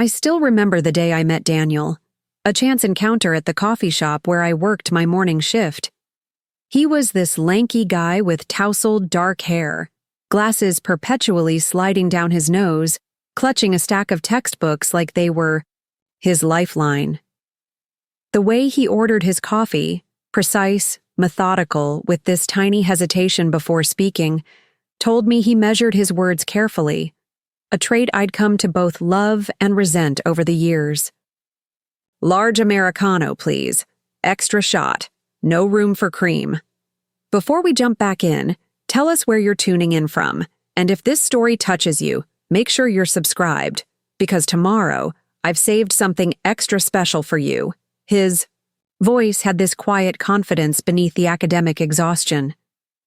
I still remember the day I met Daniel, a chance encounter at the coffee shop where I worked my morning shift. He was this lanky guy with tousled dark hair, glasses perpetually sliding down his nose, clutching a stack of textbooks like they were his lifeline. The way he ordered his coffee, precise, methodical, with this tiny hesitation before speaking, told me he measured his words carefully, a trait I'd come to both love and resent over the years. "Large Americano, please. Extra shot. No room for cream." Before we jump back in, tell us where you're tuning in from, and if this story touches you, make sure you're subscribed, because tomorrow, I've saved something extra special for you. His voice had this quiet confidence beneath the academic exhaustion.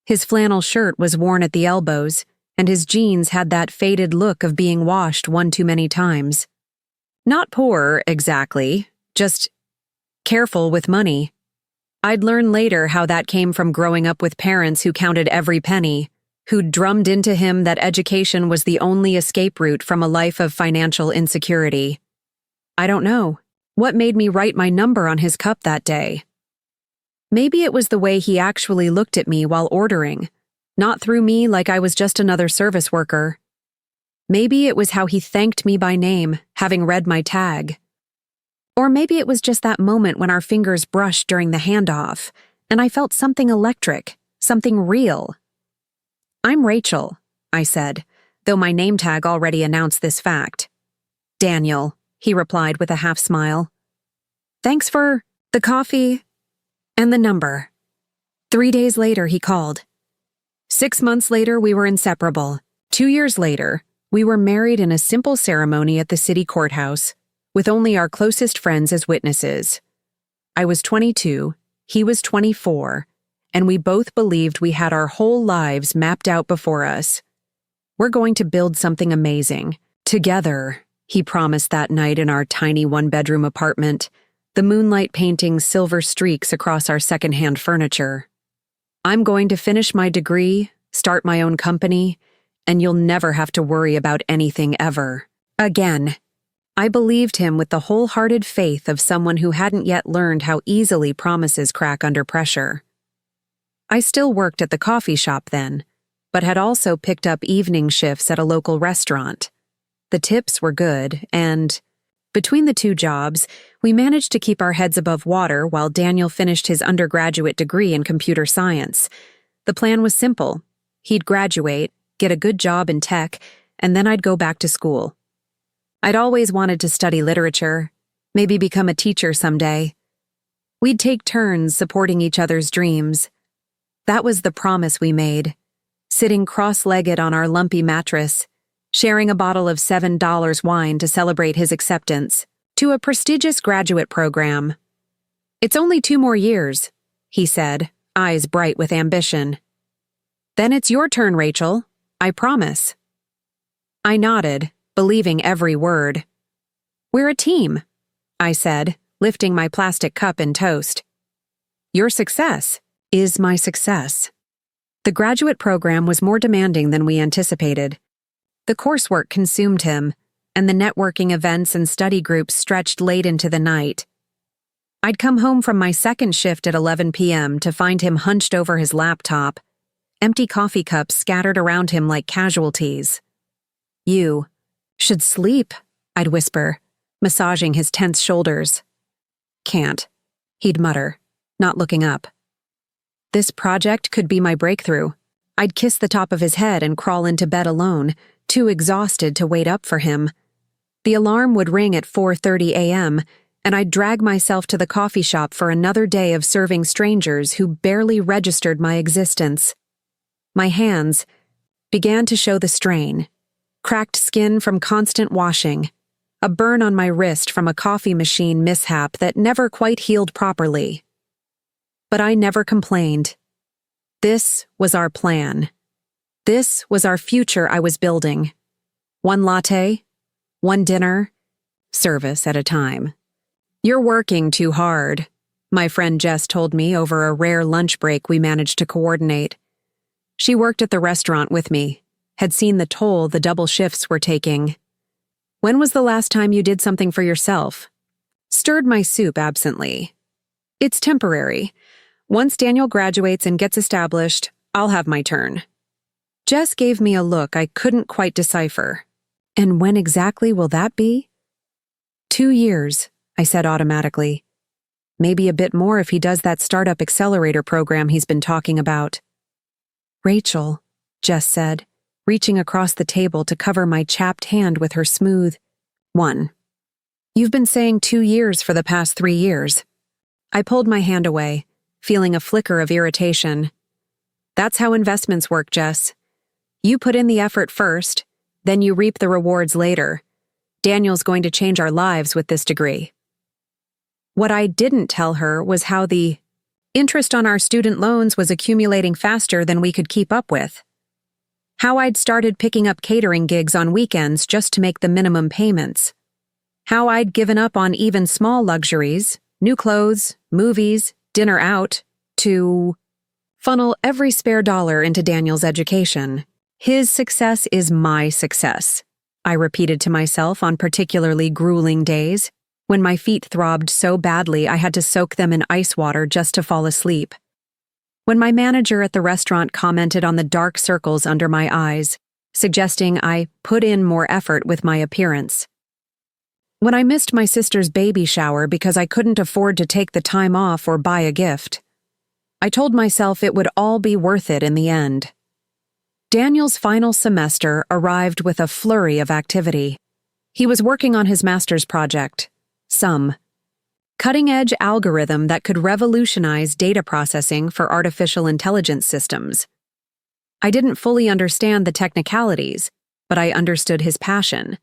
His flannel shirt was worn at the elbows, and his jeans had that faded look of being washed one too many times. Not poor, exactly, just careful with money. I'd learn later how that came from growing up with parents who counted every penny, who'd drummed into him that education was the only escape route from a life of financial insecurity. I don't know. What made me write my number on his cup that day? Maybe it was the way he actually looked at me while ordering, not through me like I was just another service worker. Maybe it was how he thanked me by name, having read my tag. Or maybe it was just that moment when our fingers brushed during the handoff, and I felt something electric, something real. "I'm Rachel," I said, though my name tag already announced this fact. "Daniel," he replied with a half smile. "Thanks for the coffee and the number." 3 days later, he called. 6 months later, we were inseparable. 2 years later, we were married in a simple ceremony at the city courthouse, with only our closest friends as witnesses. I was 22, he was 24, and we both believed we had our whole lives mapped out before us. "We're going to build something amazing, together," he promised that night in our tiny one-bedroom apartment, the moonlight painting silver streaks across our secondhand furniture. "I'm going to finish my degree, start my own company, and you'll never have to worry about anything ever. Again." I believed him with the wholehearted faith of someone who hadn't yet learned how easily promises crack under pressure. I still worked at the coffee shop then, but had also picked up evening shifts at a local restaurant. The tips were good, and between the two jobs, we managed to keep our heads above water while Daniel finished his undergraduate degree in computer science. The plan was simple. He'd graduate, get a good job in tech, and then I'd go back to school. I'd always wanted to study literature, maybe become a teacher someday. We'd take turns supporting each other's dreams. That was the promise we made, sitting cross-legged on our lumpy mattress, sharing a bottle of $7 wine to celebrate his acceptance to a prestigious graduate program. "It's only 2 more years," he said, eyes bright with ambition. "Then it's your turn, Rachel. I promise." I nodded, believing every word. "We're a team," I said, lifting my plastic cup in toast. "Your success is my success." The graduate program was more demanding than we anticipated. The coursework consumed him, and the networking events and study groups stretched late into the night. I'd come home from my second shift at 11 p.m. to find him hunched over his laptop, empty coffee cups scattered around him like casualties. "You should sleep," I'd whisper, massaging his tense shoulders. "Can't," he'd mutter, not looking up. This project could be my breakthrough. I'd kiss the top of his head and crawl into bed alone, too exhausted to wait up for him. The alarm would ring at 4:30 a.m., and I'd drag myself to the coffee shop for another day of serving strangers who barely registered my existence. My hands began to show the strain. Cracked skin from constant washing, a burn on my wrist from a coffee machine mishap that never quite healed properly. But I never complained. This was our plan. This was our future I was building. One latte, one dinner, service at a time. "You're working too hard," my friend Jess told me over a rare lunch break we managed to coordinate. She worked at the restaurant with me, had seen the toll the double shifts were taking. When was the last time you did something for yourself? Stirred my soup absently. It's temporary. Once Daniel graduates and gets established, I'll have my turn. Jess gave me a look I couldn't quite decipher. And when exactly will that be? 2 years, I said automatically. Maybe a bit more if he does that startup accelerator program he's been talking about. Rachel, Jess said, reaching across the table to cover my chapped hand with her smooth 1. You've been saying 2 years for the past 3 years. I pulled my hand away, feeling a flicker of irritation. That's how investments work, Jess. You put in the effort first, then you reap the rewards later. Daniel's going to change our lives with this degree. What I didn't tell her was how the interest on our student loans was accumulating faster than we could keep up with. How I'd started picking up catering gigs on weekends just to make the minimum payments. How I'd given up on even small luxuries, new clothes, movies, dinner out, to funnel every spare dollar into Daniel's education. His success is my success, I repeated to myself on particularly grueling days, when my feet throbbed so badly I had to soak them in ice water just to fall asleep. When my manager at the restaurant commented on the dark circles under my eyes, suggesting I put in more effort with my appearance. When I missed my sister's baby shower because I couldn't afford to take the time off or buy a gift. I told myself it would all be worth it in the end. Daniel's final semester arrived with a flurry of activity. He was working on his master's project, SUM, cutting-edge algorithm that could revolutionize data processing for artificial intelligence systems. I didn't fully understand the technicalities, but I understood his passion,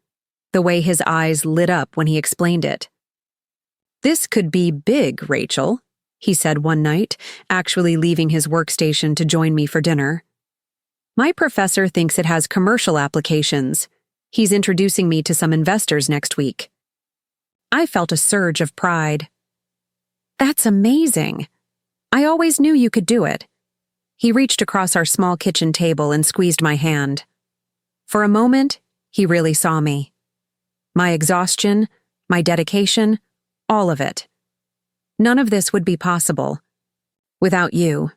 the way his eyes lit up when he explained it. This could be big, Rachel, he said one night, actually leaving his workstation to join me for dinner. My professor thinks it has commercial applications. He's introducing me to some investors next week. I felt a surge of pride. That's amazing. I always knew you could do it. He reached across our small kitchen table and squeezed my hand. For a moment, he really saw me. My exhaustion, my dedication, all of it. None of this would be possible without you,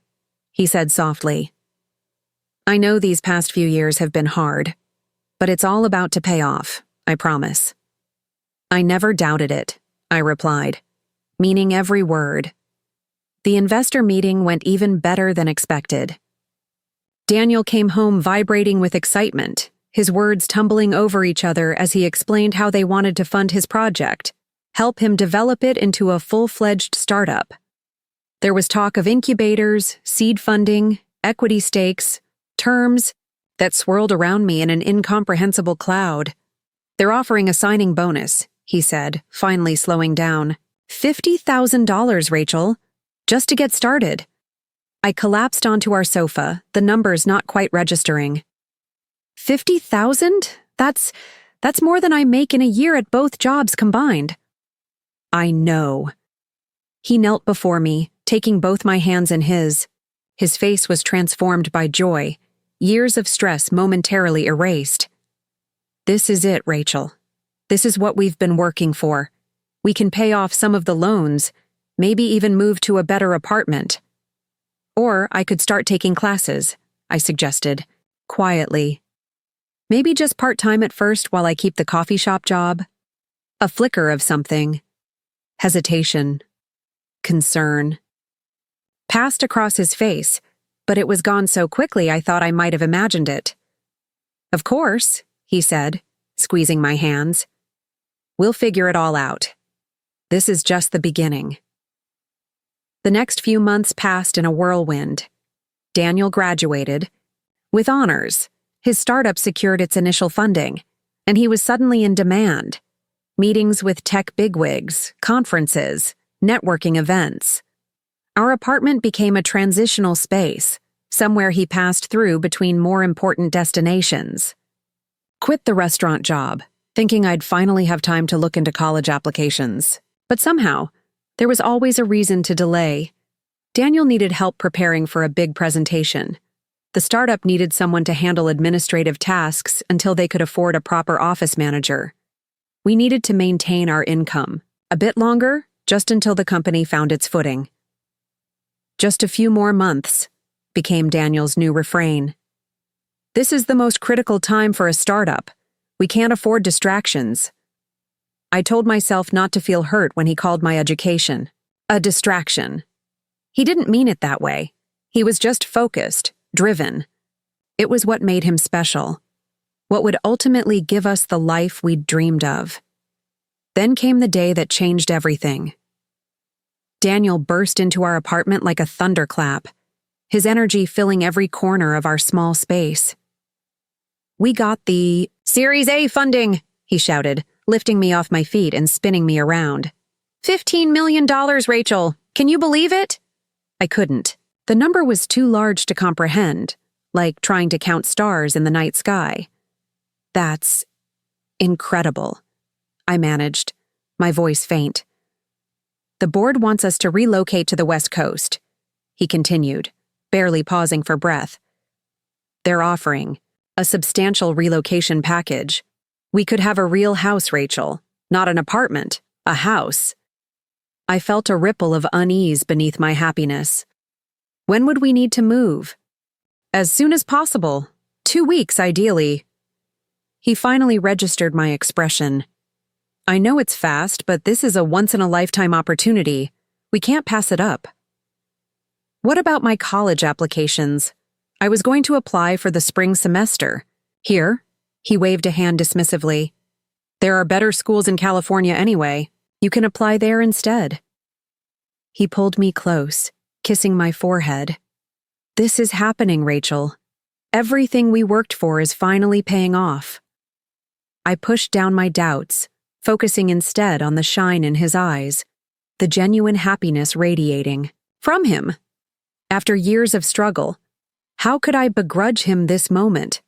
he said softly. I know these past few years have been hard, but it's all about to pay off, I promise. I never doubted it, I replied, meaning every word. The investor meeting went even better than expected. Daniel came home vibrating with excitement, his words tumbling over each other as he explained how they wanted to fund his project, help him develop it into a full-fledged startup. There was talk of incubators, seed funding, equity stakes, terms that swirled around me in an incomprehensible cloud. They're offering a signing bonus, he said, finally slowing down. $50,000, Rachel, just to get started. I collapsed onto our sofa, the numbers not quite registering. 50,000? That's more than I make in a year at both jobs combined. I know. He knelt before me, taking both my hands in his. His face was transformed by joy, years of stress momentarily erased. This is it, Rachel. This is what we've been working for. We can pay off some of the loans, maybe even move to a better apartment. Or I could start taking classes, I suggested, quietly. Maybe just part-time at first while I keep the coffee shop job. A flicker of something. Hesitation. Concern. Passed across his face, but it was gone so quickly I thought I might have imagined it. Of course, he said, squeezing my hands. We'll figure it all out. This is just the beginning. The next few months passed in a whirlwind. Daniel graduated. With honors, his startup secured its initial funding, and he was suddenly in demand. Meetings with tech bigwigs, conferences, networking events. Our apartment became a transitional space, somewhere he passed through between more important destinations. Quit the restaurant job, thinking I'd finally have time to look into college applications. But somehow, there was always a reason to delay. Daniel needed help preparing for a big presentation. The startup needed someone to handle administrative tasks until they could afford a proper office manager. We needed to maintain our income. A bit longer, just until the company found its footing. Just a few more months, became Daniel's new refrain. This is the most critical time for a startup. We can't afford distractions. I told myself not to feel hurt when he called my education a distraction. He didn't mean it that way. He was just focused, driven. It was what made him special, what would ultimately give us the life we'd dreamed of. Then came the day that changed everything. Daniel burst into our apartment like a thunderclap, his energy filling every corner of our small space. We got the Series A funding, he shouted, lifting me off my feet and spinning me around. $15 million, Rachel. Can you believe it? I couldn't. The number was too large to comprehend, like trying to count stars in the night sky. That's incredible, I managed, my voice faint. The board wants us to relocate to the West Coast, he continued, barely pausing for breath. They're offering a substantial relocation package. We could have a real house, Rachel, not an apartment, a house. I felt a ripple of unease beneath my happiness. When would we need to move? As soon as possible. 2 weeks, ideally. He finally registered my expression. I know it's fast, but this is a once-in-a-lifetime opportunity. We can't pass it up. What about my college applications? I was going to apply for the spring semester. Here, he waved a hand dismissively. There are better schools in California anyway. You can apply there instead. He pulled me close, kissing my forehead. This is happening, Rachel. Everything we worked for is finally paying off. I pushed down my doubts, focusing instead on the shine in his eyes, the genuine happiness radiating from him. After years of struggle, how could I begrudge him this moment?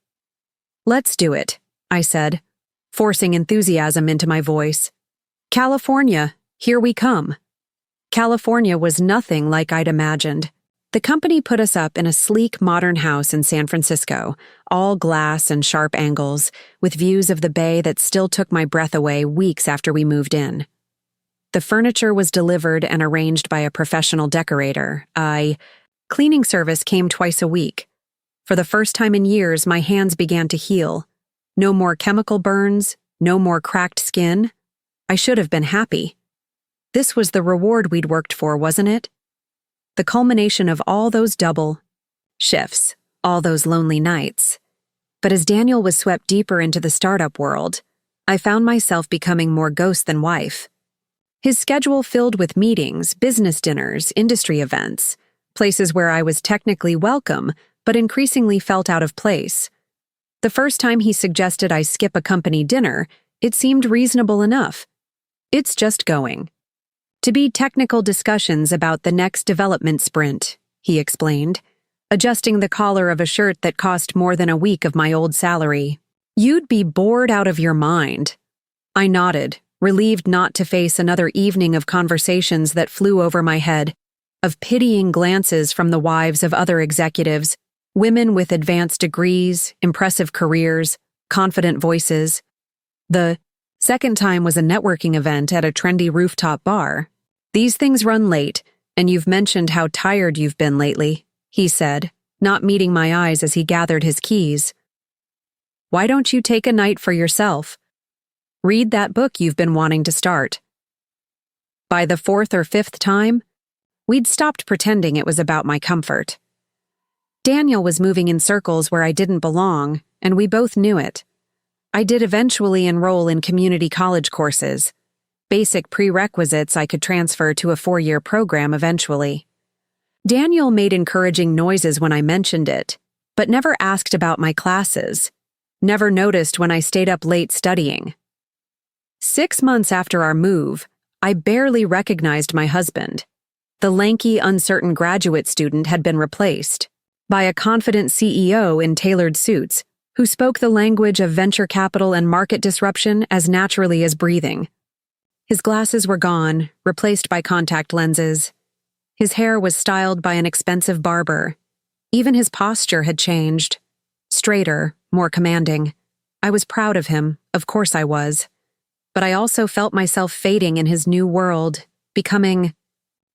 Let's do it, I said, forcing enthusiasm into my voice. California, here we come. California was nothing like I'd imagined. The company put us up in a sleek, modern house in San Francisco, all glass and sharp angles, with views of the bay that still took my breath away weeks after we moved in. The furniture was delivered and arranged by a professional decorator. Cleaning service came twice a week. For the first time in years, my hands began to heal. No more chemical burns, no more cracked skin. I should have been happy. This was the reward we'd worked for, wasn't it? The culmination of all those double shifts, all those lonely nights. But as Daniel was swept deeper into the startup world, I found myself becoming more ghost than wife. His schedule filled with meetings, business dinners, industry events, places where I was technically welcome, but increasingly felt out of place. The first time he suggested I skip a company dinner, it seemed reasonable enough. It's just going to be technical discussions about the next development sprint, he explained, adjusting the collar of a shirt that cost more than a week of my old salary. You'd be bored out of your mind. I nodded, relieved not to face another evening of conversations that flew over my head, of pitying glances from the wives of other executives, women with advanced degrees, impressive careers, confident voices. The second time was a networking event at a trendy rooftop bar. These things run late, and you've mentioned how tired you've been lately, he said, not meeting my eyes as he gathered his keys. Why don't you take a night for yourself? Read that book you've been wanting to start. By the 4th or 5th time, we'd stopped pretending it was about my comfort. Daniel was moving in circles where I didn't belong, and we both knew it. I did eventually enroll in community college courses, basic prerequisites I could transfer to a 4-year program eventually. Daniel made encouraging noises when I mentioned it, but never asked about my classes, never noticed when I stayed up late studying. 6 months after our move, I barely recognized my husband. The lanky, uncertain graduate student had been replaced by a confident CEO in tailored suits who spoke the language of venture capital and market disruption as naturally as breathing. His glasses were gone, replaced by contact lenses. His hair was styled by an expensive barber. Even his posture had changed. Straighter, more commanding. I was proud of him, of course I was. but I also felt myself fading in his new world, becoming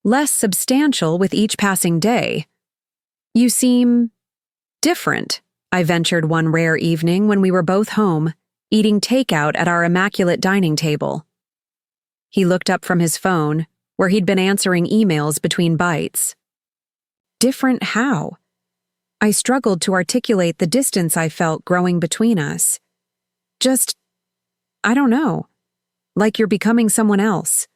less substantial with each passing day. "You seem different," I ventured one rare evening when we were both home, eating takeout at our immaculate dining table. He looked up from his phone, where he'd been answering emails between bites. Different how? I struggled to articulate the distance I felt growing between us. Just, I don't know, like you're becoming someone else.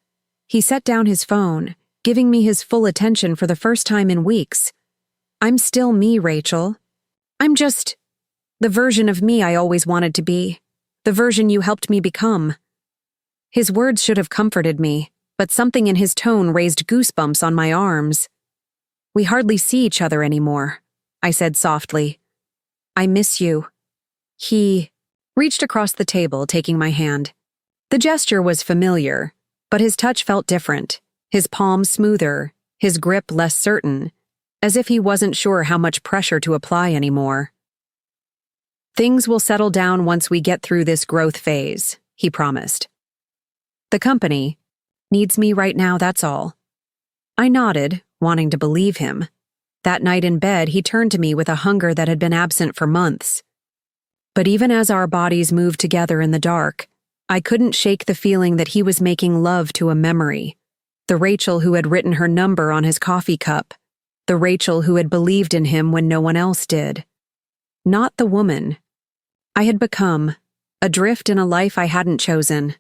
He set down his phone, giving me his full attention for the first time in weeks. "I'm still me, Rachel. I'm just the version of me I always wanted to be, the version you helped me become." His words should have comforted me, but something in his tone raised goosebumps on my arms. "We hardly see each other anymore," I said softly. "I miss you." He reached across the table, taking my hand. The gesture was familiar, but his touch felt different, his palm smoother, his grip less certain, as if he wasn't sure how much pressure to apply anymore. "Things will settle down once we get through this growth phase," he promised. "The company needs me right now, that's all." I nodded, wanting to believe him. That night in bed, he turned to me with a hunger that had been absent for months. But even as our bodies moved together in the dark, I couldn't shake the feeling that he was making love to a memory. The Rachel who had written her number on his coffee cup. The Rachel who had believed in him when no one else did. Not the woman I had become, adrift in a life I hadn't chosen.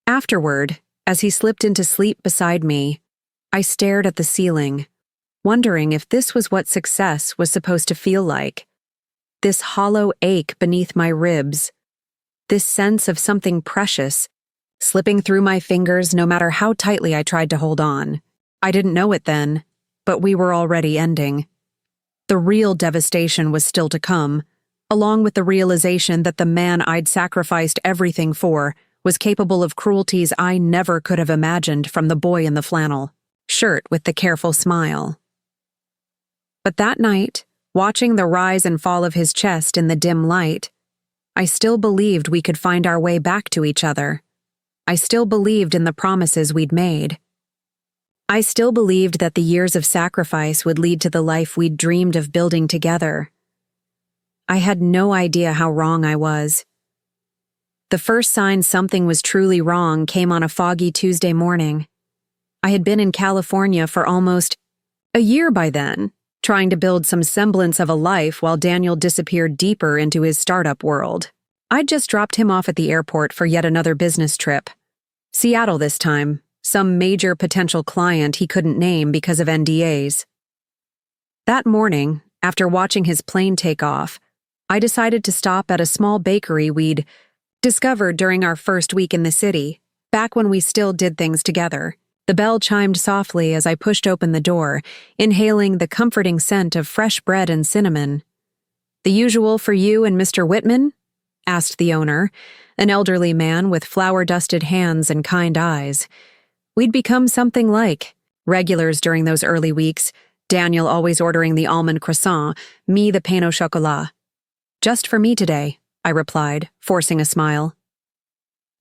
Afterward, as he slipped into sleep beside me, I stared at the ceiling, wondering if this was what success was supposed to feel like. This hollow ache beneath my ribs, this sense of something precious slipping through my fingers no matter how tightly I tried to hold on. I didn't know it then, but we were already ending. The real devastation was still to come, along with the realization that the man I'd sacrificed everything for was capable of cruelties I never could have imagined from the boy in the flannel shirt with the careful smile. But that night, watching the rise and fall of his chest in the dim light, I still believed we could find our way back to each other. I still believed in the promises we'd made. I still believed that the years of sacrifice would lead to the life we'd dreamed of building together. I had no idea how wrong I was. The first sign something was truly wrong came on a foggy Tuesday morning. I had been in California for almost a year by then, trying to build some semblance of a life while Daniel disappeared deeper into his startup world. I'd just dropped him off at the airport for yet another business trip. Seattle this time, some major potential client he couldn't name because of NDAs. That morning, after watching his plane take off, I decided to stop at a small bakery we'd discovered during our first week in the city, back when we still did things together. The bell chimed softly as I pushed open the door, inhaling the comforting scent of fresh bread and cinnamon. "The usual for you and Mr. Whitman?" asked the owner, an elderly man with flour-dusted hands and kind eyes. We'd become something like regulars during those early weeks, Daniel always ordering the almond croissant, me the pain au chocolat. "Just for me today," I replied, forcing a smile.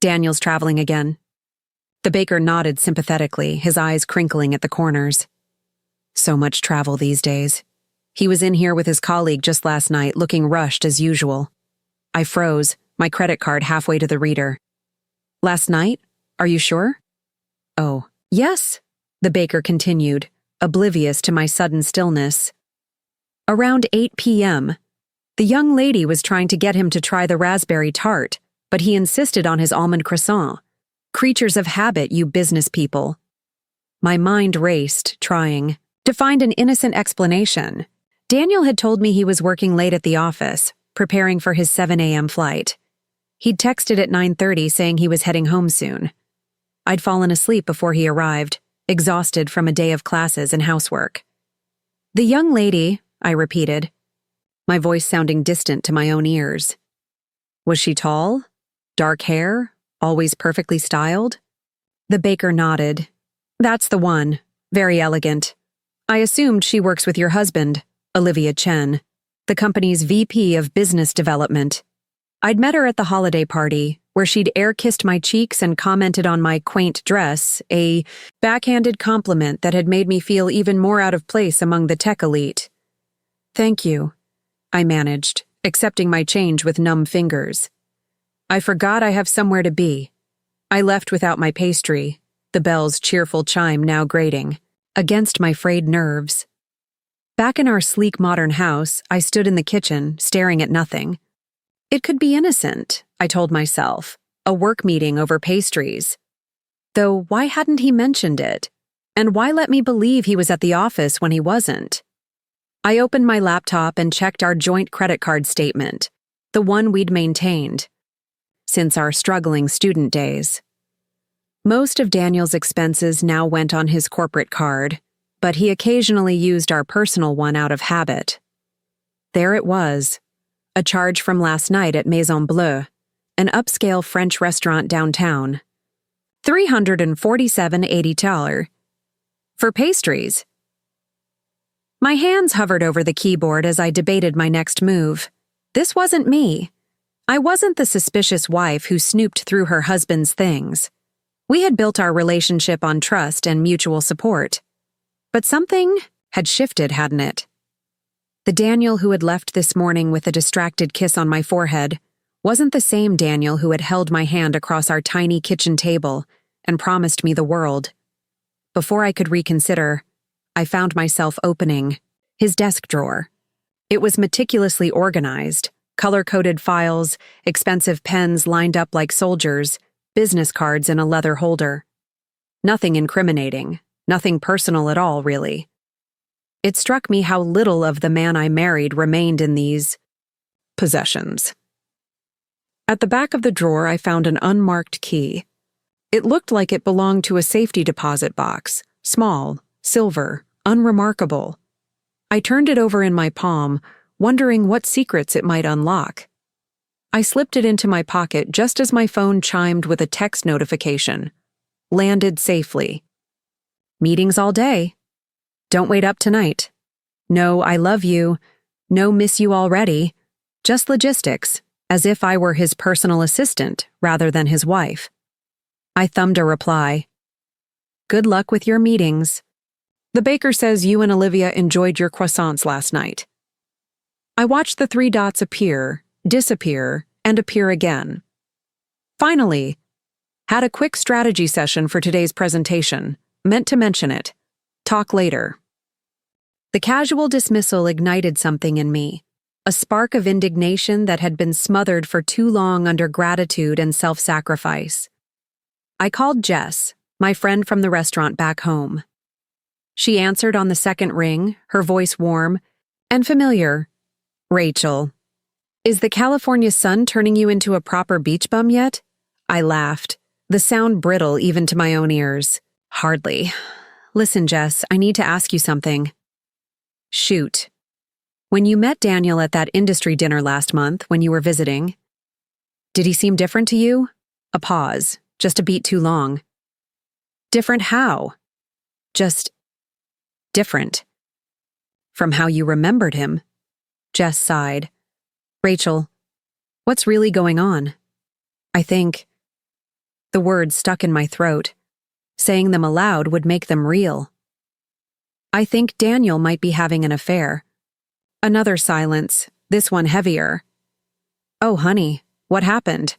"Daniel's traveling again." The baker nodded sympathetically, his eyes crinkling at the corners. So much travel these days. He was in here with his colleague just last night, looking rushed as usual. I froze, my credit card halfway to the reader. "Last night? Are you sure?" "Oh, yes," the baker continued, oblivious to my sudden stillness. "Around 8 p.m. The young lady was trying to get him to try the raspberry tart, but he insisted on his almond croissant. Creatures of habit, you business people." My mind raced, trying to find an innocent explanation. Daniel had told me he was working late at the office, preparing for his 7 a.m. flight. He'd texted at 9:30 saying he was heading home soon. I'd fallen asleep before he arrived, exhausted from a day of classes and housework. "The young lady," I repeated, my voice sounding distant to my own ears. "Was she tall? Dark hair? Always perfectly styled?" The baker nodded. "That's the one. Very elegant. I assumed she works with your husband, Olivia Chen, the company's VP of Business Development. I'd met her at the holiday party, where she'd air-kissed my cheeks and commented on my quaint dress, a backhanded compliment that had made me feel even more out of place among the tech elite. "Thank you," I managed, accepting my change with numb fingers. "I forgot I have somewhere to be." I left without my pastry, the bell's cheerful chime now grating, against my frayed nerves. Back in our sleek modern house, I stood in the kitchen, staring at nothing. It could be innocent, I told myself, a work meeting over pastries. Though why hadn't he mentioned it? And why let me believe he was at the office when he wasn't? I opened my laptop and checked our joint credit card statement, the one we'd maintained since our struggling student days. Most of Daniel's expenses now went on his corporate card, but he occasionally used our personal one out of habit. There it was, a charge from last night at Maison Bleue, an upscale French restaurant downtown. $347.80 for pastries. My hands hovered over the keyboard as I debated my next move. This wasn't me. I wasn't the suspicious wife who snooped through her husband's things. We had built our relationship on trust and mutual support. But something had shifted, hadn't it? The Daniel who had left this morning with a distracted kiss on my forehead wasn't the same Daniel who had held my hand across our tiny kitchen table and promised me the world. Before I could reconsider, I found myself opening his desk drawer. It was meticulously organized, color-coded files, expensive pens lined up like soldiers, business cards in a leather holder. Nothing incriminating, nothing personal at all, really. It struck me how little of the man I married remained in these possessions. At the back of the drawer, I found an unmarked key. It looked like it belonged to a safety deposit box, small, silver, unremarkable. I turned it over in my palm, wondering what secrets it might unlock. I slipped it into my pocket just as my phone chimed with a text notification. Landed safely. Meetings all day. Don't wait up tonight. No, I love you. No, miss you already. Just logistics, as if I were his personal assistant rather than his wife. I thumbed a reply. Good luck with your meetings. The baker says you and Olivia enjoyed your croissants last night. I watched the 3 dots appear, disappear, and appear again. Finally, had a quick strategy session for today's presentation. Meant to mention it. Talk later. The casual dismissal ignited something in me, a spark of indignation that had been smothered for too long under gratitude and self-sacrifice. I called Jess, my friend from the restaurant back home. She answered on the second ring, her voice warm and familiar. Rachel, is the California sun turning you into a proper beach bum yet? I laughed, the sound brittle even to my own ears. Hardly. Listen, Jess, I need to ask you something. Shoot. When you met Daniel at that industry dinner last month when you were visiting, did he seem different to you? A pause, just a beat too long. Different how? Just different. From how you remembered him? Jess sighed. Rachel, what's really going on? I think. The words stuck in my throat. Saying them aloud would make them real. I think Daniel might be having an affair. Another silence, this one heavier. Oh, honey, what happened?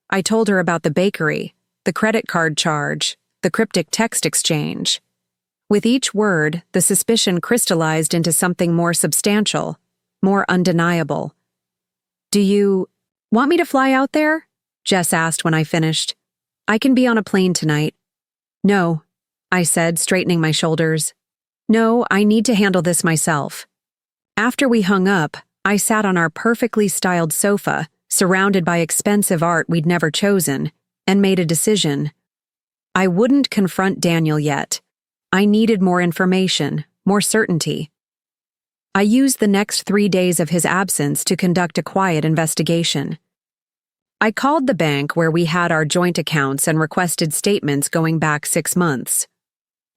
I told her about the bakery, the credit card charge, the cryptic text exchange. With each word, the suspicion crystallized into something more substantial, more undeniable. Do you want me to fly out there? Jess asked when I finished. I can be on a plane tonight. No, I said, straightening my shoulders. No, I need to handle this myself. After we hung up, I sat on our perfectly styled sofa, surrounded by expensive art we'd never chosen, and made a decision. I wouldn't confront Daniel yet. I needed more information, more certainty. I used the next 3 days of his absence to conduct a quiet investigation. I called the bank where we had our joint accounts and requested statements going back 6 months.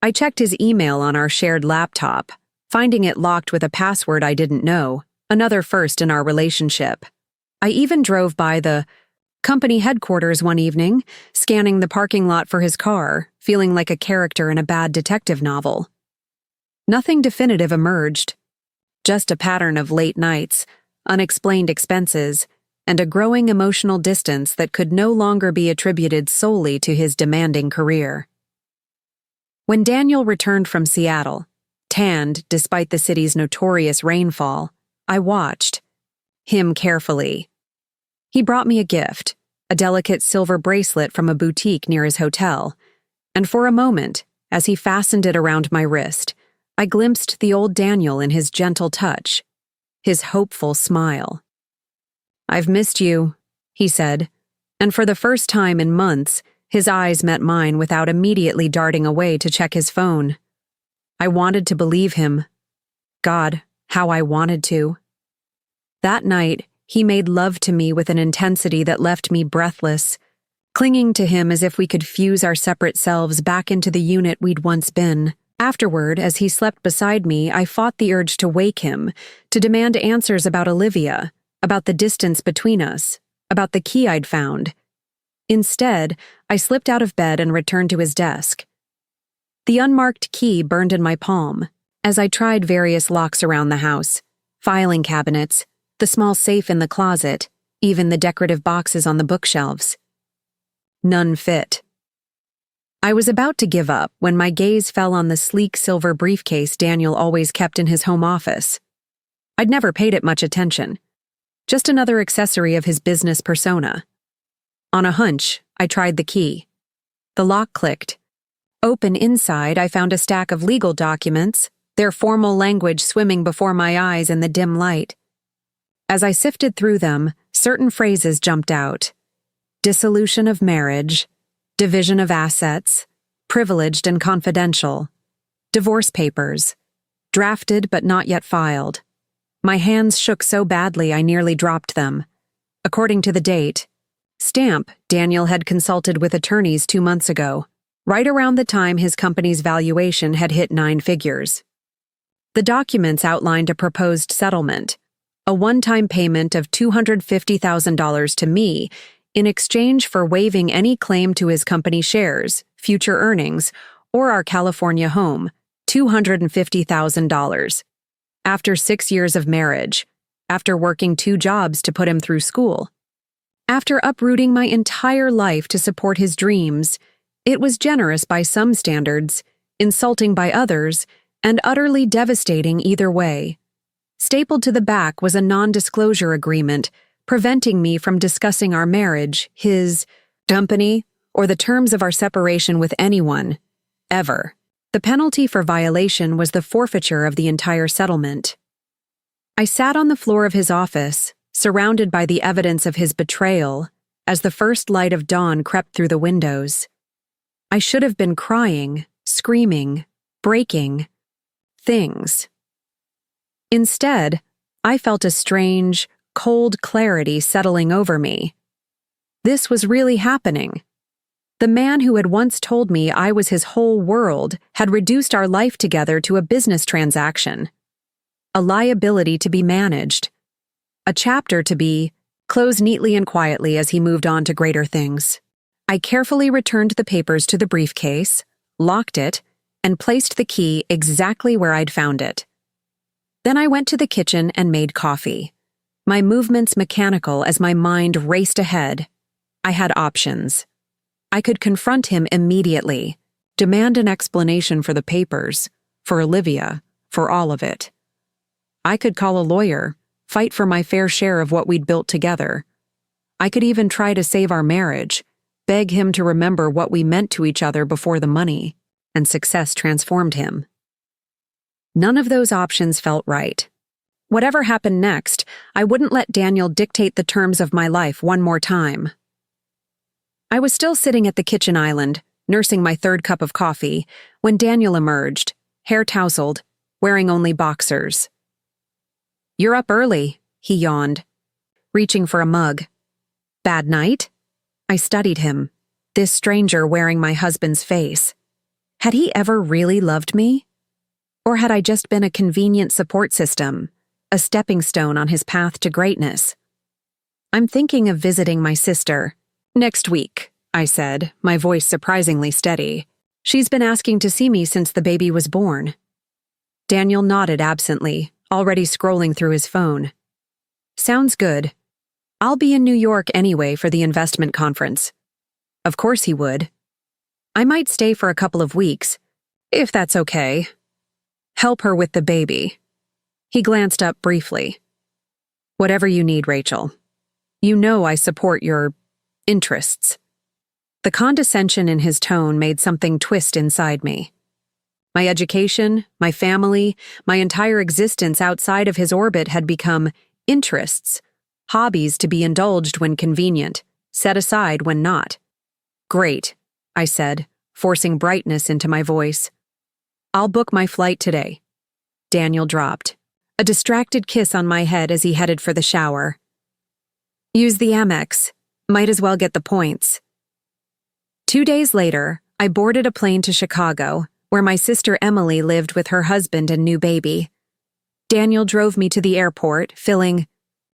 I checked his email on our shared laptop, finding it locked with a password I didn't know, another first in our relationship. I even drove by the company headquarters one evening, scanning the parking lot for his car, feeling like a character in a bad detective novel. Nothing definitive emerged, just a pattern of late nights, unexplained expenses, and a growing emotional distance that could no longer be attributed solely to his demanding career. When Daniel returned from Seattle, tanned despite the city's notorious rainfall, I watched him carefully. He brought me a gift, a delicate silver bracelet from a boutique near his hotel, and for a moment, as he fastened it around my wrist, I glimpsed the old Daniel in his gentle touch, his hopeful smile. "I've missed you," he said, and for the first time in months, his eyes met mine without immediately darting away to check his phone. I wanted to believe him. God, how I wanted to. That night, he made love to me with an intensity that left me breathless, clinging to him as if we could fuse our separate selves back into the unit we'd once been. Afterward, as he slept beside me, I fought the urge to wake him, to demand answers about Olivia, about the distance between us, about the key I'd found. Instead, I slipped out of bed and returned to his desk. The unmarked key burned in my palm as I tried various locks around the house, filing cabinets, the small safe in the closet, even the decorative boxes on the bookshelves. None fit. I was about to give up when my gaze fell on the sleek silver briefcase Daniel always kept in his home office. I'd never paid it much attention. Just another accessory of his business persona. On a hunch, I tried the key. The lock clicked. Open inside, I found a stack of legal documents, their formal language swimming before my eyes in the dim light. As I sifted through them, certain phrases jumped out. Dissolution of marriage, division of assets, privileged and confidential, divorce papers, drafted but not yet filed. My hands shook so badly I nearly dropped them. According to the date, stamp Daniel had consulted with attorneys 2 months ago, right around the time his company's valuation had hit 9 figures. The documents outlined a proposed settlement, a one-time payment of $250,000 to me in exchange for waiving any claim to his company shares, future earnings, or our California home, $250,000. After 6 years of marriage, after working 2 jobs to put him through school, after uprooting my entire life to support his dreams, it was generous by some standards, insulting by others, and utterly devastating either way. Stapled to the back was a non-disclosure agreement, preventing me from discussing our marriage, his company, or the terms of our separation with anyone, ever. The penalty for violation was the forfeiture of the entire settlement. I sat on the floor of his office, surrounded by the evidence of his betrayal, as the first light of dawn crept through the windows. I should have been crying, screaming, breaking things. Instead, I felt a strange, cold clarity settling over me. This was really happening. The man who had once told me I was his whole world had reduced our life together to a business transaction. A liability to be managed. A chapter to be closed neatly and quietly as he moved on to greater things. I carefully returned the papers to the briefcase, locked it, and placed the key exactly where I'd found it. Then I went to the kitchen and made coffee. My movements mechanical as my mind raced ahead. I had options. I could confront him immediately, demand an explanation for the papers, for Olivia, for all of it. I could call a lawyer, fight for my fair share of what we'd built together. I could even try to save our marriage, beg him to remember what we meant to each other before the money, and success transformed him. None of those options felt right. Whatever happened next, I wouldn't let Daniel dictate the terms of my life one more time. I was still sitting at the kitchen island, nursing my 3rd cup of coffee, when Daniel emerged, hair tousled, wearing only boxers. "You're up early," he yawned, reaching for a mug. "Bad night?" I studied him, this stranger wearing my husband's face. Had he ever really loved me? Or had I just been a convenient support system, a stepping stone on his path to greatness? "I'm thinking of visiting my sister," Next week, I said, my voice surprisingly steady. She's been asking to see me since the baby was born. Daniel nodded absently, already scrolling through his phone. Sounds good. I'll be in New York anyway for the investment conference. Of course he would. I might stay for a couple of weeks, if that's okay. Help her with the baby. He glanced up briefly. Whatever you need, Rachel. You know I support your interests. The condescension in his tone made something twist inside me. My education, my family, my entire existence outside of his orbit had become interests, hobbies to be indulged when convenient, set aside when not. Great, I said, forcing brightness into my voice. I'll book my flight today. Daniel dropped, a distracted kiss on my head as he headed for the shower. Use the Amex. Might as well get the points. 2 days later, I boarded a plane to Chicago, where my sister Emily lived with her husband and new baby. Daniel drove me to the airport, filling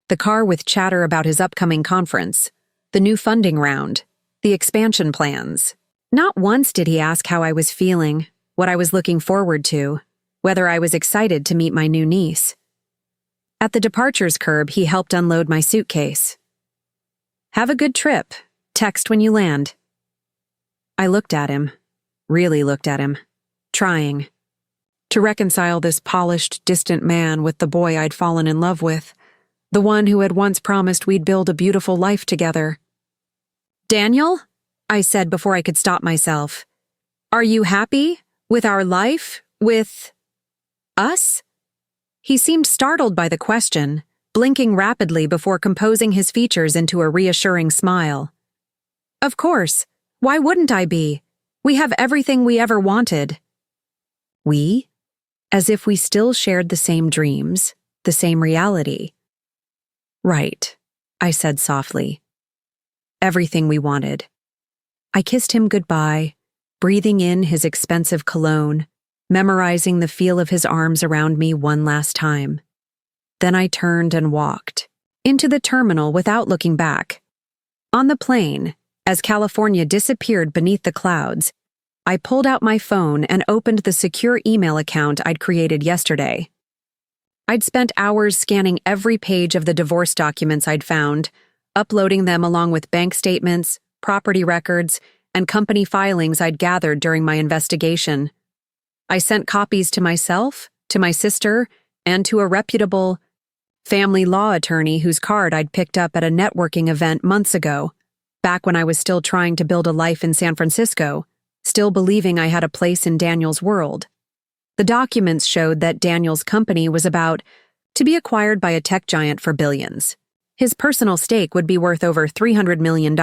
the car with chatter about his upcoming conference, the new funding round, the expansion plans. Not once did he ask how I was feeling, what I was looking forward to, whether I was excited to meet my new niece. At the departures curb, he helped unload my suitcase. Have a good trip. Text when you land. I looked at him, really looked at him, trying to reconcile this polished, distant man with the boy I'd fallen in love with, the one who had once promised we'd build a beautiful life together. Daniel? I said before I could stop myself. Are you happy with our life, with us? He seemed startled by the question, blinking rapidly before composing his features into a reassuring smile. Of course. Why wouldn't I be? We have everything we ever wanted. We? As if we still shared the same dreams, the same reality. Right, I said softly. Everything we wanted. I kissed him goodbye, breathing in his expensive cologne, memorizing the feel of his arms around me one last time. Then I turned and walked into the terminal without looking back. On the plane, as California disappeared beneath the clouds, I pulled out my phone and opened the secure email account I'd created yesterday. I'd spent hours scanning every page of the divorce documents I'd found, uploading them along with bank statements, property records, and company filings I'd gathered during my investigation. I sent copies to myself, to my sister, and to a reputable family law attorney whose card I'd picked up at a networking event months ago, back when I was still trying to build a life in San Francisco, still believing I had a place in Daniel's world. The documents showed that Daniel's company was about to be acquired by a tech giant for billions. His personal stake would be worth over $300 million.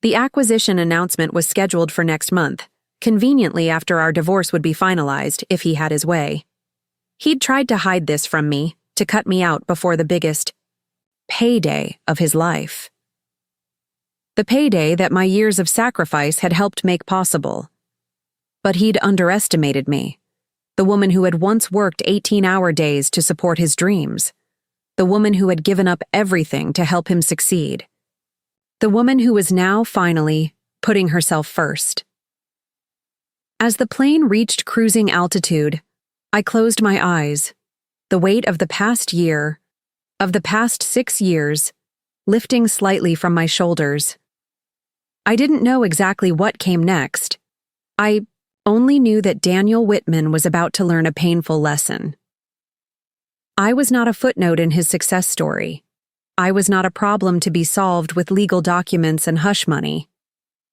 The acquisition announcement was scheduled for next month, conveniently after our divorce would be finalized if he had his way. He'd tried to hide this from me, to cut me out before the biggest payday of his life. The payday that my years of sacrifice had helped make possible. But he'd underestimated me, the woman who had once worked 18-hour days to support his dreams, the woman who had given up everything to help him succeed, the woman who was now finally putting herself first. As the plane reached cruising altitude, I closed my eyes, the weight of the past year, of the past 6 years, lifting slightly from my shoulders. I didn't know exactly what came next. I only knew that Daniel Whitman was about to learn a painful lesson. I was not a footnote in his success story. I was not a problem to be solved with legal documents and hush money.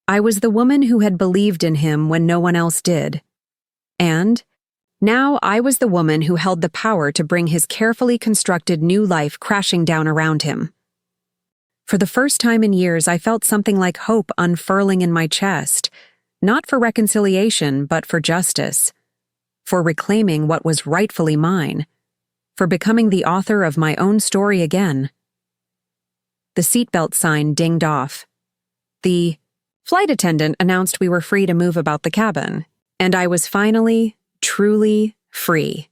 I was the woman who had believed in him when no one else did. And now I was the woman who held the power to bring his carefully constructed new life crashing down around him. For the first time in years, I felt something like hope unfurling in my chest, not for reconciliation, but for justice, for reclaiming what was rightfully mine, for becoming the author of my own story again. The seatbelt sign dinged off. The flight attendant announced we were free to move about the cabin, and I was finally, truly free.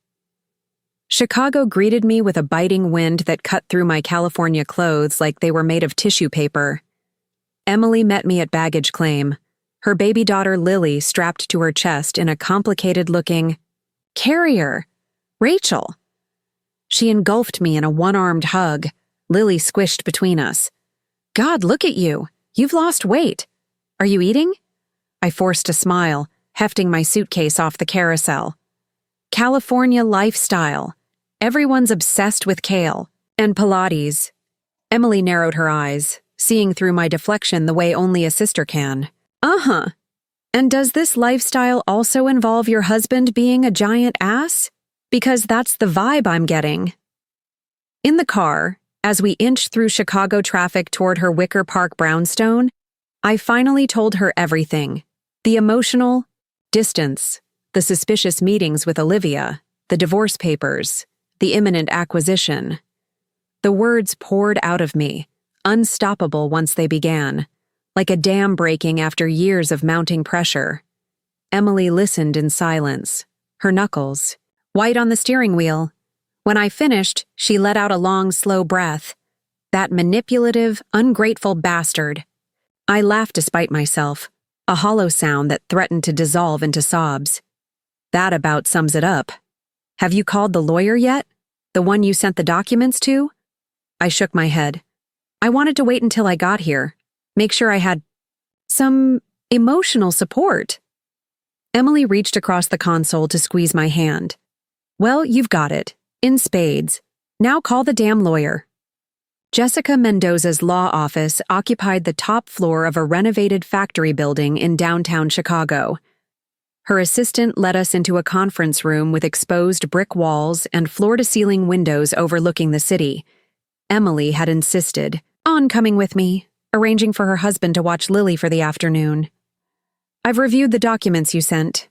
Chicago greeted me with a biting wind that cut through my California clothes like they were made of tissue paper. Emily met me at baggage claim, her baby daughter Lily strapped to her chest in a complicated-looking carrier. Rachel. She engulfed me in a one-armed hug, Lily squished between us. God, look at you. You've lost weight. Are you eating? I forced a smile, hefting my suitcase off the carousel. California lifestyle. Everyone's obsessed with kale. And Pilates. Emily narrowed her eyes, seeing through my deflection the way only a sister can. Uh-huh. And does this lifestyle also involve your husband being a giant ass? Because that's the vibe I'm getting. In the car, as we inched through Chicago traffic toward her Wicker Park brownstone, I finally told her everything. The emotional distance, the suspicious meetings with Olivia, the divorce papers, the imminent acquisition. The words poured out of me, unstoppable once they began, like a dam breaking after years of mounting pressure. Emily listened in silence, her knuckles white on the steering wheel. When I finished, she let out a long, slow breath. That manipulative, ungrateful bastard. I laughed despite myself, a hollow sound that threatened to dissolve into sobs. That about sums it up. Have you called the lawyer yet? The one you sent the documents to? I shook my head. I wanted to wait until I got here, make sure I had some emotional support. Emily reached across the console to squeeze my hand. Well, you've got it. In spades. Now call the damn lawyer. Jessica Mendoza's law office occupied the top floor of a renovated factory building in downtown Chicago. Her assistant led us into a conference room with exposed brick walls and floor-to-ceiling windows overlooking the city. Emily had insisted on coming with me, arranging for her husband to watch Lily for the afternoon. I've reviewed the documents you sent,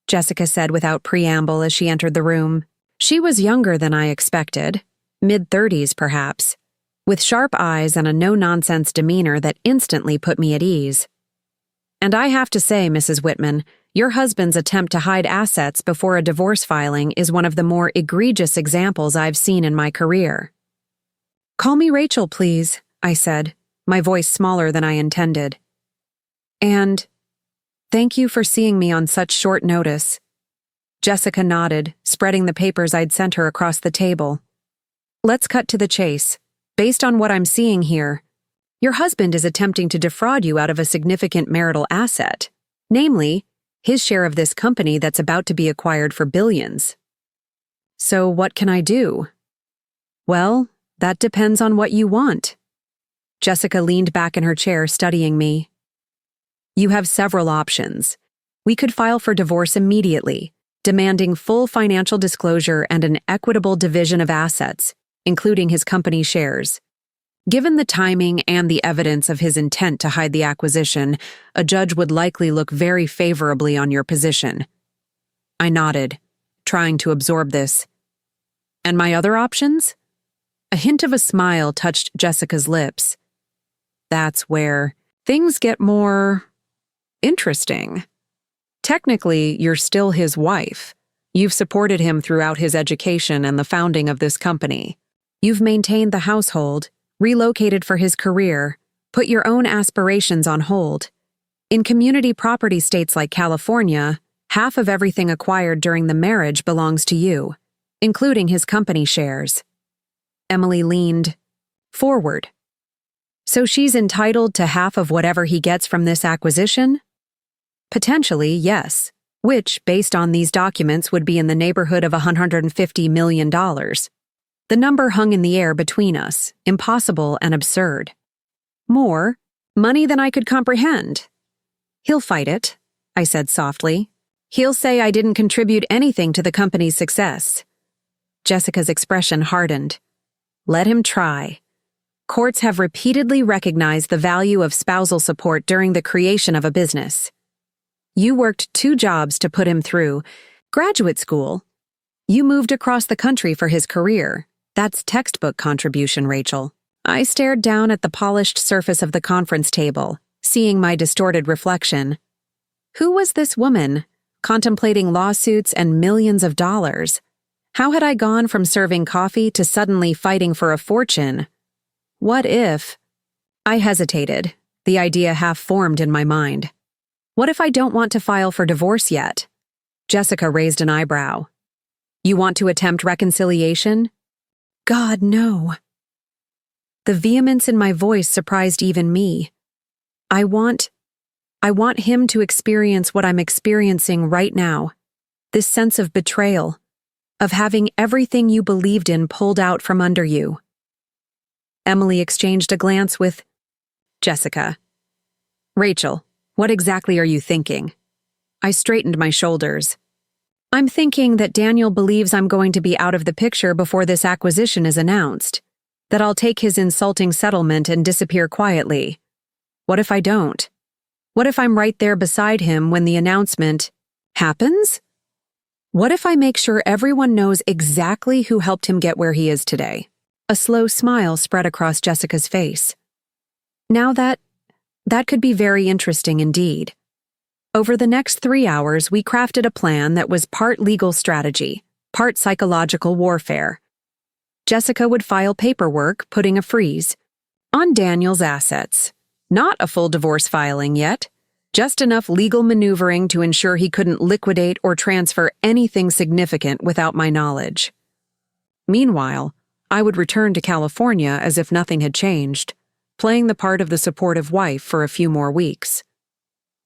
Jessica said without preamble as she entered the room. She was younger than I expected, mid-30s perhaps, with sharp eyes and a no-nonsense demeanor that instantly put me at ease. And I have to say, Mrs. Whitman, your husband's attempt to hide assets before a divorce filing is one of the more egregious examples I've seen in my career. Call me Rachel, please, I said, my voice smaller than I intended. And thank you for seeing me on such short notice. Jessica nodded, spreading the papers I'd sent her across the table. Let's cut to the chase. Based on what I'm seeing here, your husband is attempting to defraud you out of a significant marital asset, namely, his share of this company that's about to be acquired for billions. So what can I do? Well, that depends on what you want. Jessica leaned back in her chair, studying me. You have several options. We could file for divorce immediately, demanding full financial disclosure and an equitable division of assets, including his company shares. Given the timing and the evidence of his intent to hide the acquisition, a judge would likely look very favorably on your position. I nodded, trying to absorb this. And my other options? A hint of a smile touched Jessica's lips. That's where things get more interesting. Technically, you're still his wife. You've supported him throughout his education and the founding of this company. You've maintained the household, relocated for his career, put your own aspirations on hold. In community property states like California, half of everything acquired during the marriage belongs to you, including his company shares. Emily leaned forward. So she's entitled to half of whatever he gets from this acquisition? Potentially, yes, which, based on these documents, would be in the neighborhood of $150 million. The number hung in the air between us, impossible and absurd. More, money than I could comprehend. He'll fight it, I said softly. He'll say I didn't contribute anything to the company's success. Jessica's expression hardened. Let him try. Courts have repeatedly recognized the value of spousal support during the creation of a business. You worked 2 jobs to put him through graduate school. You moved across the country for his career. That's textbook contribution, Rachel. I stared down at the polished surface of the conference table, seeing my distorted reflection. Who was this woman, contemplating lawsuits and millions of dollars? How had I gone from serving coffee to suddenly fighting for a fortune? What if? I hesitated, The idea half formed in my mind. What if I don't want to file for divorce yet? Jessica raised an eyebrow. You want to attempt reconciliation? God, no. The vehemence in my voice surprised even me. I want him to experience what I'm experiencing right now. This sense of betrayal, of having everything you believed in pulled out from under you. Emily exchanged a glance with Jessica. Rachel, what exactly are you thinking? I straightened my shoulders. I'm thinking that Daniel believes I'm going to be out of the picture before this acquisition is announced, that I'll take his insulting settlement and disappear quietly. What if I don't? What if I'm right there beside him when the announcement happens? What if I make sure everyone knows exactly who helped him get where he is today? A slow smile spread across Jessica's face. Now that could be very interesting indeed. Over the next 3 hours, we crafted a plan that was part legal strategy, part psychological warfare. Jessica would file paperwork putting a freeze on Daniel's assets. Not a full divorce filing yet, just enough legal maneuvering to ensure he couldn't liquidate or transfer anything significant without my knowledge. Meanwhile, I would return to California as if nothing had changed, playing the part of the supportive wife for a few more weeks.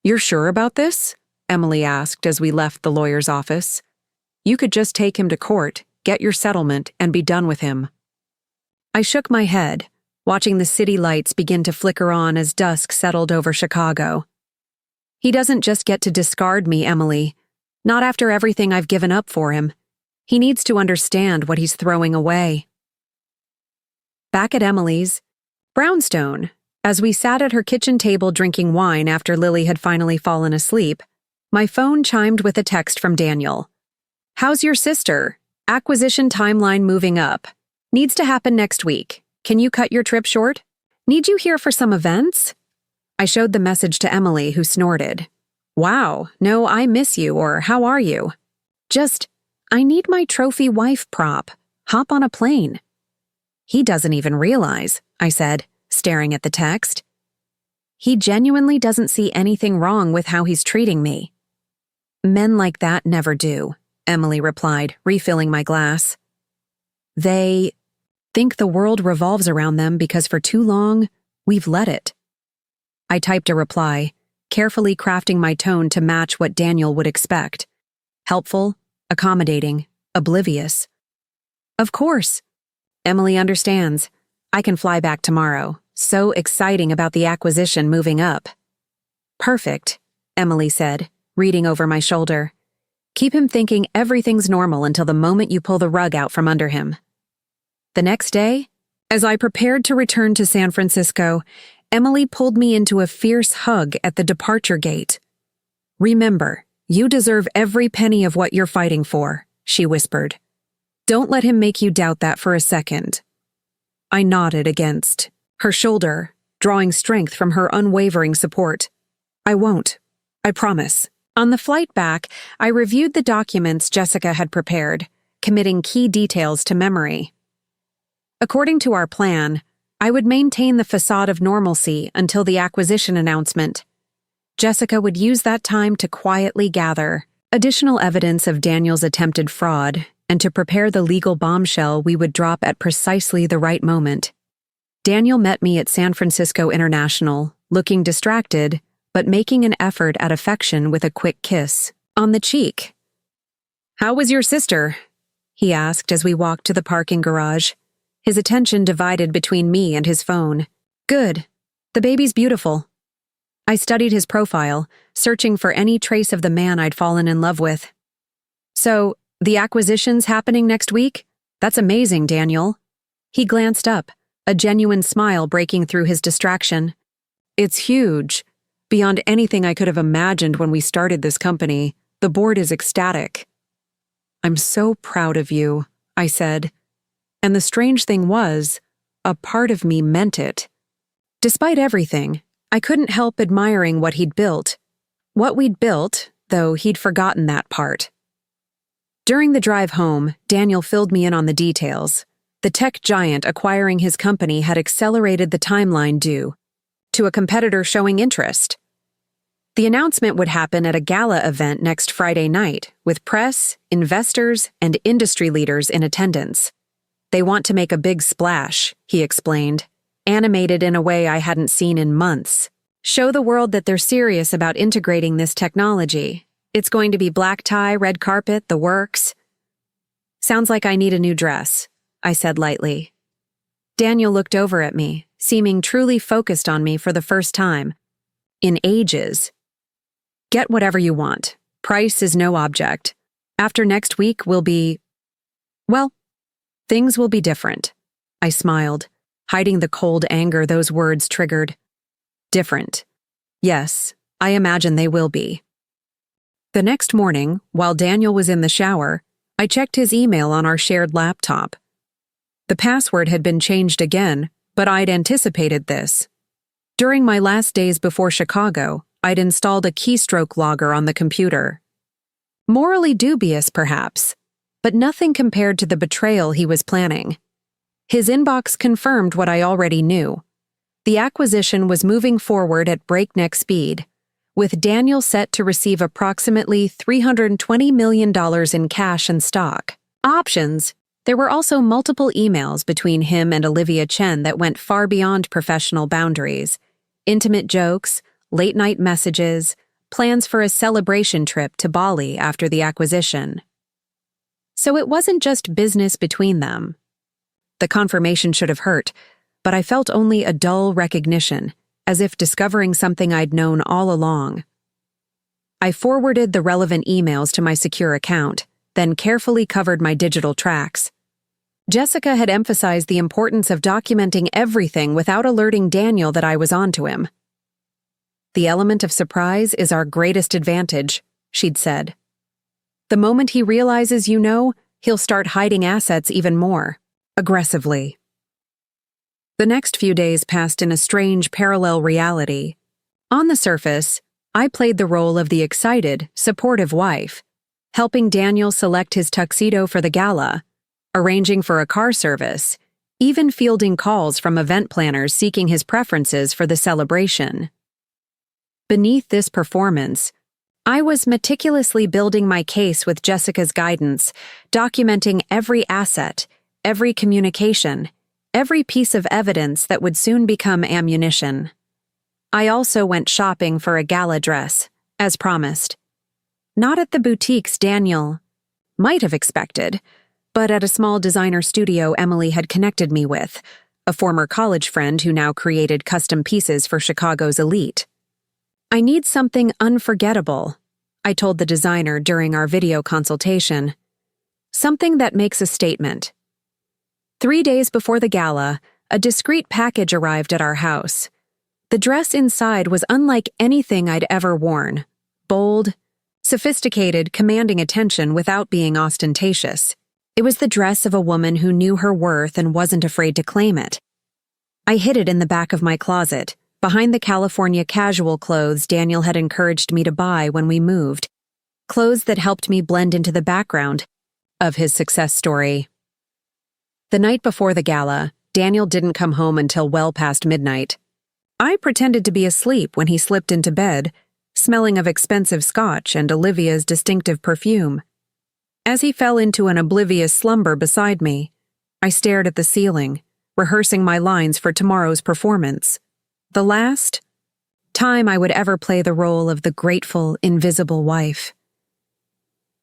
You're sure about this? Emily asked as we left the lawyer's office. You could just take him to court, get your settlement, and be done with him. I shook my head, watching the city lights begin to flicker on as dusk settled over Chicago. He doesn't just get to discard me, Emily. Not after everything I've given up for him. He needs to understand what he's throwing away. Back at Emily's, Brownstone, as we sat at her kitchen table drinking wine after Lily had finally fallen asleep, my phone chimed with a text from Daniel. How's your sister? Acquisition timeline moving up. Needs to happen next week. Can you cut your trip short? Need you here for some events? I showed the message to Emily, who snorted. Wow, no, I miss you, or how are you? Just, I need my trophy wife prop. Hop on a plane. He doesn't even realize, I said, staring at the text. He genuinely doesn't see anything wrong with how he's treating me. Men like that never do, Emily replied, refilling my glass. They think the world revolves around them because for too long, we've let it. I typed a reply, carefully crafting my tone to match what Daniel would expect. Helpful, accommodating, oblivious. Of course. Emily understands. I can fly back tomorrow. So exciting about the acquisition moving up. Perfect, Emily said, reading over my shoulder. Keep him thinking everything's normal until the moment you pull the rug out from under him. The next day, as I prepared to return to San Francisco, Emily pulled me into a fierce hug at the departure gate. Remember, you deserve every penny of what you're fighting for, she whispered. Don't let him make you doubt that for a second. I nodded against her shoulder, drawing strength from her unwavering support. I won't. I promise. On the flight back, I reviewed the documents Jessica had prepared, committing key details to memory. According to our plan, I would maintain the facade of normalcy until the acquisition announcement. Jessica would use that time to quietly gather additional evidence of Daniel's attempted fraud and to prepare the legal bombshell we would drop at precisely the right moment. Daniel met me at San Francisco International, looking distracted, but making an effort at affection with a quick kiss on the cheek. How was your sister? He asked as we walked to the parking garage, his attention divided between me and his phone. Good. The baby's beautiful. I studied his profile, searching for any trace of the man I'd fallen in love with. So, the acquisition's happening next week? That's amazing, Daniel. He glanced up, a genuine smile breaking through his distraction. It's huge. Beyond anything I could have imagined when we started this company, the board is ecstatic. I'm so proud of you, I said. And the strange thing was, a part of me meant it. Despite everything, I couldn't help admiring what he'd built. What we'd built, though he'd forgotten that part. During the drive home, Daniel filled me in on the details. The tech giant acquiring his company had accelerated the timeline due. to a competitor showing interest. The announcement would happen at a gala event next Friday night, with press, investors, and industry leaders in attendance. They want to make a big splash, he explained, animated in a way I hadn't seen in months. Show the world that they're serious about integrating this technology. It's going to be black tie, red carpet, the works. Sounds like I need a new dress, I said lightly. Daniel looked over at me, seeming truly focused on me for the first time. In ages. Get whatever you want. Price is no object. After next week will be... well, things will be different. I smiled, hiding the cold anger those words triggered. Different. Yes, I imagine they will be. The next morning, while Daniel was in the shower, I checked his email on our shared laptop. The password had been changed again, but I'd anticipated this. During my last days before Chicago, I'd installed a keystroke logger on the computer. Morally dubious, perhaps, but nothing compared to the betrayal he was planning. His inbox confirmed what I already knew. The acquisition was moving forward at breakneck speed, with Daniel set to receive approximately $320 million in cash and stock. Options. There were also multiple emails between him and Olivia Chen that went far beyond professional boundaries. Intimate jokes, late-night messages, plans for a celebration trip to Bali after the acquisition. So it wasn't just business between them. The confirmation should have hurt, but I felt only a dull recognition, as if discovering something I'd known all along. I forwarded the relevant emails to my secure account, then carefully covered my digital tracks. Jessica had emphasized the importance of documenting everything without alerting Daniel that I was onto him. The element of surprise is our greatest advantage, she'd said. The moment he realizes you know, he'll start hiding assets even more, aggressively. The next few days passed in a strange parallel reality. On the surface, I played the role of the excited, supportive wife, helping Daniel select his tuxedo for the gala, arranging for a car service, even fielding calls from event planners seeking his preferences for the celebration. Beneath this performance, I was meticulously building my case with Jessica's guidance, documenting every asset, every communication, every piece of evidence that would soon become ammunition. I also went shopping for a gala dress, as promised. Not at the boutiques Daniel might have expected, but at a small designer studio Emily had connected me with, a former college friend who now created custom pieces for Chicago's elite. I need something unforgettable, I told the designer during our video consultation. Something that makes a statement. 3 days before the gala, a discreet package arrived at our house. The dress inside was unlike anything I'd ever worn. Bold, sophisticated, commanding attention without being ostentatious. It was the dress of a woman who knew her worth and wasn't afraid to claim it. I hid it in the back of my closet, behind the California casual clothes Daniel had encouraged me to buy when we moved, clothes that helped me blend into the background of his success story. The night before the gala, Daniel didn't come home until well past midnight. I pretended to be asleep when he slipped into bed, smelling of expensive scotch and Olivia's distinctive perfume. As he fell into an oblivious slumber beside me, I stared at the ceiling, rehearsing my lines for tomorrow's performance. The last time I would ever play the role of the grateful, invisible wife.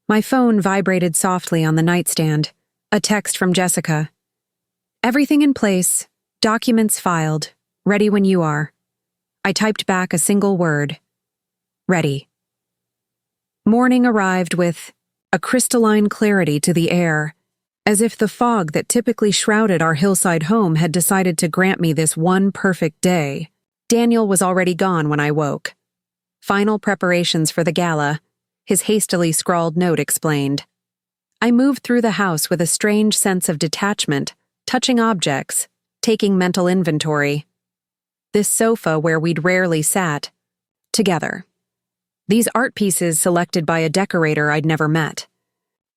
My phone vibrated softly on the nightstand, a text from Jessica. Everything in place, documents filed, ready when you are. I typed back a single word. Ready. Morning arrived with a crystalline clarity to the air, as if the fog that typically shrouded our hillside home had decided to grant me this one perfect day. Daniel was already gone when I woke. Final preparations for the gala, his hastily scrawled note explained. I moved through the house with a strange sense of detachment, touching objects, taking mental inventory. This sofa where we'd rarely sat, together. These art pieces selected by a decorator I'd never met.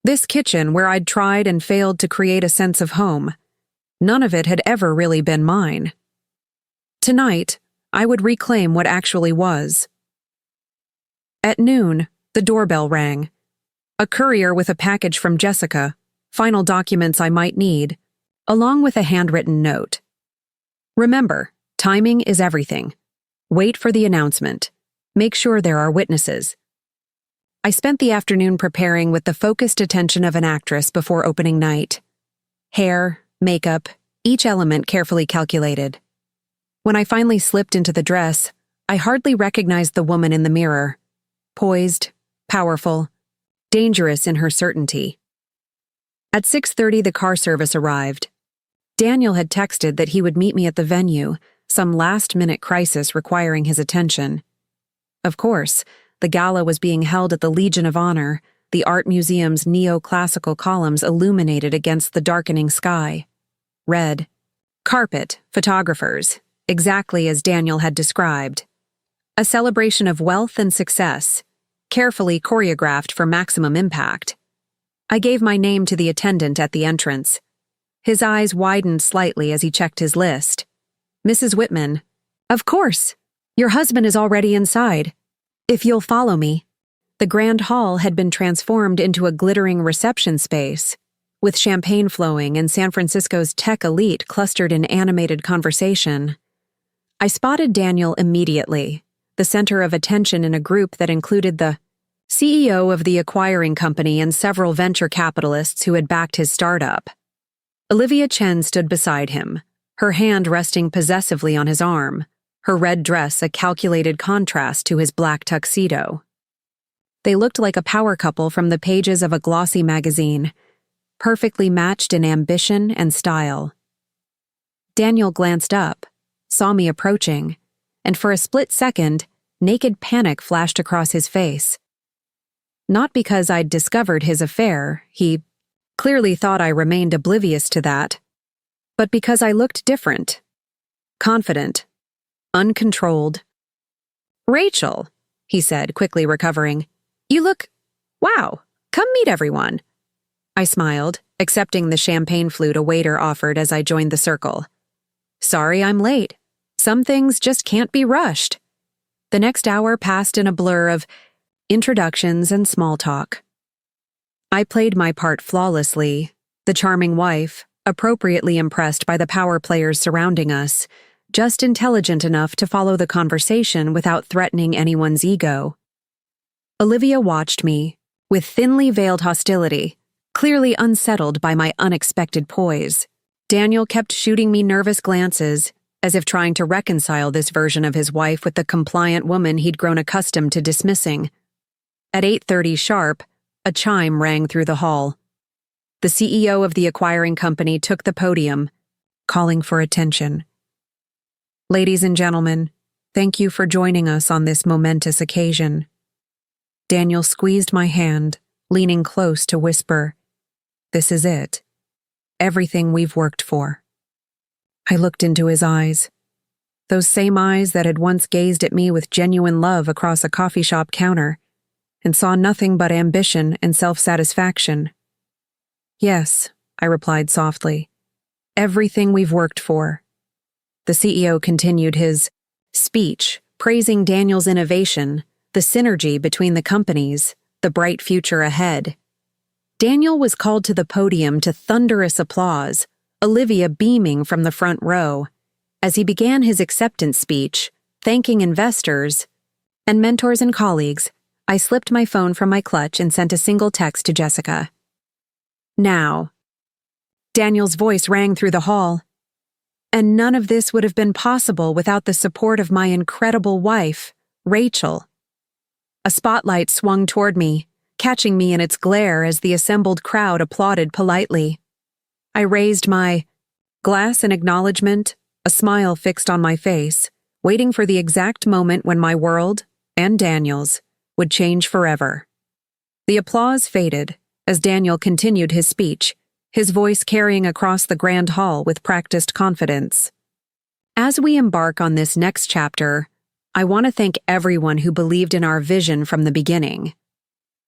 This kitchen where I'd tried and failed to create a sense of home. None of it had ever really been mine. Tonight, I would reclaim what actually was. At noon, the doorbell rang. A courier with a package from Jessica, final documents I might need, along with a handwritten note. Remember, timing is everything. Wait for the announcement. Make sure there are witnesses. I spent the afternoon preparing with the focused attention of an actress before opening night. Hair, makeup, each element carefully calculated. When I finally slipped into the dress, I hardly recognized the woman in the mirror. Poised, powerful, dangerous in her certainty. At 6:30, the car service arrived. Daniel had texted that he would meet me at the venue, some last-minute crisis requiring his attention. Of course, the gala was being held at the Legion of Honor, the art museum's neoclassical columns illuminated against the darkening sky. Red. Carpet, photographers, exactly as Daniel had described. A celebration of wealth and success, carefully choreographed for maximum impact. I gave my name to the attendant at the entrance. His eyes widened slightly as he checked his list. Mrs. Whitman. Of course. Your husband is already inside. If you'll follow me. The grand hall had been transformed into a glittering reception space, with champagne flowing and San Francisco's tech elite clustered in animated conversation. I spotted Daniel immediately, the center of attention in a group that included the CEO of the acquiring company and several venture capitalists who had backed his startup. Olivia Chen stood beside him, her hand resting possessively on his arm, her red dress a calculated contrast to his black tuxedo. They looked like a power couple from the pages of a glossy magazine, perfectly matched in ambition and style. Daniel glanced up, saw me approaching, and for a split second, naked panic flashed across his face. Not because I'd discovered his affair, he clearly thought I remained oblivious to that, but because I looked different, confident, uncontrolled. Rachel, he said, quickly recovering. You look, wow, come meet everyone. I smiled, accepting the champagne flute a waiter offered as I joined the circle. Sorry I'm late. Some things just can't be rushed. The next hour passed in a blur of introductions and small talk. I played my part flawlessly, the charming wife, appropriately impressed by the power players surrounding us, just intelligent enough to follow the conversation without threatening anyone's ego. Olivia watched me, with thinly veiled hostility, clearly unsettled by my unexpected poise. Daniel kept shooting me nervous glances, as if trying to reconcile this version of his wife with the compliant woman he'd grown accustomed to dismissing. At 8:30 sharp, a chime rang through the hall. The CEO of the acquiring company took the podium, calling for attention. Ladies and gentlemen, thank you for joining us on this momentous occasion. Daniel squeezed my hand, leaning close to whisper, This is it. Everything we've worked for. I looked into his eyes. Those same eyes that had once gazed at me with genuine love across a coffee shop counter, and saw nothing but ambition and self-satisfaction. Yes, I replied softly. Everything we've worked for. The CEO continued his speech, praising Daniel's innovation, the synergy between the companies, the bright future ahead. Daniel was called to the podium to thunderous applause, Olivia beaming from the front row. As he began his acceptance speech, thanking investors and mentors and colleagues, I slipped my phone from my clutch and sent a single text to Jessica. Now. Daniel's voice rang through the hall. And none of this would have been possible without the support of my incredible wife, Rachel. A spotlight swung toward me, catching me in its glare as the assembled crowd applauded politely. I raised my glass in acknowledgement, a smile fixed on my face, waiting for the exact moment when my world, and Daniel's, would change forever. The applause faded as Daniel continued his speech, his voice carrying across the grand hall with practiced confidence. As we embark on this next chapter, I want to thank everyone who believed in our vision from the beginning.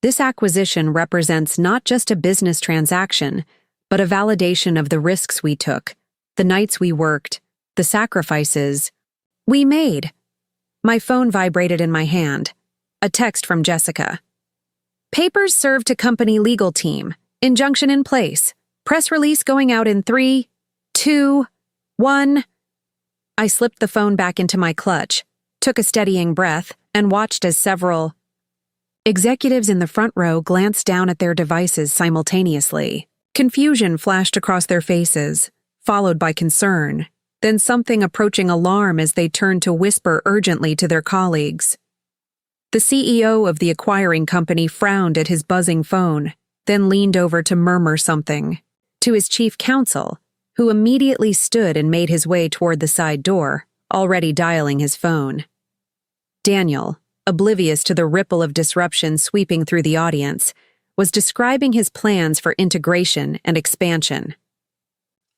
This acquisition represents not just a business transaction, but a validation of the risks we took, the nights we worked, the sacrifices, We made. My phone vibrated in my hand. A text from Jessica. Papers served to company legal team. Injunction in place. Press release going out in 3, 2, 1. I slipped the phone back into my clutch, took a steadying breath, and watched as several executives in the front row glanced down at their devices simultaneously. Confusion flashed across their faces, followed by concern, then something approaching alarm as they turned to whisper urgently to their colleagues. The CEO of the acquiring company frowned at his buzzing phone, then leaned over to murmur something to his chief counsel, who immediately stood and made his way toward the side door, already dialing his phone. Daniel, oblivious to the ripple of disruption sweeping through the audience, was describing his plans for integration and expansion.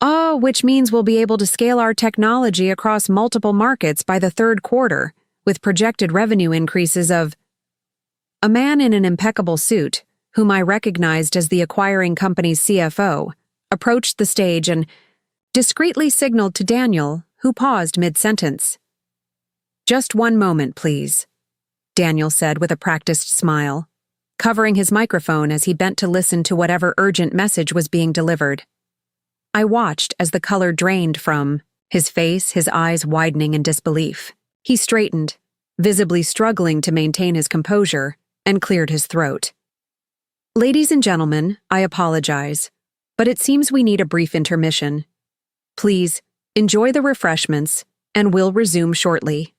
"Oh, which means we'll be able to scale our technology across multiple markets by the third quarter, with projected revenue increases of..." A man in an impeccable suit, whom I recognized as the acquiring company's CFO, approached the stage and discreetly signaled to Daniel, who paused mid-sentence. "Just one moment, please," Daniel said with a practiced smile, covering his microphone as he bent to listen to whatever urgent message was being delivered. I watched as the color drained from his face, his eyes widening in disbelief. He straightened, visibly struggling to maintain his composure, and cleared his throat. "Ladies and gentlemen, I apologize, but it seems we need a brief intermission. Please, enjoy the refreshments, and we'll resume shortly."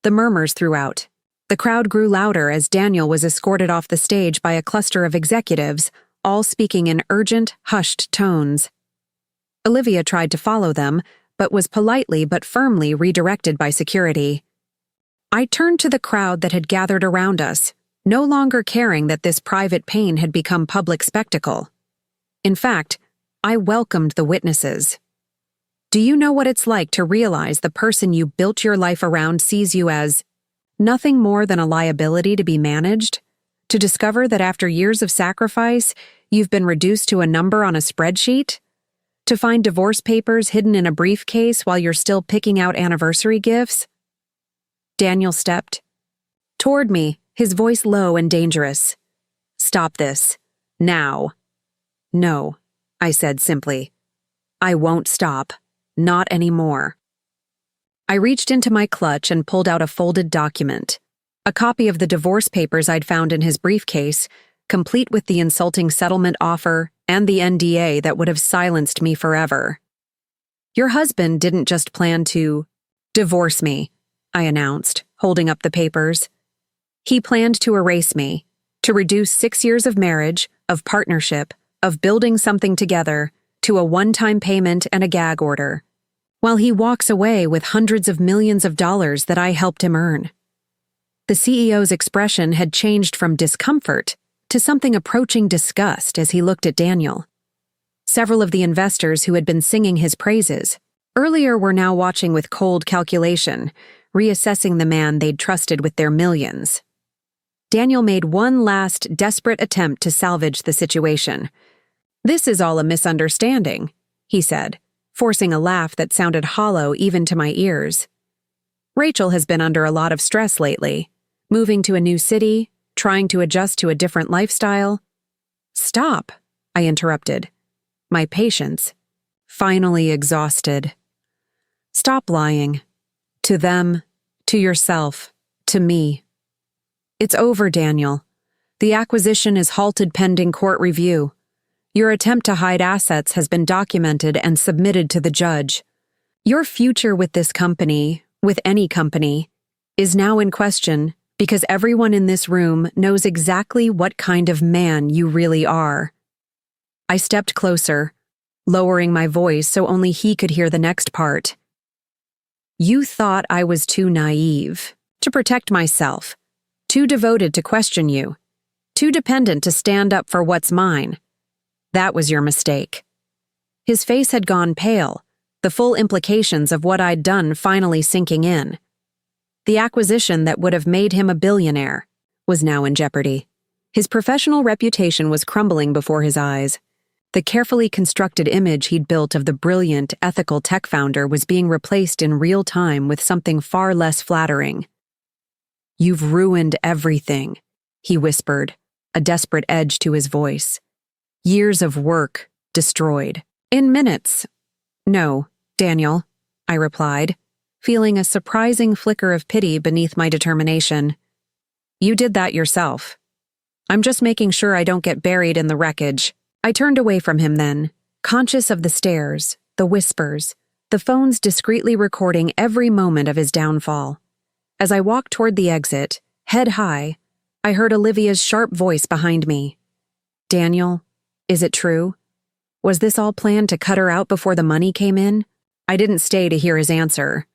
The murmurs throughout. The crowd grew louder as Daniel was escorted off the stage by a cluster of executives, all speaking in urgent, hushed tones. Olivia tried to follow them, but was politely but firmly redirected by security. I turned to the crowd that had gathered around us, no longer caring that this private pain had become public spectacle. In fact, I welcomed the witnesses. Do you know what it's like to realize the person you built your life around sees you as nothing more than a liability to be managed? To discover that after years of sacrifice, you've been reduced to a number on a spreadsheet? To find divorce papers hidden in a briefcase while you're still picking out anniversary gifts? Daniel stepped toward me, his voice low and dangerous. "Stop this. Now." "No," I said simply. "I won't stop. Not anymore." I reached into my clutch and pulled out a folded document, a copy of the divorce papers I'd found in his briefcase, complete with the insulting settlement offer and the NDA that would have silenced me forever. "Your husband didn't just plan to divorce me," I announced, holding up the papers. "He planned to erase me, to reduce 6 years of marriage, of partnership, of building something together, to a one-time payment and a gag order, while he walks away with hundreds of millions of dollars that I helped him earn." The CEO's expression had changed from discomfort to something approaching disgust as he looked at Daniel. Several of the investors who had been singing his praises earlier were now watching with cold calculation, reassessing the man they'd trusted with their millions. Daniel made one last desperate attempt to salvage the situation. "This is all a misunderstanding," he said, forcing a laugh that sounded hollow even to my ears. "Rachel has been under a lot of stress lately, moving to a new city, trying to adjust to a different lifestyle." "Stop," I interrupted, my patience finally exhausted. "Stop lying. To them, to yourself, to me. It's over, Daniel. The acquisition is halted pending court review. Your attempt to hide assets has been documented and submitted to the judge. Your future with this company, with any company, is now in question because everyone in this room knows exactly what kind of man you really are." I stepped closer, lowering my voice so only he could hear the next part. "You thought I was too naive, to protect myself, too devoted to question you, too dependent to stand up for what's mine. That was your mistake." His face had gone pale, the full implications of what I'd done finally sinking in. The acquisition that would have made him a billionaire was now in jeopardy. His professional reputation was crumbling before his eyes. The carefully constructed image he'd built of the brilliant, ethical tech founder was being replaced in real time with something far less flattering. "You've ruined everything," he whispered, a desperate edge to his voice. "Years of work destroyed. In minutes." "No, Daniel," I replied, feeling a surprising flicker of pity beneath my determination. "You did that yourself. I'm just making sure I don't get buried in the wreckage." I turned away from him then, conscious of the stares, the whispers, the phones discreetly recording every moment of his downfall. As I walked toward the exit, head high, I heard Olivia's sharp voice behind me. "Daniel, is it true? Was this all planned to cut her out before the money came in?" I didn't stay to hear his answer.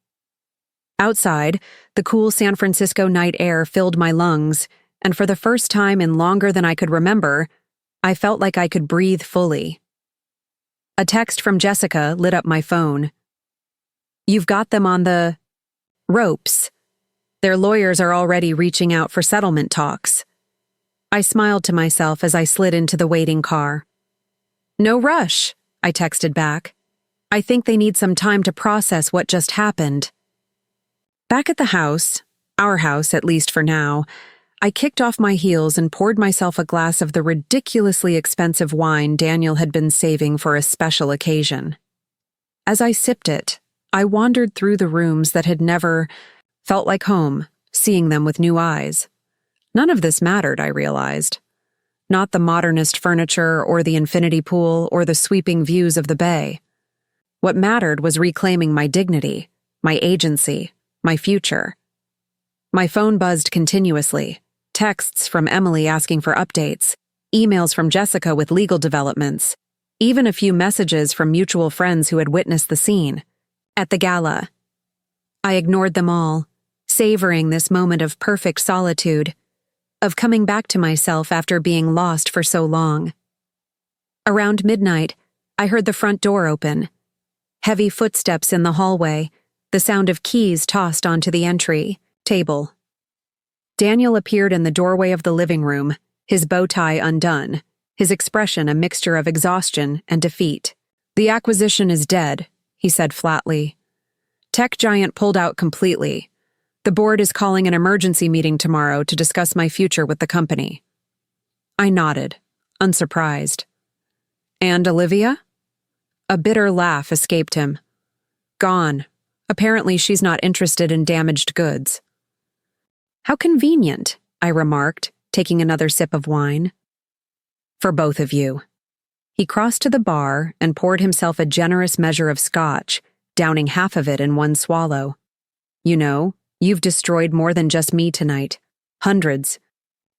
Outside, the cool San Francisco night air filled my lungs, and for the first time in longer than I could remember, I felt like I could breathe fully. A text from Jessica lit up my phone. "You've got them on the ropes. Their lawyers are already reaching out for settlement talks." I smiled to myself as I slid into the waiting car. "No rush," I texted back. "I think they need some time to process what just happened." Back at the house, our house at least for now, I kicked off my heels and poured myself a glass of the ridiculously expensive wine Daniel had been saving for a special occasion. As I sipped it, I wandered through the rooms that had never felt like home, seeing them with new eyes. None of this mattered, I realized. Not the modernist furniture or the infinity pool or the sweeping views of the bay. What mattered was reclaiming my dignity, my agency, my future. My phone buzzed continuously. Texts from Emily asking for updates, emails from Jessica with legal developments, even a few messages from mutual friends who had witnessed the scene at the gala. I ignored them all, savoring this moment of perfect solitude, of coming back to myself after being lost for so long. Around midnight, I heard the front door open. Heavy footsteps in the hallway, the sound of keys tossed onto the entry table. Daniel appeared in the doorway of the living room, his bow tie undone, his expression a mixture of exhaustion and defeat. "The acquisition is dead," he said flatly. "Tech giant pulled out completely. The board is calling an emergency meeting tomorrow to discuss my future with the company." I nodded, unsurprised. "And Olivia?" A bitter laugh escaped him. "Gone. Apparently she's not interested in damaged goods." "How convenient," I remarked, taking another sip of wine. "For both of you." He crossed to the bar and poured himself a generous measure of scotch, downing half of it in one swallow. "You know, you've destroyed more than just me tonight. Hundreds.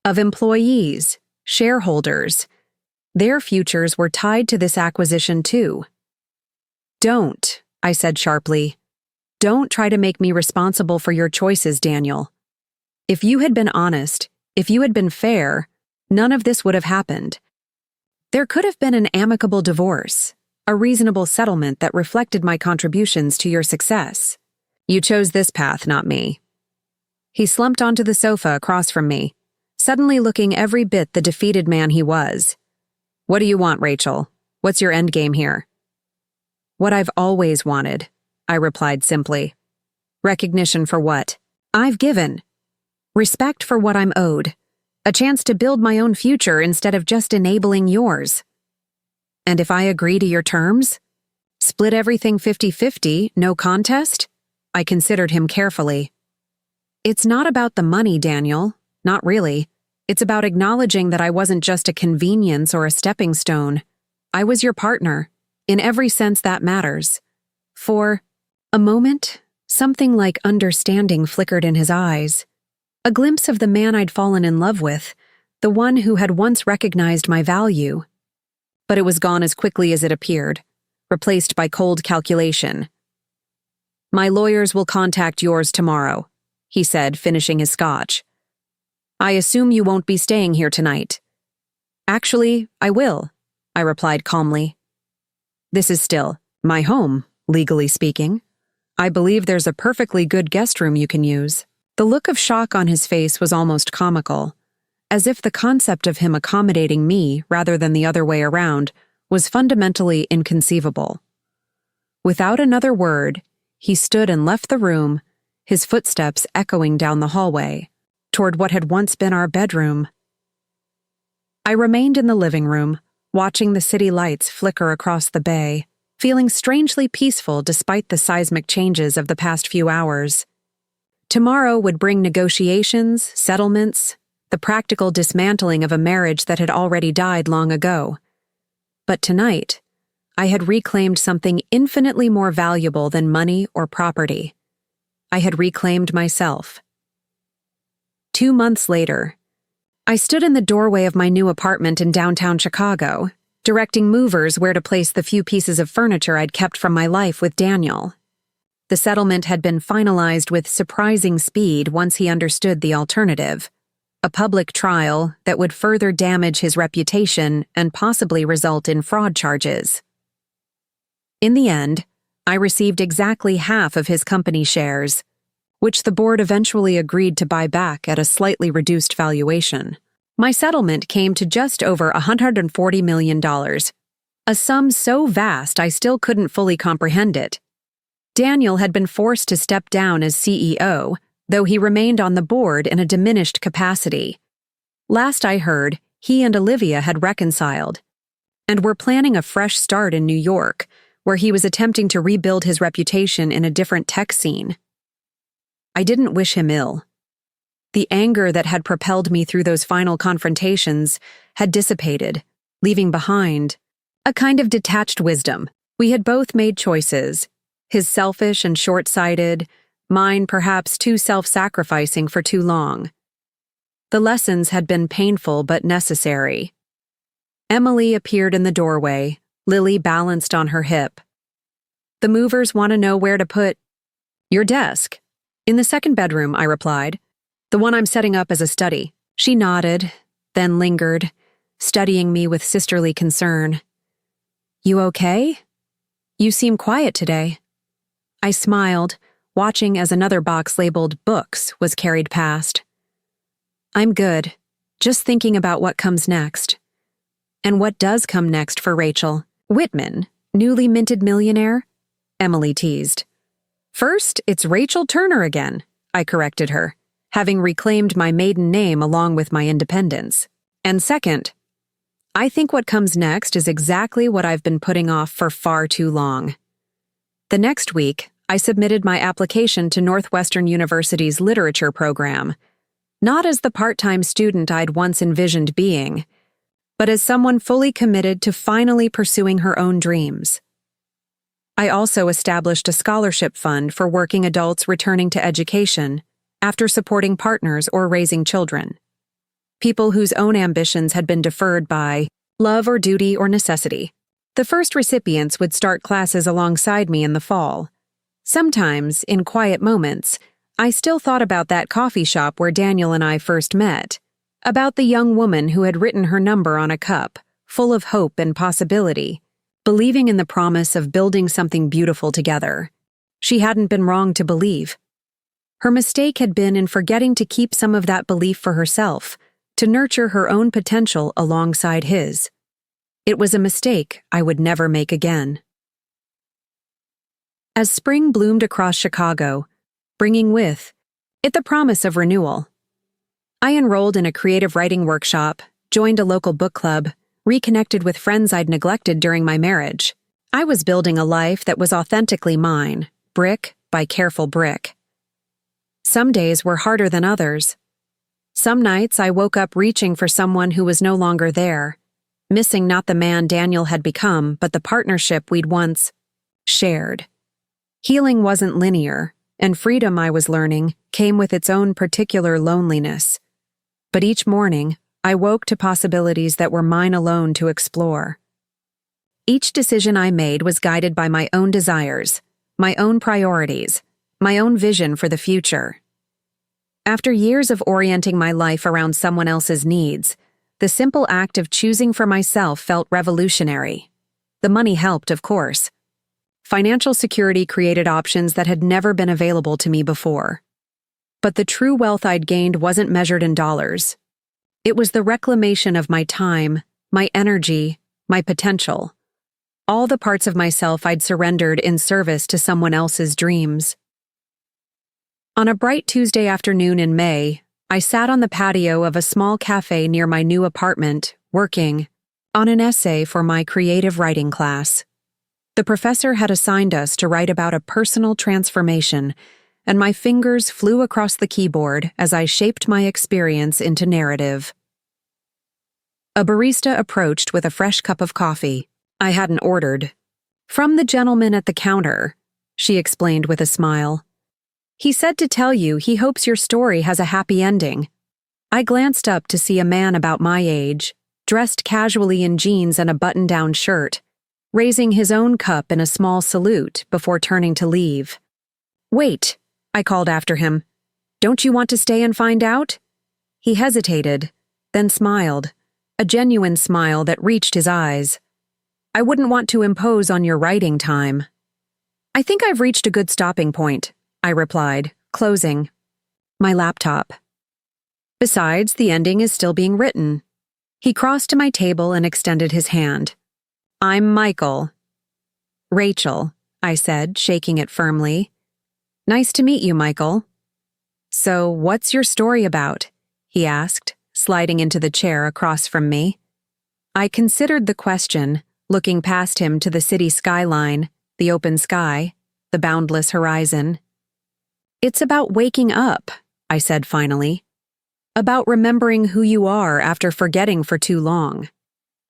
Of employees, shareholders. Their futures were tied to this acquisition too." "Don't," I said sharply. "Don't try to make me responsible for your choices, Daniel. If you had been honest, if you had been fair, none of this would have happened. There could have been an amicable divorce, a reasonable settlement that reflected my contributions to your success. You chose this path, not me." He slumped onto the sofa across from me, suddenly looking every bit the defeated man he was. "What do you want, Rachel? What's your endgame here?" "What I've always wanted," I replied simply. "Recognition for what I've given. Respect for what I'm owed. A chance to build my own future instead of just enabling yours. And if I agree to your terms? Split everything 50-50, no contest?" I considered him carefully. "It's not about the money, Daniel. Not really. It's about acknowledging that I wasn't just a convenience or a stepping stone. I was your partner, in every sense that matters." For a moment, something like understanding flickered in his eyes. A glimpse of the man I'd fallen in love with, the one who had once recognized my value. But it was gone as quickly as it appeared, replaced by cold calculation. "My lawyers will contact yours tomorrow," he said, finishing his scotch. "I assume you won't be staying here tonight." "Actually, I will," I replied calmly. "This is still my home, legally speaking. I believe there's a perfectly good guest room you can use." The look of shock on his face was almost comical, as if the concept of him accommodating me rather than the other way around was fundamentally inconceivable. Without another word, he stood and left the room, his footsteps echoing down the hallway, toward what had once been our bedroom. I remained in the living room, watching the city lights flicker across the bay, feeling strangely peaceful despite the seismic changes of the past few hours. Tomorrow would bring negotiations, settlements, the practical dismantling of a marriage that had already died long ago. But tonight, I had reclaimed something infinitely more valuable than money or property. I had reclaimed myself. 2 months later, I stood in the doorway of my new apartment in downtown Chicago, directing movers where to place the few pieces of furniture I'd kept from my life with Daniel. The settlement had been finalized with surprising speed once he understood the alternative, a public trial that would further damage his reputation and possibly result in fraud charges. In the end, I received exactly half of his company shares, which the board eventually agreed to buy back at a slightly reduced valuation. My settlement came to just over $140 million, a sum so vast I still couldn't fully comprehend it. Daniel had been forced to step down as CEO, though he remained on the board in a diminished capacity. Last I heard, he and Olivia had reconciled, and were planning a fresh start in New York, where he was attempting to rebuild his reputation in a different tech scene. I didn't wish him ill. The anger that had propelled me through those final confrontations had dissipated, leaving behind a kind of detached wisdom. We had both made choices, his selfish and short-sighted, mine perhaps too self-sacrificing for too long. The lessons had been painful but necessary. Emily appeared in the doorway, Lily balanced on her hip. "The movers want to know where to put your desk." "In the second bedroom," I replied. "The one I'm setting up as a study." She nodded, then lingered, studying me with sisterly concern. "You okay? You seem quiet today." I smiled, watching as another box labeled books was carried past. "I'm good, just thinking about what comes next." "And what does come next for Rachel? Whitman, newly minted millionaire?" Emily teased. "First, it's Rachel Turner again," I corrected her, having reclaimed my maiden name along with my independence. "And second, I think what comes next is exactly what I've been putting off for far too long." The next week, I submitted my application to Northwestern University's literature program, not as the part-time student I'd once envisioned being, but as someone fully committed to finally pursuing her own dreams. I also established a scholarship fund for working adults returning to education after supporting partners or raising children. People whose own ambitions had been deferred by love or duty or necessity. The first recipients would start classes alongside me in the fall. Sometimes, in quiet moments, I still thought about that coffee shop where Daniel and I first met, about the young woman who had written her number on a cup, full of hope and possibility, believing in the promise of building something beautiful together. She hadn't been wrong to believe. Her mistake had been in forgetting to keep some of that belief for herself, to nurture her own potential alongside his. It was a mistake I would never make again. As spring bloomed across Chicago, bringing with it the promise of renewal, I enrolled in a creative writing workshop, joined a local book club, reconnected with friends I'd neglected during my marriage. I was building a life that was authentically mine, brick by careful brick. Some days were harder than others. Some nights I woke up reaching for someone who was no longer there, missing not the man Daniel had become, but the partnership we'd once shared. Healing wasn't linear, and freedom, I was learning, came with its own particular loneliness. But each morning, I woke to possibilities that were mine alone to explore. Each decision I made was guided by my own desires, my own priorities, my own vision for the future. After years of orienting my life around someone else's needs, the simple act of choosing for myself felt revolutionary. The money helped, of course. Financial security created options that had never been available to me before. But the true wealth I'd gained wasn't measured in dollars. It was the reclamation of my time, my energy, my potential. all the parts of myself I'd surrendered in service to someone else's dreams. On a bright Tuesday afternoon in May, I sat on the patio of a small cafe near my new apartment, working on an essay for my creative writing class. The professor had assigned us to write about a personal transformation, and my fingers flew across the keyboard as I shaped my experience into narrative. A barista approached with a fresh cup of coffee I hadn't ordered. "From the gentleman at the counter," she explained with a smile. "He said to tell you he hopes your story has a happy ending." I glanced up to see a man about my age, dressed casually in jeans and a button-down shirt, raising his own cup in a small salute before turning to leave. "Wait," I called after him. "Don't you want to stay and find out?" He hesitated, then smiled, a genuine smile that reached his eyes. "I wouldn't want to impose on your writing time." "I think I've reached a good stopping point," I replied, closing my laptop. "Besides, the ending is still being written." He crossed to my table and extended his hand. "I'm Michael." "Rachel," I said, shaking it firmly. "Nice to meet you, Michael." "So, what's your story about?" he asked, sliding into the chair across from me. I considered the question, looking past him to the city skyline, the open sky, the boundless horizon. "It's about waking up," I said finally. "About remembering who you are after forgetting for too long.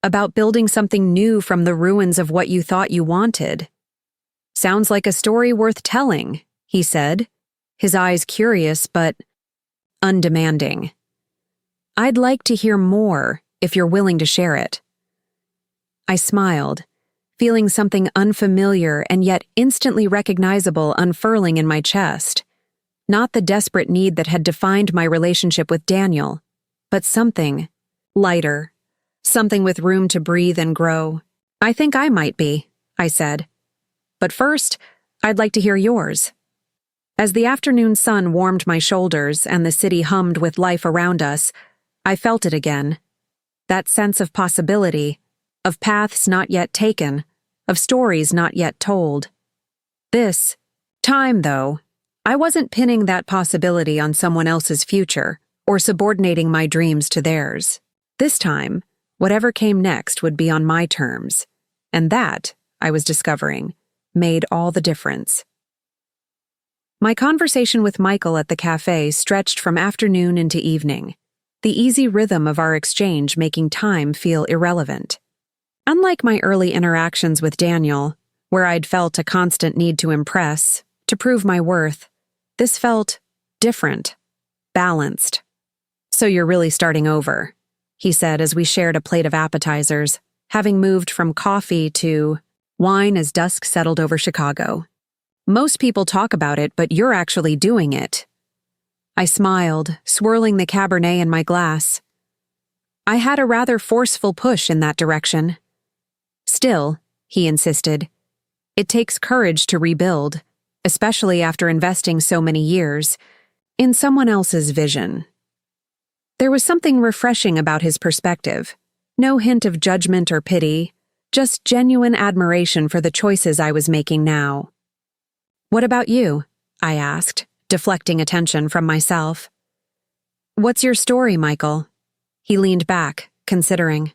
About building something new from the ruins of what you thought you wanted." "Sounds like a story worth telling," he said, his eyes curious but undemanding. "I'd like to hear more if you're willing to share it." I smiled, feeling something unfamiliar and yet instantly recognizable unfurling in my chest. Not the desperate need that had defined my relationship with Daniel, but something lighter, something with room to breathe and grow. "I think I might be," I said. "But first, I'd like to hear yours." As the afternoon sun warmed my shoulders and the city hummed with life around us, I felt it again. That sense of possibility, of paths not yet taken, of stories not yet told. This time, though, I wasn't pinning that possibility on someone else's future or subordinating my dreams to theirs. This time, whatever came next would be on my terms, and that, I was discovering, made all the difference. My conversation with Michael at the cafe stretched from afternoon into evening, the easy rhythm of our exchange making time feel irrelevant. Unlike my early interactions with Daniel, where I'd felt a constant need to impress, to prove my worth, this felt different, balanced. "So you're really starting over," he said as we shared a plate of appetizers, having moved from coffee to wine as dusk settled over Chicago. "Most people talk about it, but you're actually doing it." I smiled, swirling the Cabernet in my glass. I had a rather forceful push in that direction. "Still," he insisted, "it takes courage to rebuild, especially after investing so many years in someone else's vision." There was something refreshing about his perspective, no hint of judgment or pity, just genuine admiration for the choices I was making now. "What about you?" I asked, deflecting attention from myself. "What's your story, Michael?" He leaned back, considering.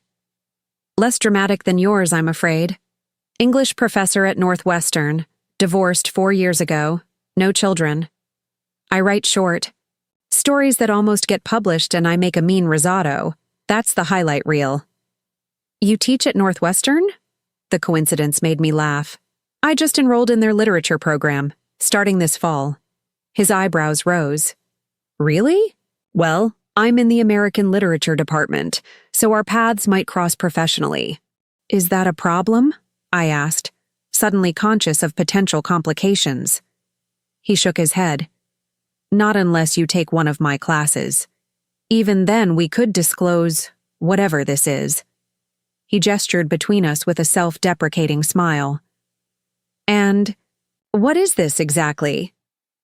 "Less dramatic than yours, I'm afraid. English professor at Northwestern, divorced 4 years ago, no children. I write short. Stories that almost get published and I make a mean risotto. That's the highlight reel." "You teach at Northwestern?" The coincidence made me laugh. "I just enrolled in their literature program, starting this fall." His eyebrows rose. "Really? Well, I'm in the American Literature department, so our paths might cross professionally." "Is that a problem?" I asked, suddenly conscious of potential complications. He shook his head. "Not unless you take one of my classes. Even then we could disclose whatever this is." He gestured between us with a self-deprecating smile. "And what is this exactly?"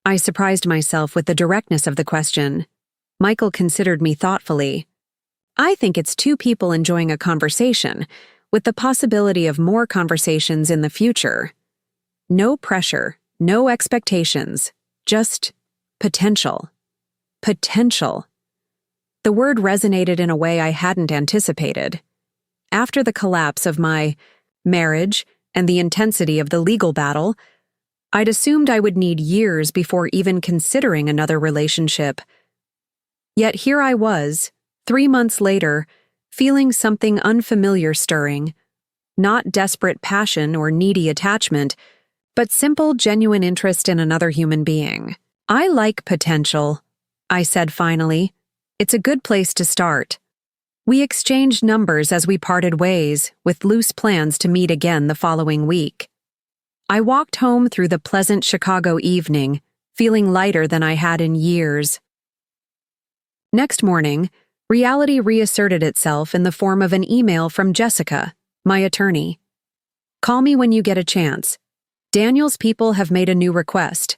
I surprised myself with the directness of the question. Michael considered me thoughtfully. "I think it's two people enjoying a conversation, with the possibility of more conversations in the future. No pressure, no expectations, just potential. Potential. The word resonated in a way I hadn't anticipated. After the collapse of my marriage and the intensity of the legal battle, I'd assumed I would need years before even considering another relationship. Yet here I was, 3 months later, feeling something unfamiliar stirring, not desperate passion or needy attachment, but simple, genuine interest in another human being. "I like potential," I said finally. "It's a good place to start." We exchanged numbers as we parted ways, with loose plans to meet again the following week. I walked home through the pleasant Chicago evening, feeling lighter than I had in years. Next morning, reality reasserted itself in the form of an email from Jessica, my attorney. "Call me when you get a chance. Daniel's people have made a new request."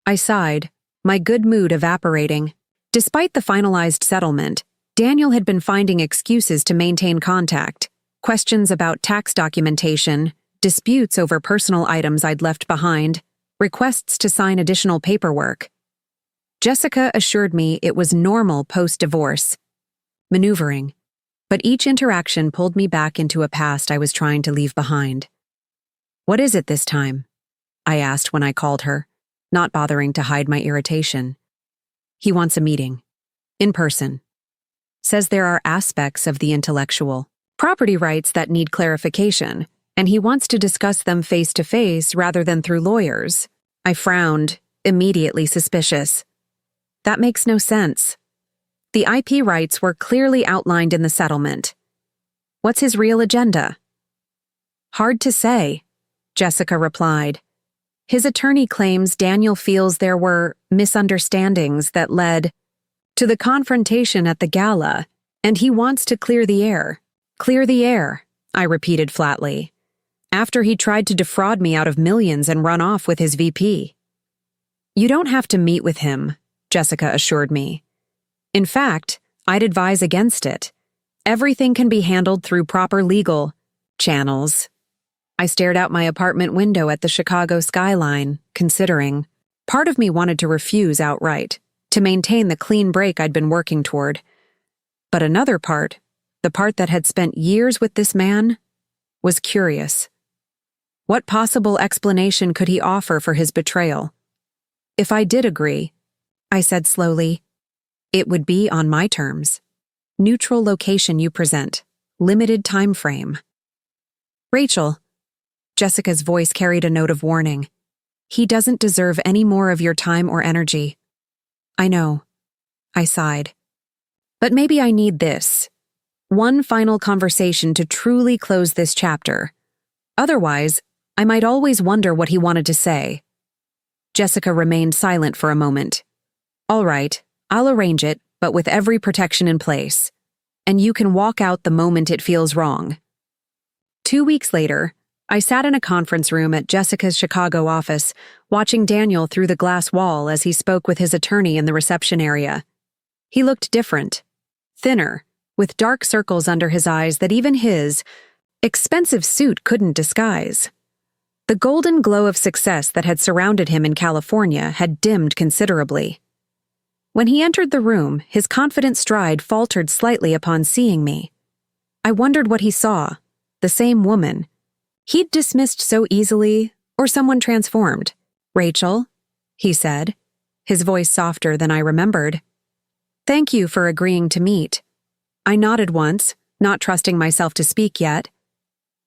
I sighed, my good mood evaporating. Despite the finalized settlement, Daniel had been finding excuses to maintain contact, questions about tax documentation, disputes over personal items I'd left behind, requests to sign additional paperwork. Jessica assured me it was normal post-divorce. Maneuvering. But each interaction pulled me back into a past I was trying to leave behind. "What is it this time?" I asked when I called her, not bothering to hide my irritation. "He wants a meeting. In person. Says there are aspects of the intellectual property rights that need clarification, and he wants to discuss them face-to-face rather than through lawyers." I frowned, immediately suspicious. That makes no sense. The IP rights were clearly outlined in the settlement. What's his real agenda? "Hard to say," Jessica replied. "His attorney claims Daniel feels there were misunderstandings that led to the confrontation at the gala, and he wants to clear the air." "Clear the air," I repeated flatly, "after he tried to defraud me out of millions and run off with his VP. "You don't have to meet with him," Jessica assured me. "In fact, I'd advise against it. Everything can be handled through proper legal channels." I stared out my apartment window at the Chicago skyline, considering. Part of me wanted to refuse outright, to maintain the clean break I'd been working toward. But another part, the part that had spent years with this man, was curious. What possible explanation could he offer for his betrayal? If I did agree, I said slowly, it would be on my terms. Neutral location you present. Limited time frame. "Rachel," Jessica's voice carried a note of warning. "He doesn't deserve any more of your time or energy." "I know," I sighed. "But maybe I need this. One final conversation to truly close this chapter. Otherwise, I might always wonder what he wanted to say." Jessica remained silent for a moment. "All right, I'll arrange it, but with every protection in place. And you can walk out the moment it feels wrong." 2 weeks later, I sat in a conference room at Jessica's Chicago office, watching Daniel through the glass wall as he spoke with his attorney in the reception area. He looked different, thinner, with dark circles under his eyes that even his expensive suit couldn't disguise. The golden glow of success that had surrounded him in California had dimmed considerably. When he entered the room, his confident stride faltered slightly upon seeing me. I wondered what he saw, the same woman he'd dismissed so easily, or someone transformed. "Rachel," he said, his voice softer than I remembered. "Thank you for agreeing to meet." I nodded once, not trusting myself to speak yet.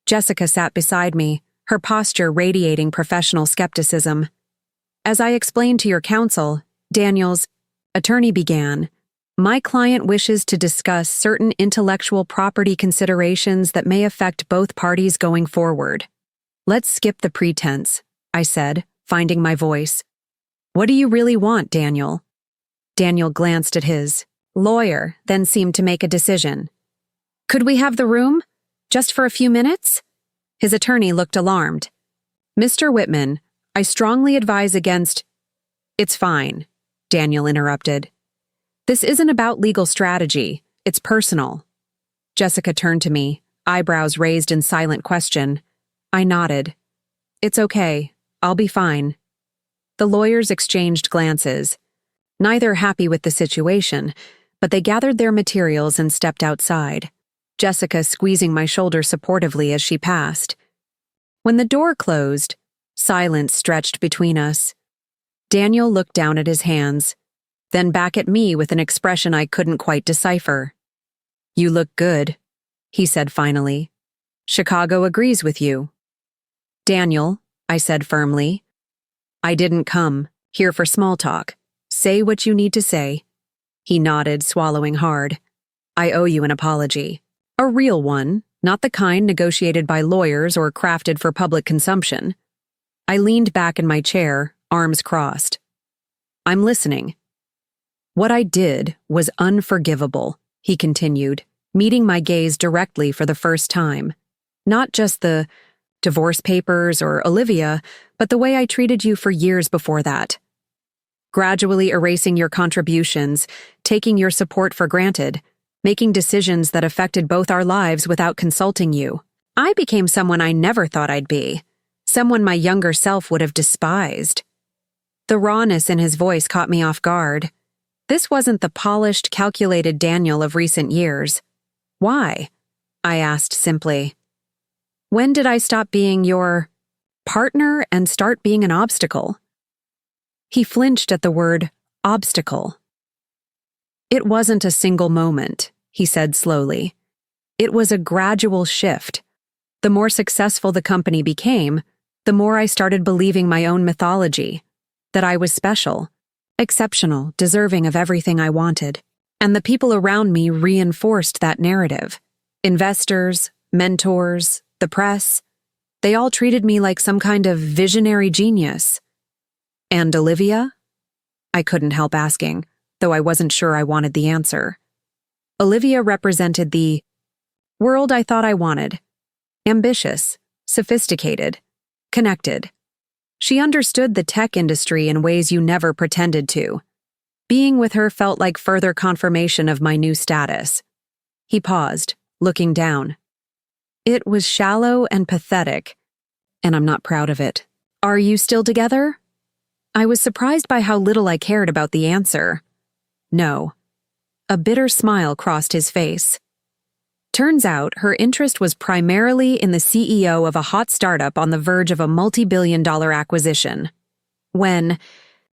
Jessica sat beside me, her posture radiating professional skepticism. "As I explained to your counsel, Daniel's attorney began, my client wishes to discuss certain intellectual property considerations that may affect both parties going forward. Let's skip the pretense," I said, finding my voice. "What do you really want, Daniel?" Daniel glanced at his lawyer, then seemed to make a decision. "Could we have the room? Just for a few minutes?" His attorney looked alarmed. "Mr. Whitman, I strongly advise against—" "It's fine," Daniel interrupted. "This isn't about legal strategy, it's personal." Jessica turned to me, eyebrows raised in silent question. I nodded. It's okay. I'll be fine. The lawyers exchanged glances, neither happy with the situation, but they gathered their materials and stepped outside, Jessica squeezing my shoulder supportively as she passed. When the door closed, silence stretched between us. Daniel looked down at his hands, then back at me with an expression I couldn't quite decipher. You look good, he said finally. Chicago agrees with you. Daniel, I said firmly. I didn't come here for small talk. Say what you need to say. He nodded, swallowing hard. I owe you an apology. A real one, not the kind negotiated by lawyers or crafted for public consumption. I leaned back in my chair, arms crossed. I'm listening. What I did was unforgivable, he continued, meeting my gaze directly for the first time. Not just the divorce papers or Olivia, but the way I treated you for years before that. Gradually erasing your contributions, taking your support for granted, making decisions that affected both our lives without consulting you. I became someone I never thought I'd be, someone my younger self would have despised. The rawness in his voice caught me off guard. This wasn't the polished, calculated Daniel of recent years. Why? I asked simply. When did I stop being your partner and start being an obstacle? He flinched at the word obstacle. It wasn't a single moment, he said slowly. It was a gradual shift. The more successful the company became, the more I started believing my own mythology, that I was special, exceptional, deserving of everything I wanted. And the people around me reinforced that narrative. Investors, mentors, the press, they all treated me like some kind of visionary genius. And Olivia? I couldn't help asking, though I wasn't sure I wanted the answer. Olivia represented the world I thought I wanted. Ambitious, sophisticated, connected. She understood the tech industry in ways you never pretended to. Being with her felt like further confirmation of my new status. He paused, looking down. It was shallow and pathetic, and I'm not proud of it. Are you still together? I was surprised by how little I cared about the answer. No. A bitter smile crossed his face. Turns out her interest was primarily in the CEO of a hot startup on the verge of a multi-billion-dollar acquisition. When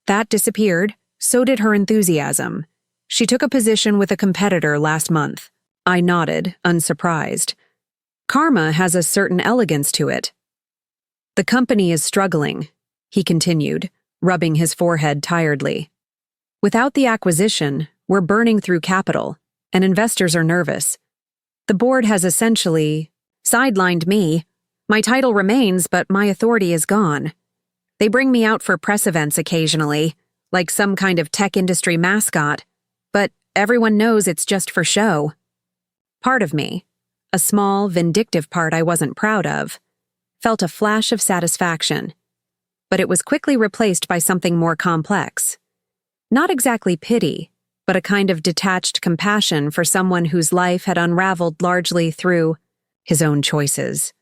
that disappeared, so did her enthusiasm. She took a position with a competitor last month. I nodded, unsurprised. Karma has a certain elegance to it. The company is struggling, he continued, rubbing his forehead tiredly. Without the acquisition, we're burning through capital, and investors are nervous. The board has essentially sidelined me. My title remains, but my authority is gone. They bring me out for press events occasionally, like some kind of tech industry mascot, but everyone knows it's just for show. Part of me, a small, vindictive part I wasn't proud of, felt a flash of satisfaction, but it was quickly replaced by something more complex. Not exactly pity, but a kind of detached compassion for someone whose life had unraveled largely through his own choices.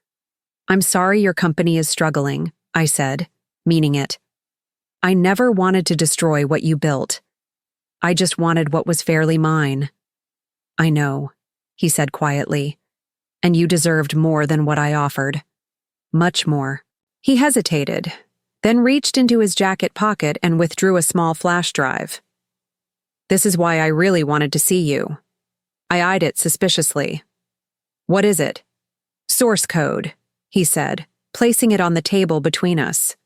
I'm sorry your company is struggling, I said, meaning it. I never wanted to destroy what you built. I just wanted what was fairly mine. I know, he said quietly, and you deserved more than what I offered. Much more. He hesitated, then reached into his jacket pocket and withdrew a small flash drive. This is why I really wanted to see you. I eyed it suspiciously. What is it? Source code, he said, placing it on the table between us.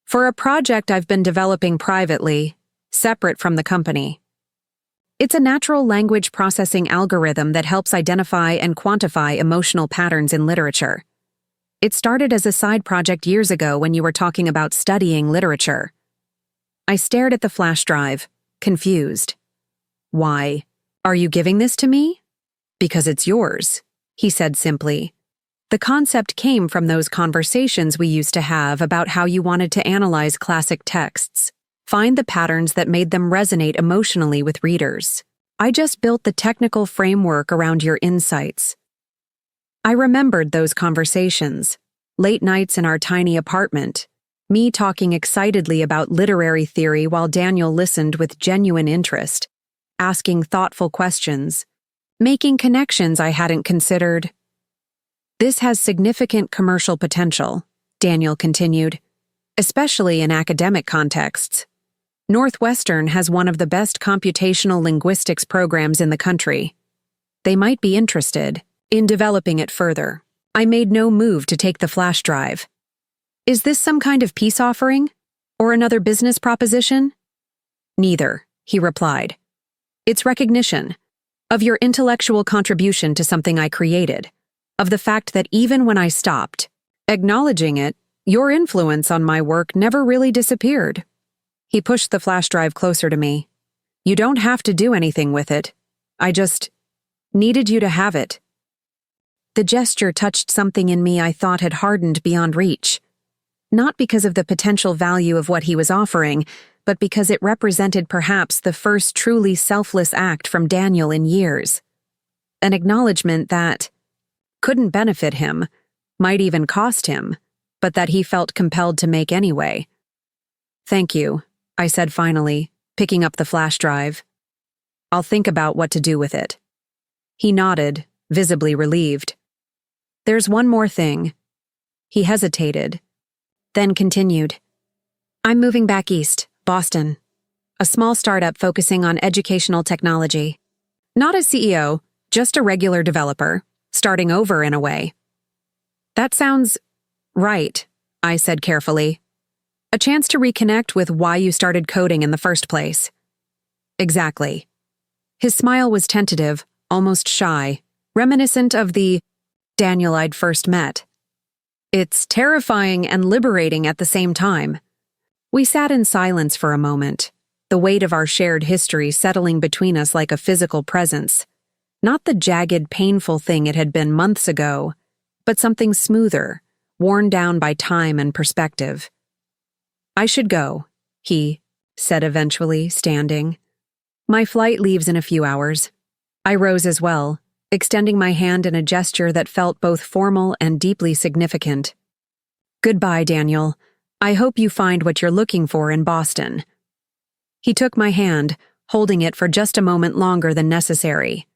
For a project I've been developing privately, separate from the company. It's a natural language processing algorithm that helps identify and quantify emotional patterns in literature. It started as a side project years ago when you were talking about studying literature. I stared at the flash drive, confused. Why? Are you giving this to me? Because it's yours, he said simply. The concept came from those conversations we used to have about how you wanted to analyze classic texts, find the patterns that made them resonate emotionally with readers. I just built the technical framework around your insights. I remembered those conversations, late nights in our tiny apartment, me talking excitedly about literary theory while Daniel listened with genuine interest, asking thoughtful questions, making connections I hadn't considered. This has significant commercial potential, Daniel continued, especially in academic contexts. Northwestern has one of the best computational linguistics programs in the country. They might be interested in developing it further. I made no move to take the flash drive. Is this some kind of peace offering? Or another business proposition? Neither, he replied. It's recognition of your intellectual contribution to something I created, of the fact that even when I stopped acknowledging it, your influence on my work never really disappeared. He pushed the flash drive closer to me. You don't have to do anything with it. I just needed you to have it. The gesture touched something in me I thought had hardened beyond reach. Not because of the potential value of what he was offering, but because it represented perhaps the first truly selfless act from Daniel in years. An acknowledgement that couldn't benefit him, might even cost him, but that he felt compelled to make anyway. Thank you, I said finally, picking up the flash drive. I'll think about what to do with it. He nodded, visibly relieved. There's one more thing. He hesitated, then continued. I'm moving back east, Boston. A small startup focusing on educational technology. Not as CEO, just a regular developer, starting over in a way. That sounds right, I said carefully. A chance to reconnect with why you started coding in the first place. Exactly. His smile was tentative, almost shy, reminiscent of the Daniel I'd first met. It's terrifying and liberating at the same time. We sat in silence for a moment, the weight of our shared history settling between us like a physical presence. Not the jagged, painful thing it had been months ago, but something smoother, worn down by time and perspective. I should go, he said eventually, standing. My flight leaves in a few hours. I rose as well, extending my hand in a gesture that felt both formal and deeply significant. Goodbye, Daniel. I hope you find what you're looking for in Boston. He took my hand, holding it for just a moment longer than necessary.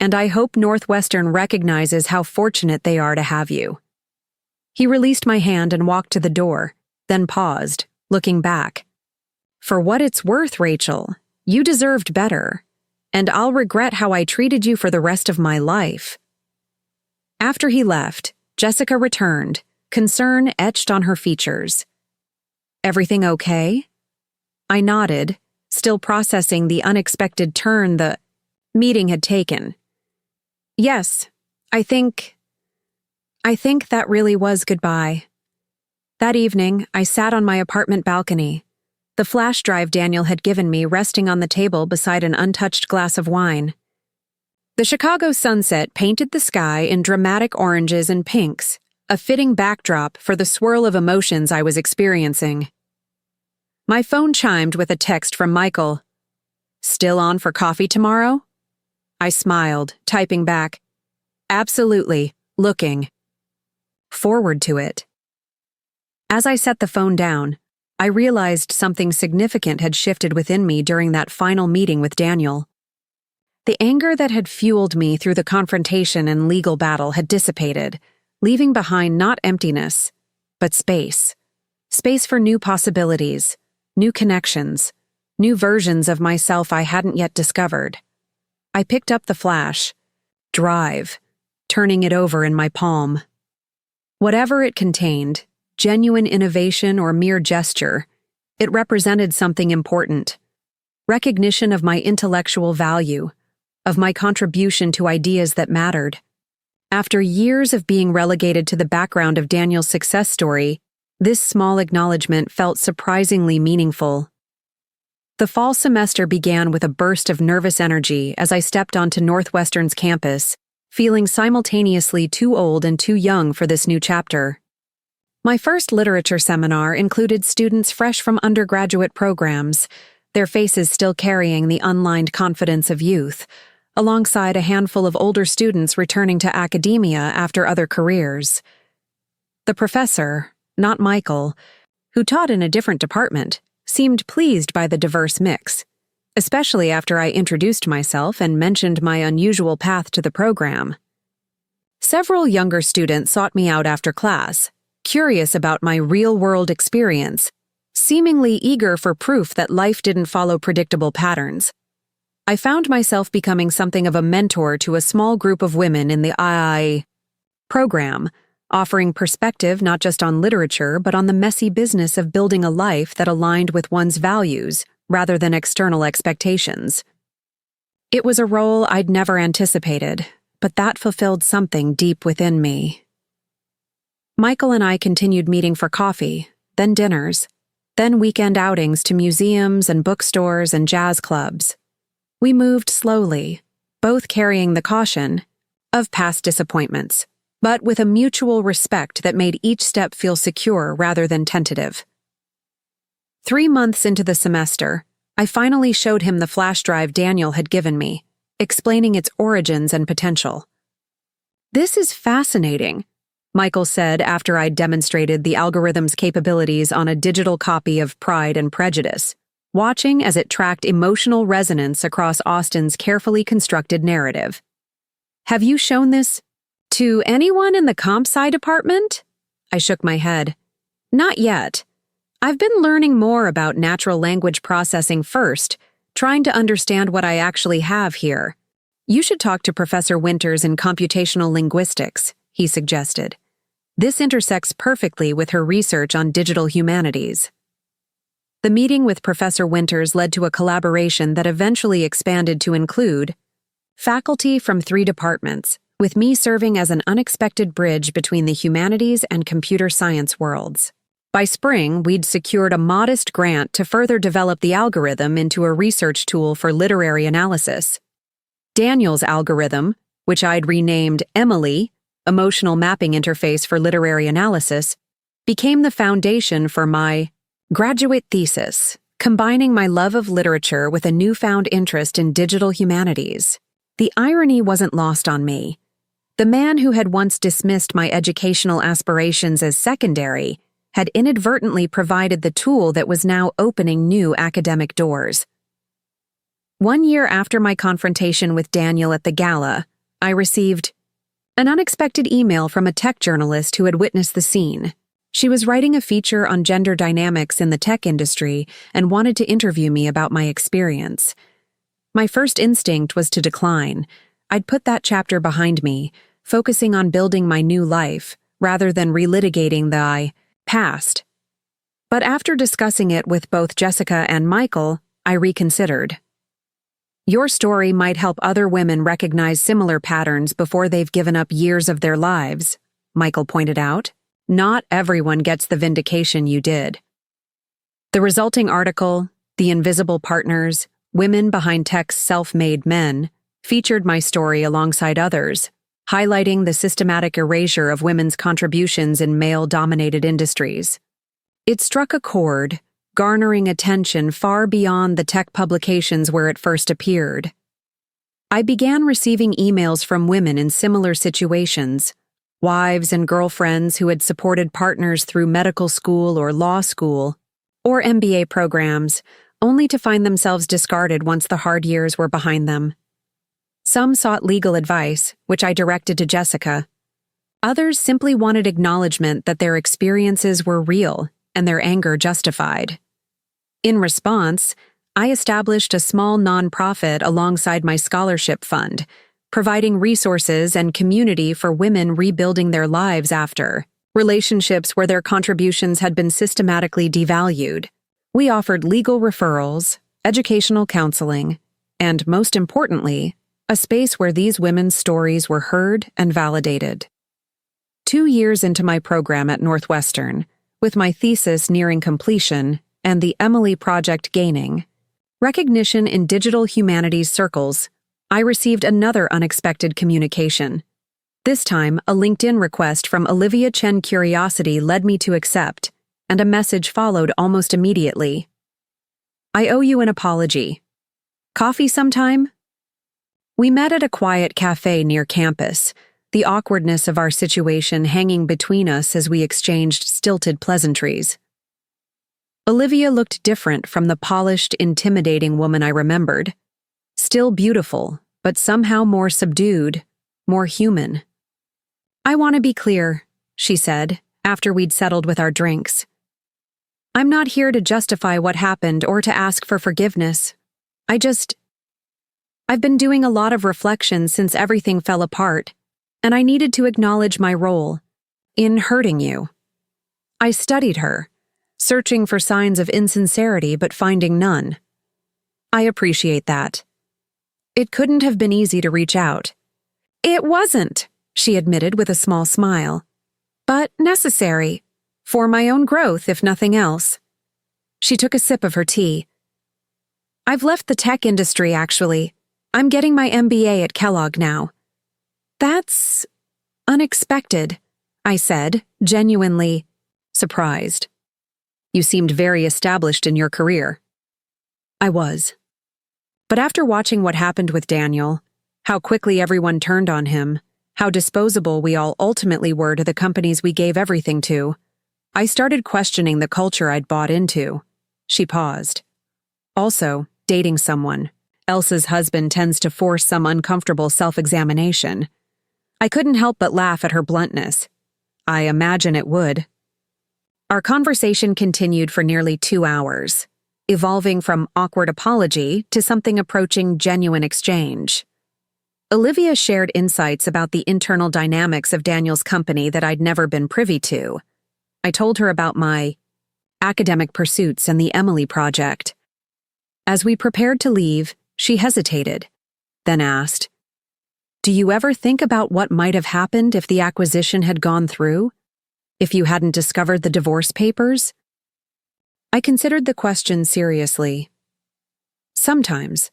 And I hope Northwestern recognizes how fortunate they are to have you. He released my hand and walked to the door, then paused, looking back. For what it's worth, Rachel, you deserved better, and I'll regret how I treated you for the rest of my life. After he left, Jessica returned, concern etched on her features. Everything okay? I nodded, still processing the unexpected turn the meeting had taken. Yes, I think that really was goodbye. That evening, I sat on my apartment balcony, the flash drive Daniel had given me resting on the table beside an untouched glass of wine. The Chicago sunset painted the sky in dramatic oranges and pinks, a fitting backdrop for the swirl of emotions I was experiencing. My phone chimed with a text from Michael. Still on for coffee tomorrow? I smiled, typing back. Absolutely, looking forward to it. As I set the phone down, I realized something significant had shifted within me during that final meeting with Daniel. The anger that had fueled me through the confrontation and legal battle had dissipated, leaving behind not emptiness, but space. Space for new possibilities, new connections, new versions of myself I hadn't yet discovered. I picked up the flash, drive, turning it over in my palm. Whatever it contained, genuine innovation or mere gesture, it represented something important. Recognition of my intellectual value, of my contribution to ideas that mattered. After years of being relegated to the background of Daniel's success story, this small acknowledgement felt surprisingly meaningful. The fall semester began with a burst of nervous energy as I stepped onto Northwestern's campus, feeling simultaneously too old and too young for this new chapter. My first literature seminar included students fresh from undergraduate programs, their faces still carrying the unlined confidence of youth, alongside a handful of older students returning to academia after other careers. The professor, not Michael, who taught in a different department, seemed pleased by the diverse mix, especially after I introduced myself and mentioned my unusual path to the program. Several younger students sought me out after class, curious about my real-world experience, seemingly eager for proof that life didn't follow predictable patterns. I found myself becoming something of a mentor to a small group of women in the II program, offering perspective not just on literature but on the messy business of building a life that aligned with one's values rather than external expectations. It was a role I'd never anticipated, but that fulfilled something deep within me. Michael and I continued meeting for coffee, then dinners, then weekend outings to museums and bookstores and jazz clubs. We moved slowly, both carrying the caution of past disappointments, but with a mutual respect that made each step feel secure rather than tentative. 3 months into the semester, I finally showed him the flash drive Daniel had given me, explaining its origins and potential. "This is fascinating," Michael said after I'd demonstrated the algorithm's capabilities on a digital copy of Pride and Prejudice, watching as it tracked emotional resonance across Austen's carefully constructed narrative. "Have you shown this to anyone in the comp sci department?" I shook my head. "Not yet. I've been learning more about natural language processing first, trying to understand what I actually have here. You should talk to Professor Winters in computational linguistics," he suggested. "This intersects perfectly with her research on digital humanities." The meeting with Professor Winters led to a collaboration that eventually expanded to include faculty from 3 departments, with me serving as an unexpected bridge between the humanities and computer science worlds. By spring, we'd secured a modest grant to further develop the algorithm into a research tool for literary analysis. Daniel's algorithm, which I'd renamed Emily, Emotional Mapping Interface for Literary Analysis, became the foundation for my graduate thesis, combining my love of literature with a newfound interest in digital humanities. The irony wasn't lost on me. The man who had once dismissed my educational aspirations as secondary had inadvertently provided the tool that was now opening new academic doors. 1 year after my confrontation with Daniel at the gala, I received an unexpected email from a tech journalist who had witnessed the scene. She was writing a feature on gender dynamics in the tech industry and wanted to interview me about my experience. My first instinct was to decline. I'd put that chapter behind me, focusing on building my new life, rather than relitigating the past. But after discussing it with both Jessica and Michael, I reconsidered. "Your story might help other women recognize similar patterns before they've given up years of their lives," Michael pointed out. "Not everyone gets the vindication you did." The resulting article, "The Invisible Partners: Women Behind Tech's Self-Made Men," featured my story alongside others, highlighting the systematic erasure of women's contributions in male-dominated industries. It struck a chord, garnering attention far beyond the tech publications where it first appeared. I began receiving emails from women in similar situations, wives and girlfriends who had supported partners through medical school or law school, or MBA programs, only to find themselves discarded once the hard years were behind them. Some sought legal advice, which I directed to Jessica. Others simply wanted acknowledgement that their experiences were real and their anger justified. In response, I established a small nonprofit alongside my scholarship fund, providing resources and community for women rebuilding their lives after relationships where their contributions had been systematically devalued. We offered legal referrals, educational counseling, and, most importantly, a space where these women's stories were heard and validated. 2 years into my program at Northwestern, with my thesis nearing completion and the Emily Project gaining recognition in digital humanities circles, I received another unexpected communication. This time, a LinkedIn request from Olivia Chen Curiosity led me to accept, and a message followed almost immediately. "I owe you an apology. Coffee sometime?" We met at a quiet cafe near campus, the awkwardness of our situation hanging between us as we exchanged stilted pleasantries. Olivia looked different from the polished, intimidating woman I remembered. Still beautiful, but somehow more subdued, more human. "I want to be clear," she said, after we'd settled with our drinks. "I'm not here to justify what happened or to ask for forgiveness. I've been doing a lot of reflection since everything fell apart, and I needed to acknowledge my role in hurting you." I studied her, searching for signs of insincerity but finding none. "I appreciate that. It couldn't have been easy to reach out." "It wasn't," she admitted with a small smile. "But necessary. For my own growth, if nothing else." She took a sip of her tea. "I've left the tech industry, actually. I'm getting my MBA at Kellogg now." "That's unexpected," I said, genuinely surprised. "You seemed very established in your career." I was. But after watching what happened with Daniel, how quickly everyone turned on him, how disposable we all ultimately were to the companies we gave everything to, I started questioning the culture I'd bought into. She paused. "Also, dating someone. Elsa's husband tends to force some uncomfortable self-examination." I couldn't help but laugh at her bluntness. I imagine it would. Our conversation continued for nearly 2 hours, evolving from awkward apology to something approaching genuine exchange. Olivia shared insights about the internal dynamics of Daniel's company that I'd never been privy to. I told her about my academic pursuits and the Emily Project. As we prepared to leave, she hesitated, then asked, "Do you ever think about what might have happened if the acquisition had gone through? If you hadn't discovered the divorce papers?" I considered the question seriously. Sometimes,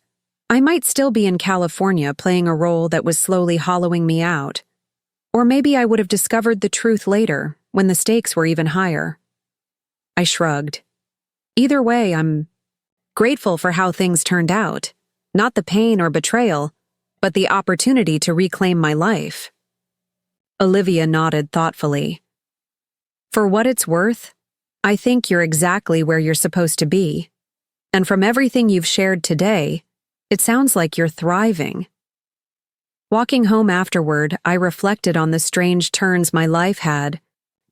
I might still be in California playing a role that was slowly hollowing me out. Or maybe I would have discovered the truth later, when the stakes were even higher. I shrugged. Either way, I'm grateful for how things turned out. Not the pain or betrayal, but the opportunity to reclaim my life. Olivia nodded thoughtfully. "For what it's worth, I think you're exactly where you're supposed to be. And from everything you've shared today, it sounds like you're thriving." Walking home afterward, I reflected on the strange turns my life had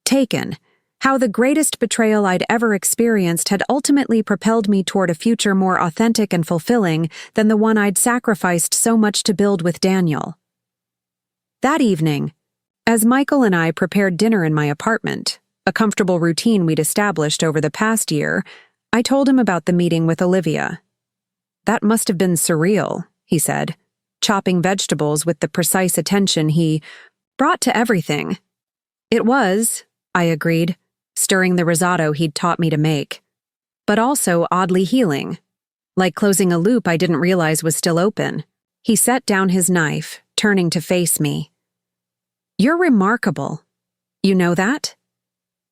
taken, how the greatest betrayal I'd ever experienced had ultimately propelled me toward a future more authentic and fulfilling than the one I'd sacrificed so much to build with Daniel. That evening, as Michael and I prepared dinner in my apartment, a comfortable routine we'd established over the past year, I told him about the meeting with Olivia. "That must have been surreal," he said, chopping vegetables with the precise attention he brought to everything. "It was," I agreed, stirring the risotto he'd taught me to make. "But also oddly healing. Like closing a loop I didn't realize was still open." He set down his knife, turning to face me. "You're remarkable. You know that?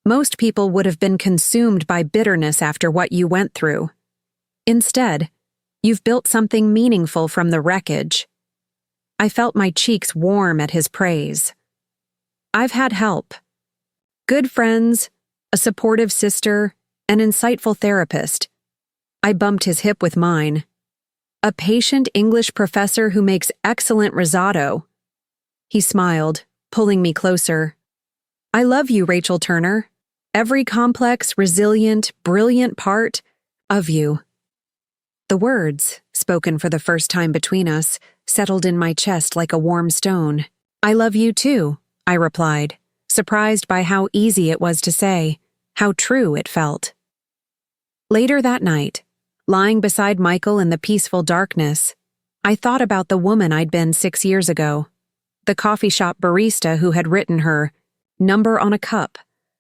Most people would have been consumed by bitterness after what you went through. Instead, you've built something meaningful from the wreckage." I felt my cheeks warm at his praise. "I've had help. Good friends, a supportive sister, an insightful therapist." I bumped his hip with mine. "A patient English professor who makes excellent risotto." He smiled, pulling me closer. "I love you, Rachel Turner. Every complex, resilient, brilliant part of you." The words, spoken for the first time between us, settled in my chest like a warm stone. "I love you too," I replied, surprised by how easy it was to say, how true it felt. Later that night, lying beside Michael in the peaceful darkness, I thought about the woman I'd been 6 years ago, the coffee shop barista who had written her number on a cup,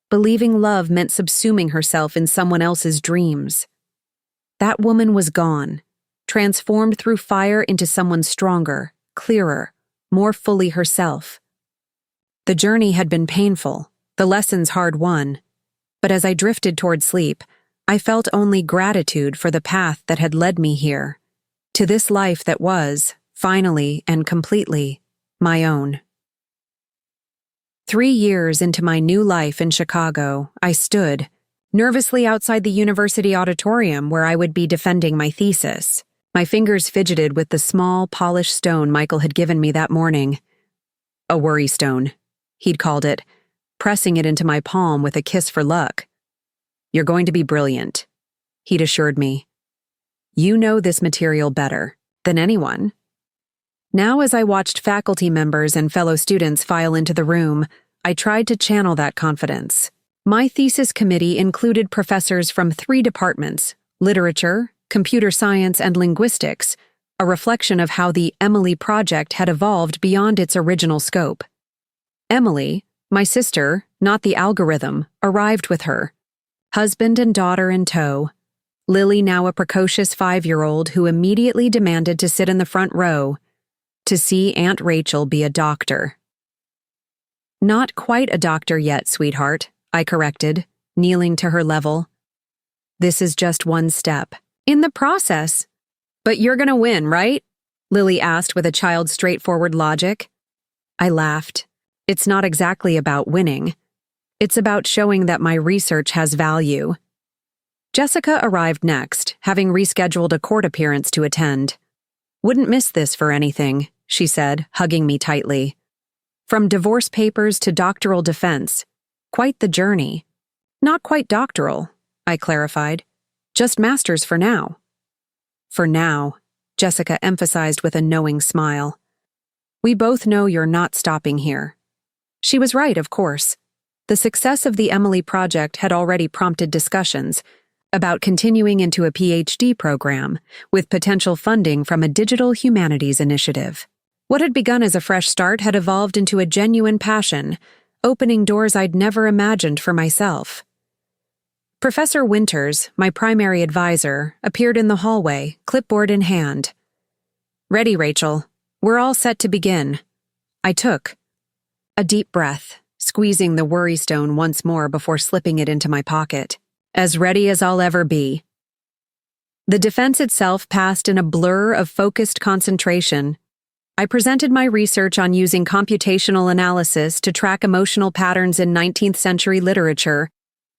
believing love meant subsuming herself in someone else's dreams. That woman was gone, transformed through fire into someone stronger, clearer, more fully herself. The journey had been painful, the lessons hard-won, but as I drifted toward sleep, I felt only gratitude for the path that had led me here, to this life that was, finally and completely my own. 3 years into my new life in Chicago, I stood, nervously outside the university auditorium where I would be defending my thesis. My fingers fidgeted with the small, polished stone Michael had given me that morning. A worry stone, he'd called it, pressing it into my palm with a kiss for luck. "You're going to be brilliant," he'd assured me. "You know this material better than anyone." Now, as I watched faculty members and fellow students file into the room, I tried to channel that confidence. My thesis committee included professors from 3 departments: literature, computer science, and linguistics, a reflection of how the Emily Project had evolved beyond its original scope. Emily, my sister, not the algorithm, arrived with her, husband and daughter in tow. Lily, now a precocious 5-year-old who immediately demanded to sit in the front row to see Aunt Rachel be a doctor. "Not quite a doctor yet, sweetheart," I corrected, kneeling to her level. "This is just one step in the process." "But you're gonna win, right?" Lily asked with a child's straightforward logic. I laughed. "It's not exactly about winning. It's about showing that my research has value." Jessica arrived next, having rescheduled a court appearance to attend. "Wouldn't miss this for anything," she said, hugging me tightly. "From divorce papers to doctoral defense. Quite the journey." "Not quite doctoral," I clarified. "Just master's for now." "For now," Jessica emphasized with a knowing smile. "We both know you're not stopping here." She was right, of course. The success of the Emily Project had already prompted discussions about continuing into a PhD program with potential funding from a digital humanities initiative. What had begun as a fresh start had evolved into a genuine passion, opening doors I'd never imagined for myself. Professor Winters, my primary advisor, appeared in the hallway, clipboard in hand. "Ready, Rachel. We're all set to begin." I took a deep breath, squeezing the worry stone once more before slipping it into my pocket. As ready as I'll ever be. The defense itself passed in a blur of focused concentration. I presented my research on using computational analysis to track emotional patterns in 19th century literature,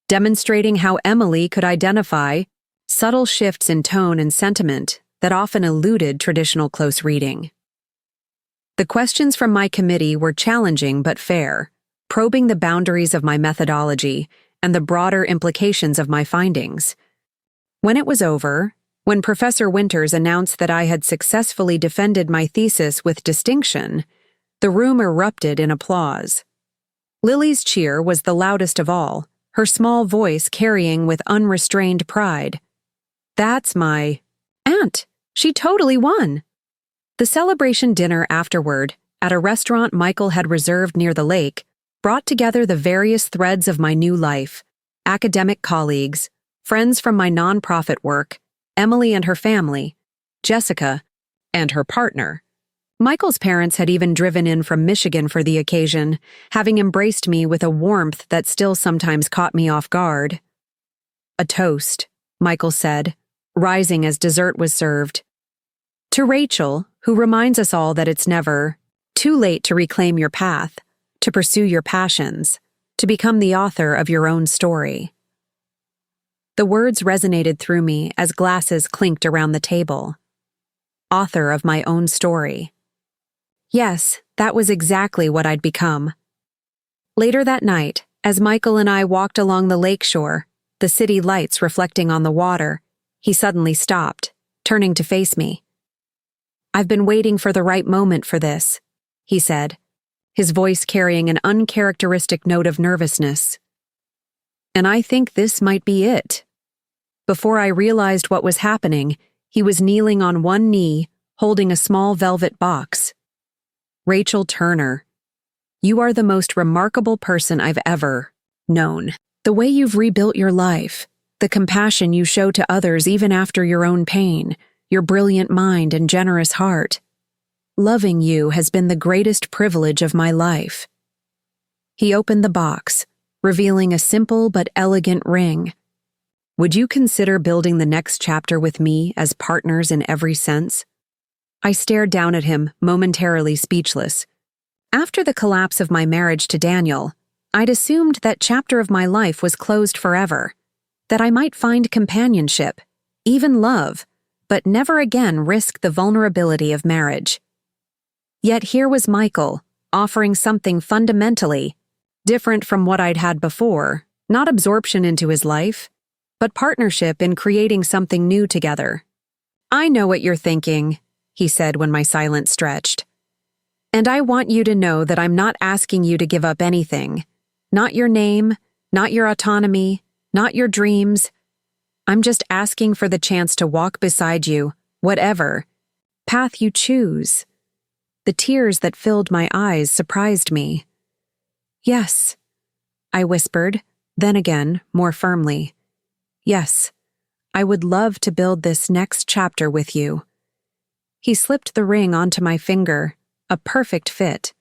demonstrating how Emily could identify subtle shifts in tone and sentiment that often eluded traditional close reading. The questions from my committee were challenging but fair, probing the boundaries of my methodology and the broader implications of my findings. When it was over, when Professor Winters announced that I had successfully defended my thesis with distinction, the room erupted in applause. Lily's cheer was the loudest of all, her small voice carrying with unrestrained pride. "That's my aunt. She totally won." The celebration dinner afterward, at a restaurant Michael had reserved near the lake, brought together the various threads of my new life: academic colleagues, friends from my nonprofit work, Emily and her family, Jessica, and her partner. Michael's parents had even driven in from Michigan for the occasion, having embraced me with a warmth that still sometimes caught me off guard. "A toast," Michael said, rising as dessert was served. "To Rachel, who reminds us all that it's never too late to reclaim your path, to pursue your passions, to become the author of your own story." The words resonated through me as glasses clinked around the table. Author of my own story. Yes, that was exactly what I'd become. Later that night, as Michael and I walked along the lakeshore, the city lights reflecting on the water, he suddenly stopped, turning to face me. "I've been waiting for the right moment for this," he said, his voice carrying an uncharacteristic note of nervousness. "And I think this might be it." Before I realized what was happening, he was kneeling on one knee, holding a small velvet box. "Rachel Turner, you are the most remarkable person I've ever known. The way you've rebuilt your life, the compassion you show to others even after your own pain, your brilliant mind and generous heart. Loving you has been the greatest privilege of my life." He opened the box, revealing a simple but elegant ring. "Would you consider building the next chapter with me as partners in every sense?" I stared down at him, momentarily speechless. After the collapse of my marriage to Daniel, I'd assumed that chapter of my life was closed forever, that I might find companionship, even love, but never again risk the vulnerability of marriage. Yet here was Michael, offering something fundamentally different from what I'd had before, not absorption into his life, but partnership in creating something new together. "I know what you're thinking," he said when my silence stretched. "And I want you to know that I'm not asking you to give up anything. Not your name, not your autonomy, not your dreams. I'm just asking for the chance to walk beside you, whatever path you choose." The tears that filled my eyes surprised me. "Yes," I whispered, then again, more firmly. "Yes, I would love to build this next chapter with you." He slipped the ring onto my finger, a perfect fit,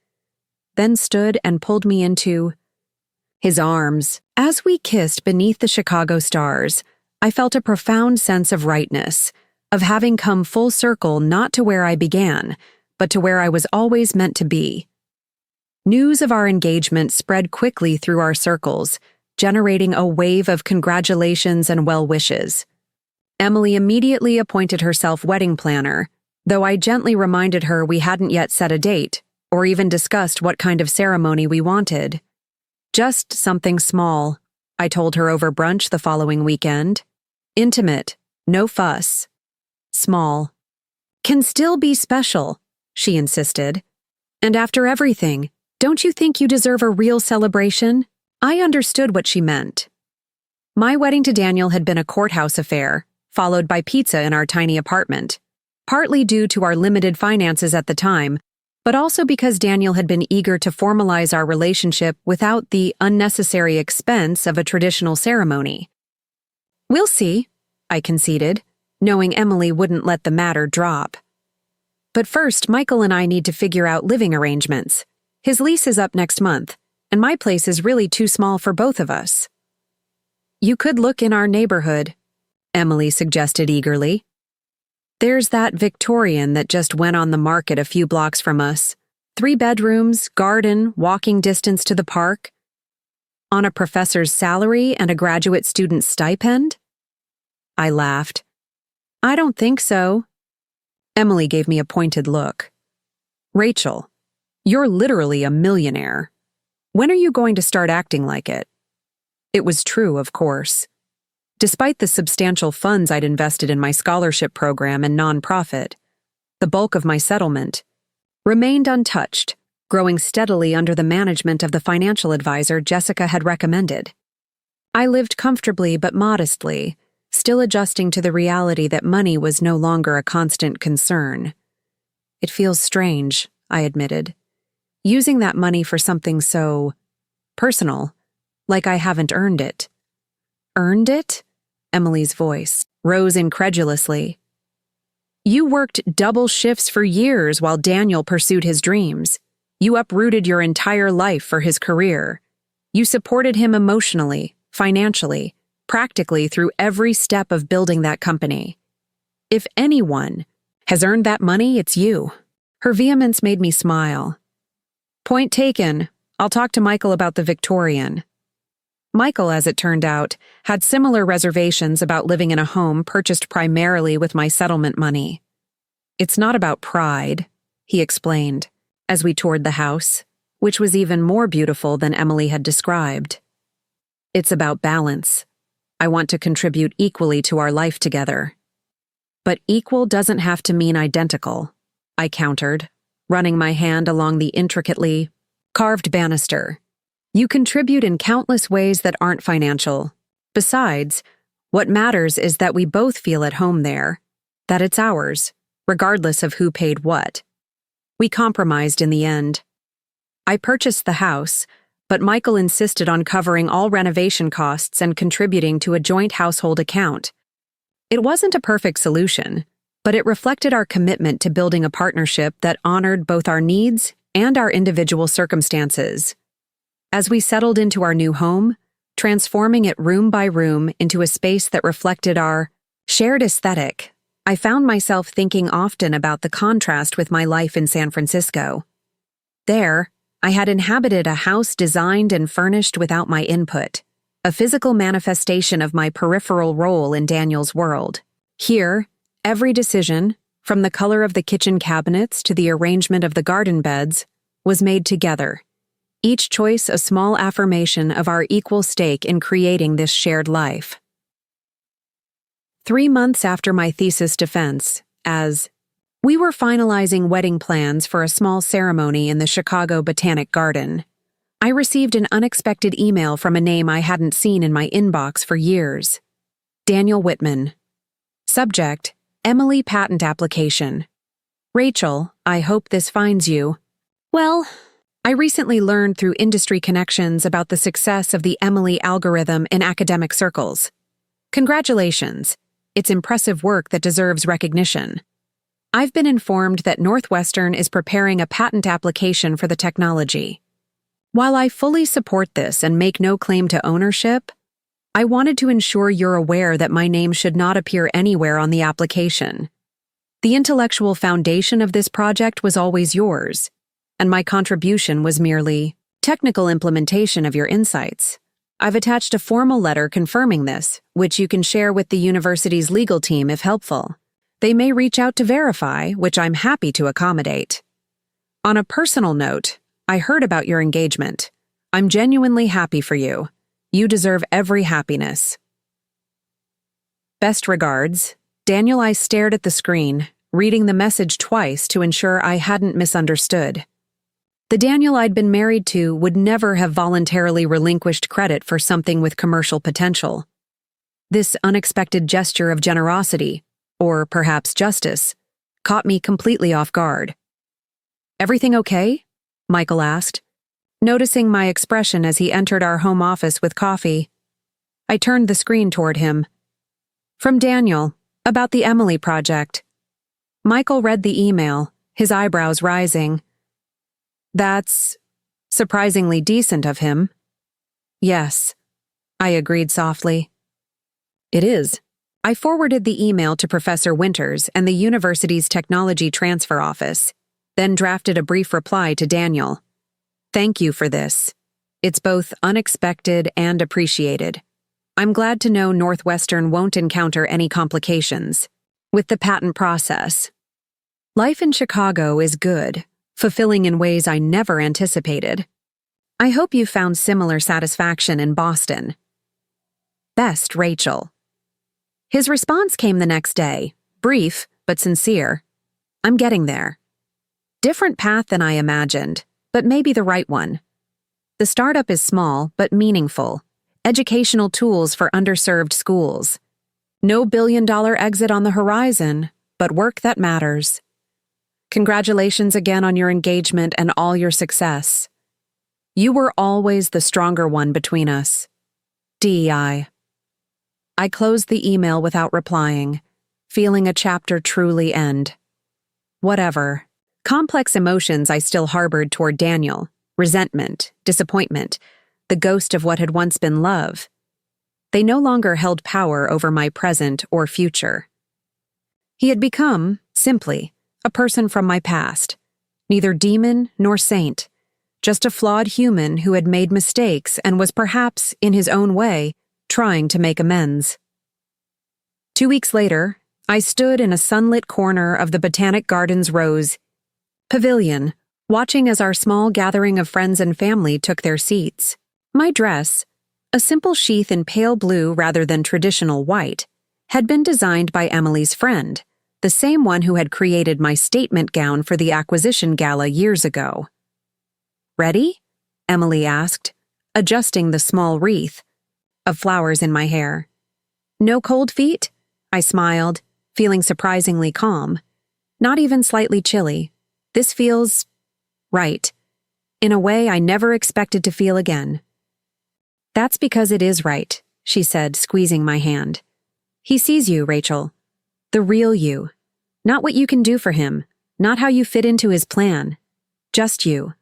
then stood and pulled me into his arms. As we kissed beneath the Chicago stars, I felt a profound sense of rightness, of having come full circle not to where I began, but to where I was always meant to be. News of our engagement spread quickly through our circles, generating a wave of congratulations and well wishes. Emily immediately appointed herself wedding planner, though I gently reminded her we hadn't yet set a date, or even discussed what kind of ceremony we wanted. "Just something small," I told her over brunch the following weekend. "Intimate, no fuss. Small. Can still be special," she insisted. "And after everything, don't you think you deserve a real celebration?" I understood what she meant. My wedding to Daniel had been a courthouse affair, followed by pizza in our tiny apartment, partly due to our limited finances at the time, but also because Daniel had been eager to formalize our relationship without the unnecessary expense of a traditional ceremony. "We'll see," I conceded, knowing Emily wouldn't let the matter drop. "But first, Michael and I need to figure out living arrangements. His lease is up next month, and my place is really too small for both of us." "You could look in our neighborhood," Emily suggested eagerly. "There's that Victorian that just went on the market a few blocks from us. 3 bedrooms, garden, walking distance to the park. On a professor's salary and a graduate student's stipend?" I laughed. "I don't think so." Emily gave me a pointed look. "Rachel, you're literally a millionaire. When are you going to start acting like it?" It was true, of course. Despite the substantial funds I'd invested in my scholarship program and nonprofit, the bulk of my settlement remained untouched, growing steadily under the management of the financial advisor Jessica had recommended. I lived comfortably but modestly, still adjusting to the reality that money was no longer a constant concern. "It feels strange," I admitted, "using that money for something so personal, like I haven't earned it." "Earned it?" Emily's voice rose incredulously. "You worked double shifts for years while Daniel pursued his dreams. You uprooted your entire life for his career. You supported him emotionally, financially, practically through every step of building that company. If anyone has earned that money, it's you." Her vehemence made me smile. "Point taken. I'll talk to Michael about the Victorian." Michael, as it turned out, had similar reservations about living in a home purchased primarily with my settlement money. "It's not about pride," he explained, as we toured the house, which was even more beautiful than Emily had described. "It's about balance. I want to contribute equally to our life together." "But equal doesn't have to mean identical," I countered, running my hand along the intricately carved banister. "You contribute in countless ways that aren't financial. Besides, what matters is that we both feel at home there, that it's ours, regardless of who paid what." We compromised in the end. I purchased the house, but Michael insisted on covering all renovation costs and contributing to a joint household account. It wasn't a perfect solution, but it reflected our commitment to building a partnership that honored both our needs and our individual circumstances. As we settled into our new home, transforming it room by room into a space that reflected our shared aesthetic, I found myself thinking often about the contrast with my life in San Francisco. There, I had inhabited a house designed and furnished without my input, a physical manifestation of my peripheral role in Daniel's world. Here, every decision, from the color of the kitchen cabinets to the arrangement of the garden beds, was made together, each choice a small affirmation of our equal stake in creating this shared life. 3 months after my thesis defense, as we were finalizing wedding plans for a small ceremony in the Chicago Botanic Garden, I received an unexpected email from a name I hadn't seen in my inbox for years. Daniel Whitman. Subject: Emily Patent Application. Rachel, I hope this finds you. Well, I recently learned through industry connections about the success of the Emily algorithm in academic circles. Congratulations. It's impressive work that deserves recognition. I've been informed that Northwestern is preparing a patent application for the technology. While I fully support this and make no claim to ownership, I wanted to ensure you're aware that my name should not appear anywhere on the application. The intellectual foundation of this project was always yours, and my contribution was merely technical implementation of your insights. I've attached a formal letter confirming this, which you can share with the university's legal team if helpful. They may reach out to verify, which I'm happy to accommodate. On a personal note, I heard about your engagement. I'm genuinely happy for you. You deserve every happiness. Best regards, Daniel. I stared at the screen, reading the message twice to ensure I hadn't misunderstood. The Daniel I'd been married to would never have voluntarily relinquished credit for something with commercial potential. This unexpected gesture of generosity, or perhaps justice, caught me completely off guard. Everything okay? Michael asked, noticing my expression as he entered our home office with coffee. I turned the screen toward him. From Daniel, about the Emily project. Michael read the email, his eyebrows rising. That's surprisingly decent of him. Yes, I agreed softly. It is. I forwarded the email to Professor Winters and the university's technology transfer office, then drafted a brief reply to Daniel. Thank you for this. It's both unexpected and appreciated. I'm glad to know Northwestern won't encounter any complications with the patent process. Life in Chicago is good, fulfilling in ways I never anticipated. I hope you found similar satisfaction in Boston. Best, Rachel. His response came the next day, brief but sincere. I'm getting there. Different path than I imagined, but maybe the right one. The startup is small but meaningful. Educational tools for underserved schools. No billion-dollar exit on the horizon, but work that matters. Congratulations again on your engagement and all your success. You were always the stronger one between us. DEI. I closed the email without replying, feeling a chapter truly end. Whatever. Complex emotions I still harbored toward Daniel, resentment, disappointment, the ghost of what had once been love. They no longer held power over my present or future. He had become, simply, a person from my past, neither demon nor saint, just a flawed human who had made mistakes and was perhaps, in his own way, trying to make amends. 2 weeks later, I stood in a sunlit corner of the Botanic Gardens Rose Pavilion, watching as our small gathering of friends and family took their seats. My dress, a simple sheath in pale blue rather than traditional white, had been designed by Emily's friend, the same one who had created my statement gown for the acquisition gala years ago. Ready? Emily asked, adjusting the small wreath of flowers in my hair. No cold feet? I smiled, feeling surprisingly calm. Not even slightly chilly. This feels right, in a way I never expected to feel again. That's because it is right, she said, squeezing my hand. He sees you, Rachel. The real you. Not what you can do for him, not how you fit into his plan. Just you.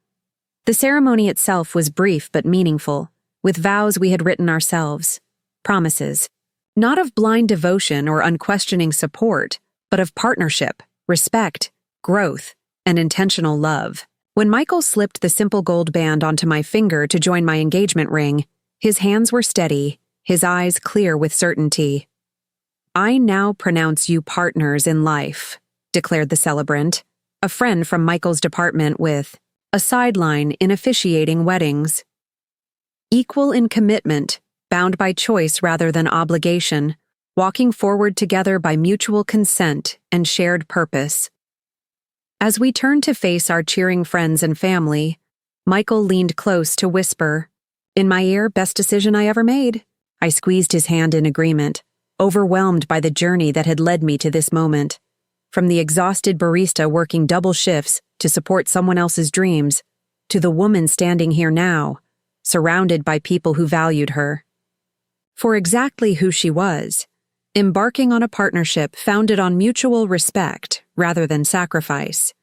The ceremony itself was brief but meaningful, with vows we had written ourselves. Promises. Not of blind devotion or unquestioning support, but of partnership, respect, growth, and intentional love. When Michael slipped the simple gold band onto my finger to join my engagement ring, his hands were steady, his eyes clear with certainty. "I now pronounce you partners in life," declared the celebrant, a friend from Michael's department with a sideline in officiating weddings. Equal in commitment, bound by choice rather than obligation, walking forward together by mutual consent and shared purpose. As we turned to face our cheering friends and family, Michael leaned close to whisper, "In my ear, best decision I ever made." I squeezed his hand in agreement, overwhelmed by the journey that had led me to this moment. From the exhausted barista working double shifts to support someone else's dreams, to the woman standing here now, surrounded by people who valued her. For exactly who she was, embarking on a partnership founded on mutual respect rather than sacrifice.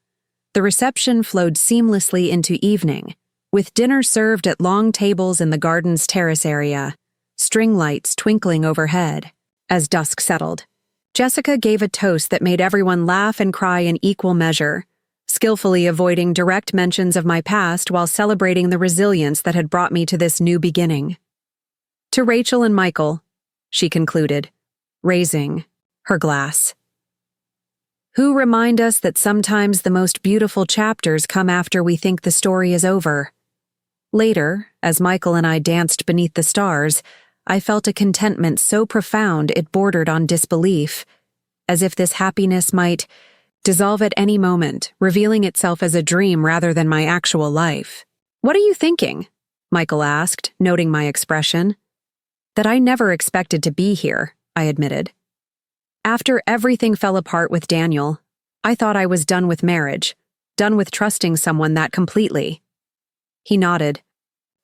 The reception flowed seamlessly into evening, with dinner served at long tables in the garden's terrace area, string lights twinkling overhead. As dusk settled, Jessica gave a toast that made everyone laugh and cry in equal measure, skillfully avoiding direct mentions of my past while celebrating the resilience that had brought me to this new beginning. "To Rachel and Michael," she concluded, raising her glass, "who remind us that sometimes the most beautiful chapters come after we think the story is over." Later, as Michael and I danced beneath the stars, I felt a contentment so profound it bordered on disbelief, as if this happiness might dissolve at any moment, revealing itself as a dream rather than my actual life. "What are you thinking?" Michael asked, noting my expression. "That I never expected to be here," I admitted. "After everything fell apart with Daniel, I thought I was done with marriage, done with trusting someone that completely." He nodded,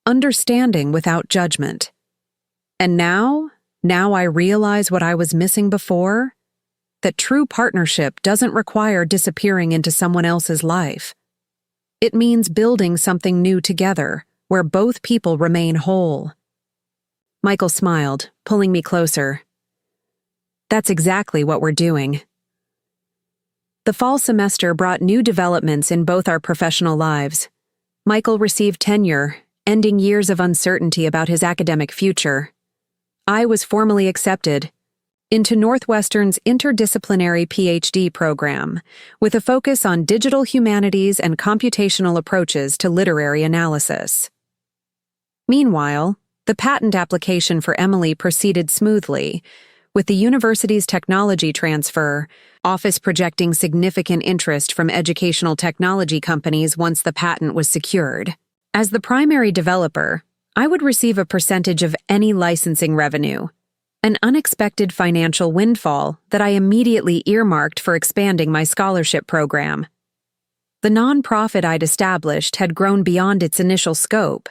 understanding without judgment. "And now I realize what I was missing before, that true partnership doesn't require disappearing into someone else's life. It means building something new together, where both people remain whole." Michael smiled, pulling me closer. "That's exactly what we're doing." The fall semester brought new developments in both our professional lives. Michael received tenure, ending years of uncertainty about his academic future. I was formally accepted into Northwestern's interdisciplinary PhD program, with a focus on digital humanities and computational approaches to literary analysis. Meanwhile, the patent application for Emily proceeded smoothly, with the university's technology transfer, office projecting significant interest from educational technology companies once the patent was secured. As the primary developer, I would receive a percentage of any licensing revenue, an unexpected financial windfall that I immediately earmarked for expanding my scholarship program. The nonprofit I'd established had grown beyond its initial scope,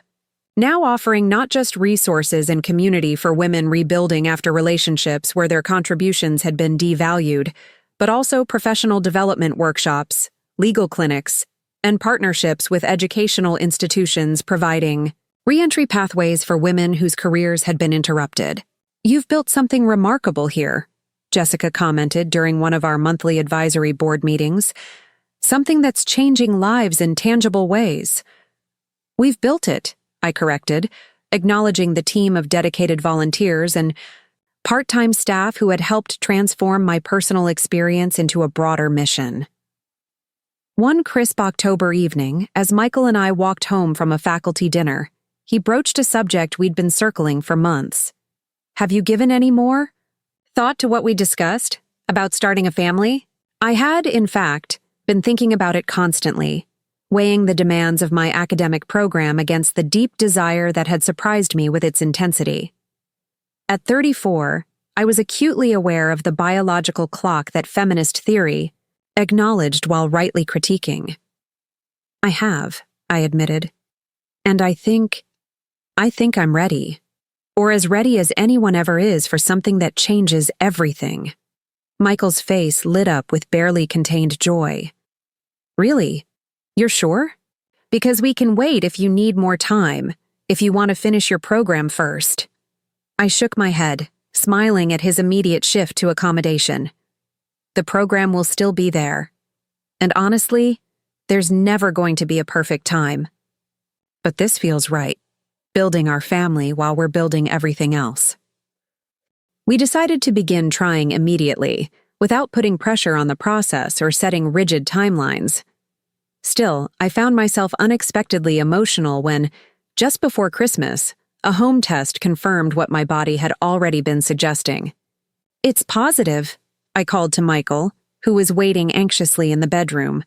now offering not just resources and community for women rebuilding after relationships where their contributions had been devalued, but also professional development workshops, legal clinics, and partnerships with educational institutions providing re-entry pathways for women whose careers had been interrupted. "You've built something remarkable here," Jessica commented during one of our monthly advisory board meetings. "Something that's changing lives in tangible ways." "We've built it," I corrected, acknowledging the team of dedicated volunteers and part-time staff who had helped transform my personal experience into a broader mission. One crisp October evening, as Michael and I walked home from a faculty dinner, he broached a subject we'd been circling for months. "Have you given any more thought to what we discussed about starting a family?" I had, in fact, been thinking about it constantly, weighing the demands of my academic program against the deep desire that had surprised me with its intensity. At 34, I was acutely aware of the biological clock that feminist theory acknowledged while rightly critiquing. "I have," I admitted, "and I think I'm ready. Or as ready as anyone ever is for something that changes everything." Michael's face lit up with barely contained joy. "Really? You're sure? Because we can wait if you need more time, if you want to finish your program first." I shook my head, smiling at his immediate shift to accommodation. The program will still be there. And honestly, there's never going to be a perfect time. But this feels right, building our family while we're building everything else. We decided to begin trying immediately, without putting pressure on the process or setting rigid timelines. Still, I found myself unexpectedly emotional when, just before Christmas, a home test confirmed what my body had already been suggesting. "It's positive," I called to Michael, who was waiting anxiously in the bedroom.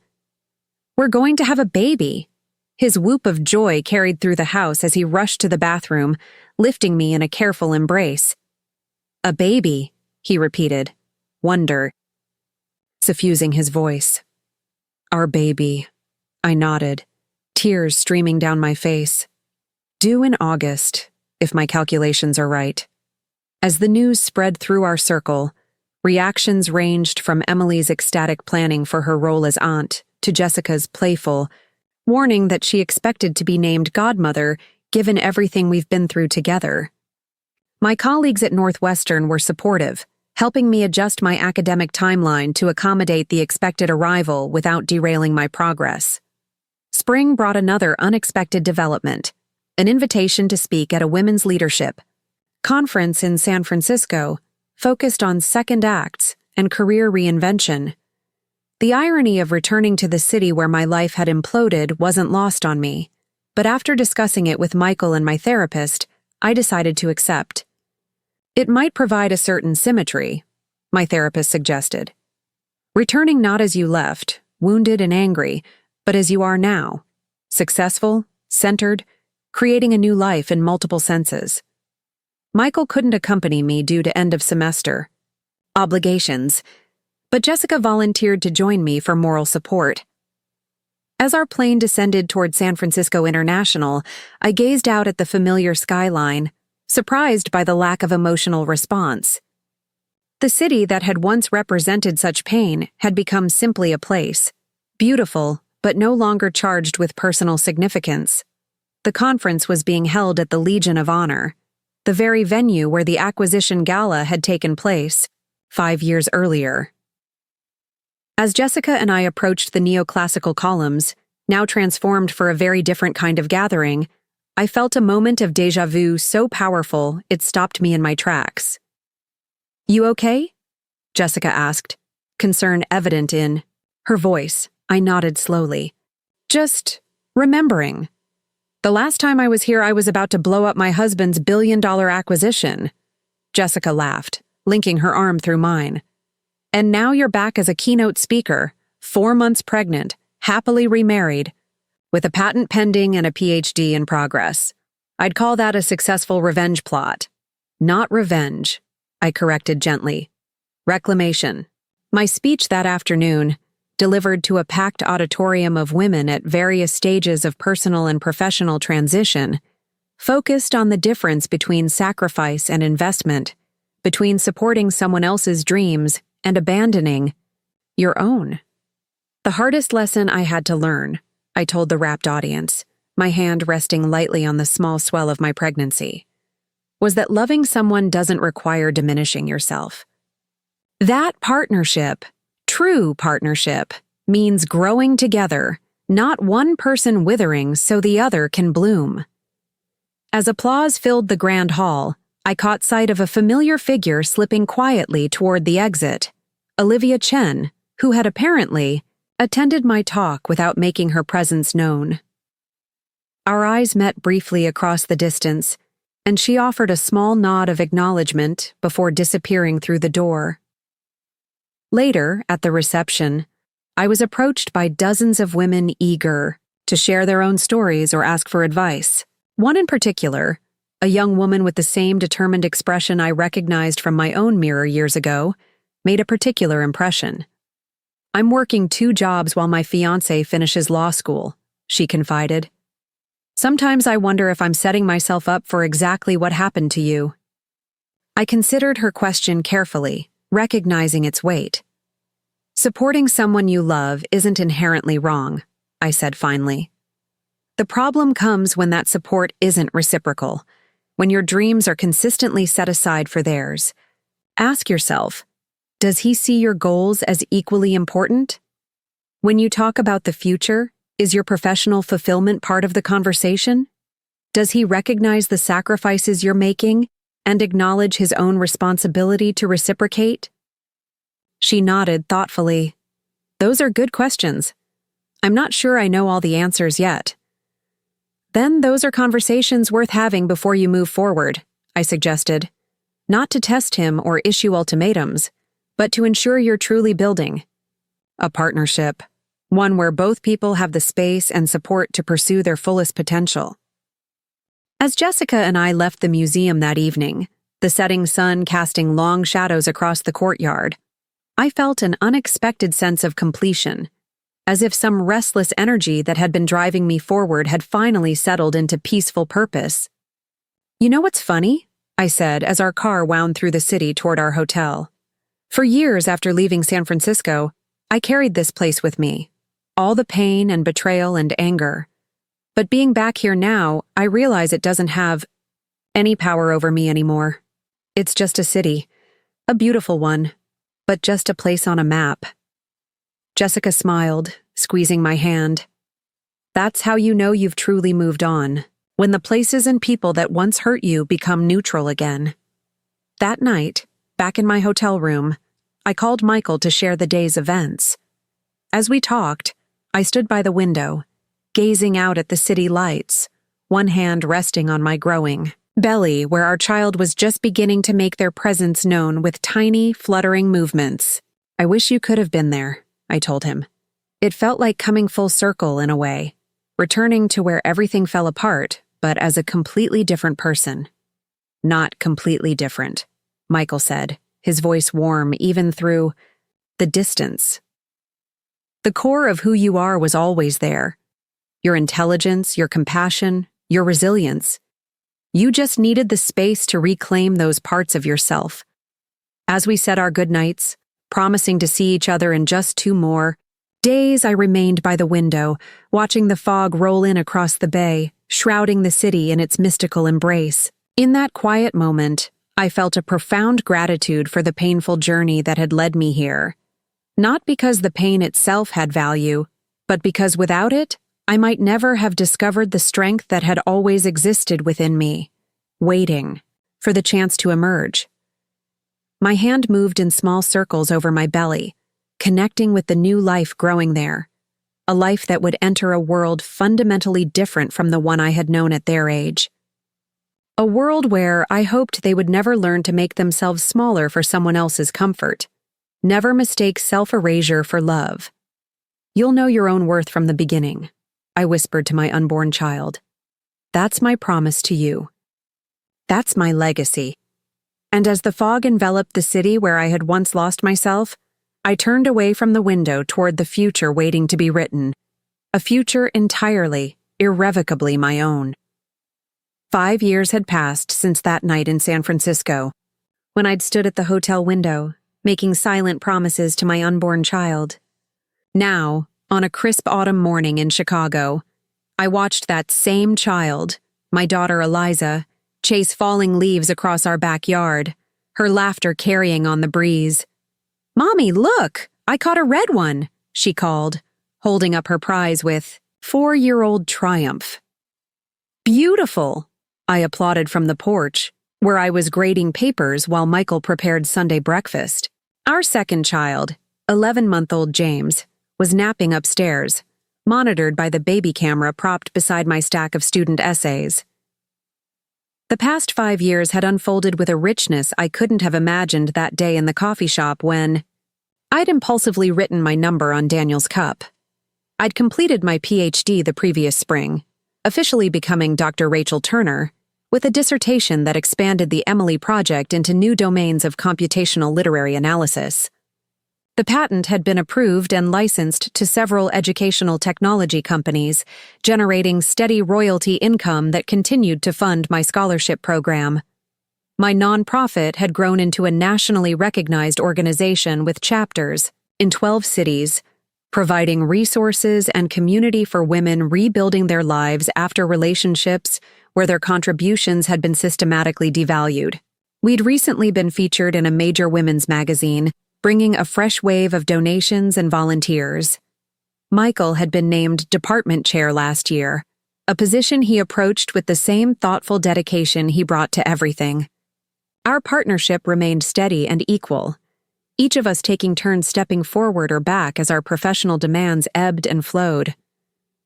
"We're going to have a baby." His whoop of joy carried through the house as he rushed to the bathroom, lifting me in a careful embrace. "A baby," he repeated, wonder suffusing his voice. "Our baby," I nodded, tears streaming down my face. Due in August, if my calculations are right. As the news spread through our circle, reactions ranged from Emily's ecstatic planning for her role as aunt to Jessica's playful, warning that she expected to be named godmother given everything we've been through together. My colleagues at Northwestern were supportive, helping me adjust my academic timeline to accommodate the expected arrival without derailing my progress. Spring brought another unexpected development, an invitation to speak at a women's leadership conference in San Francisco focused on second acts and career reinvention. The irony of returning to the city where my life had imploded wasn't lost on me, but after discussing it with Michael and my therapist, I decided to accept. It might provide a certain symmetry, my therapist suggested. Returning not as you left, wounded and angry, but as you are now, successful, centered, creating a new life in multiple senses. Michael couldn't accompany me due to end of semester obligations, but Jessica volunteered to join me for moral support. As our plane descended toward San Francisco International, I gazed out at the familiar skyline, surprised by the lack of emotional response. The city that had once represented such pain had become simply a place, beautiful but no longer charged with personal significance. The conference was being held at the Legion of Honor, the very venue where the acquisition gala had taken place 5 years earlier. As Jessica and I approached the neoclassical columns, now transformed for a very different kind of gathering, I felt a moment of déjà vu so powerful it stopped me in my tracks. "You okay?" Jessica asked, concern evident in her voice. I nodded slowly. "Just remembering. The last time I was here, I was about to blow up my husband's billion-dollar acquisition." Jessica laughed, linking her arm through mine. "And now you're back as a keynote speaker, 4 months pregnant, happily remarried, with a patent pending and a PhD in progress. I'd call that a successful revenge plot." "Not revenge," I corrected gently. "Reclamation." My speech that afternoon, delivered to a packed auditorium of women at various stages of personal and professional transition, focused on the difference between sacrifice and investment, between supporting someone else's dreams and abandoning your own. The hardest lesson I had to learn, I told the rapt audience, my hand resting lightly on the small swell of my pregnancy, was that loving someone doesn't require diminishing yourself. That partnership, true partnership, means growing together, not one person withering so the other can bloom. As applause filled the grand hall, I caught sight of a familiar figure slipping quietly toward the exit, Olivia Chen, who had apparently attended my talk without making her presence known. Our eyes met briefly across the distance, and she offered a small nod of acknowledgement before disappearing through the door. Later, at the reception, I was approached by dozens of women eager to share their own stories or ask for advice. One in particular, a young woman with the same determined expression I recognized from my own mirror years ago, made a particular impression. "I'm working 2 jobs while my fiancé finishes law school," she confided. "Sometimes I wonder if I'm setting myself up for exactly what happened to you." I considered her question carefully, recognizing its weight. "Supporting someone you love isn't inherently wrong," I said finally. "The problem comes when that support isn't reciprocal, when your dreams are consistently set aside for theirs. Ask yourself, Does he see your goals as equally important? When you talk about the future, is your professional fulfillment part of the conversation? Does he recognize the sacrifices you're making and acknowledge his own responsibility to reciprocate? She nodded thoughtfully. Those are good questions. I'm not sure I know all the answers yet. Then those are conversations worth having before you move forward, I suggested. Not to test him or issue ultimatums, but to ensure you're truly building a partnership, one where both people have the space and support to pursue their fullest potential. As Jessica and I left the museum that evening, the setting sun casting long shadows across the courtyard, I felt an unexpected sense of completion, as if some restless energy that had been driving me forward had finally settled into peaceful purpose. You know what's funny? I said as our car wound through the city toward our hotel. For years after leaving San Francisco, I carried this place with me, all the pain and betrayal and anger. But being back here now, I realize it doesn't have any power over me anymore. It's just a city, a beautiful one, but just a place on a map. Jessica smiled, squeezing my hand. That's how you know you've truly moved on, when the places and people that once hurt you become neutral again. That night, back in my hotel room, I called Michael to share the day's events. As we talked, I stood by the window, gazing out at the city lights, one hand resting on my growing belly where our child was just beginning to make their presence known with tiny, fluttering movements. I wish you could have been there, I told him. It felt like coming full circle in a way, returning to where everything fell apart, but as a completely different person. Not completely different, Michael said, his voice warm even through the distance. The core of who you are was always there. Your intelligence, your compassion, your resilience. You just needed the space to reclaim those parts of yourself. As we said our goodnights, promising to see each other in just 2 more days, I remained by the window, watching the fog roll in across the bay, shrouding the city in its mystical embrace. In that quiet moment, I felt a profound gratitude for the painful journey that had led me here. Not because the pain itself had value, but because without it, I might never have discovered the strength that had always existed within me, waiting for the chance to emerge. My hand moved in small circles over my belly, connecting with the new life growing there, a life that would enter a world fundamentally different from the one I had known at their age. A world where I hoped they would never learn to make themselves smaller for someone else's comfort, never mistake self-erasure for love. You'll know your own worth from the beginning, I whispered to my unborn child. That's my promise to you. That's my legacy. And as the fog enveloped the city where I had once lost myself, I turned away from the window toward the future waiting to be written, a future entirely, irrevocably my own. 5 years had passed since that night in San Francisco, when I'd stood at the hotel window, making silent promises to my unborn child. Now, on a crisp autumn morning in Chicago, I watched that same child, my daughter Eliza, chase falling leaves across our backyard, her laughter carrying on the breeze. "Mommy, look! I caught a red one," she called, holding up her prize with 4-year-old triumph. "Beautiful," I applauded from the porch, where I was grading papers while Michael prepared Sunday breakfast. Our second child, 11-month-old James, was napping upstairs, monitored by the baby camera propped beside my stack of student essays. The past 5 years had unfolded with a richness I couldn't have imagined that day in the coffee shop when I'd impulsively written my number on Daniel's cup. I'd completed my PhD the previous spring, officially becoming Dr. Rachel Turner, with a dissertation that expanded the Emily Project into new domains of computational literary analysis. The patent had been approved and licensed to several educational technology companies, generating steady royalty income that continued to fund my scholarship program. My nonprofit had grown into a nationally recognized organization with chapters in 12 cities, providing resources and community for women rebuilding their lives after relationships where their contributions had been systematically devalued. We'd recently been featured in a major women's magazine, bringing a fresh wave of donations and volunteers. Michael had been named department chair last year, a position he approached with the same thoughtful dedication he brought to everything. Our partnership remained steady and equal, each of us taking turns stepping forward or back as our professional demands ebbed and flowed.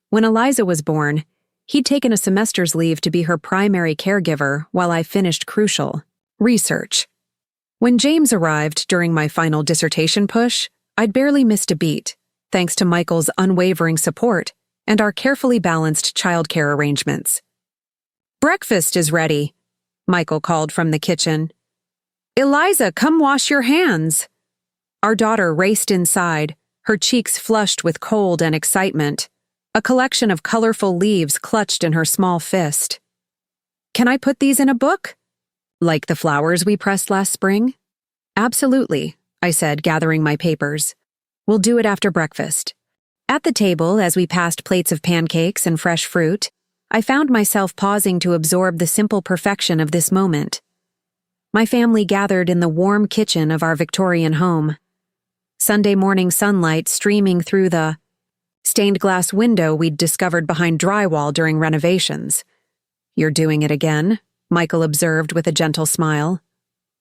When Eliza was born, he'd taken a semester's leave to be her primary caregiver while I finished crucial research. When James arrived during my final dissertation push, I'd barely missed a beat, thanks to Michael's unwavering support and our carefully balanced childcare arrangements. "Breakfast is ready," Michael called from the kitchen. "Eliza, come wash your hands." Our daughter raced inside, her cheeks flushed with cold and excitement, a collection of colorful leaves clutched in her small fist. "Can I put these in a book? Like the flowers we pressed last spring?" "Absolutely," I said, gathering my papers. "We'll do it after breakfast." At the table, as we passed plates of pancakes and fresh fruit, I found myself pausing to absorb the simple perfection of this moment. My family gathered in the warm kitchen of our Victorian home. Sunday morning sunlight streaming through the stained glass window we'd discovered behind drywall during renovations. "You're doing it again," Michael observed with a gentle smile.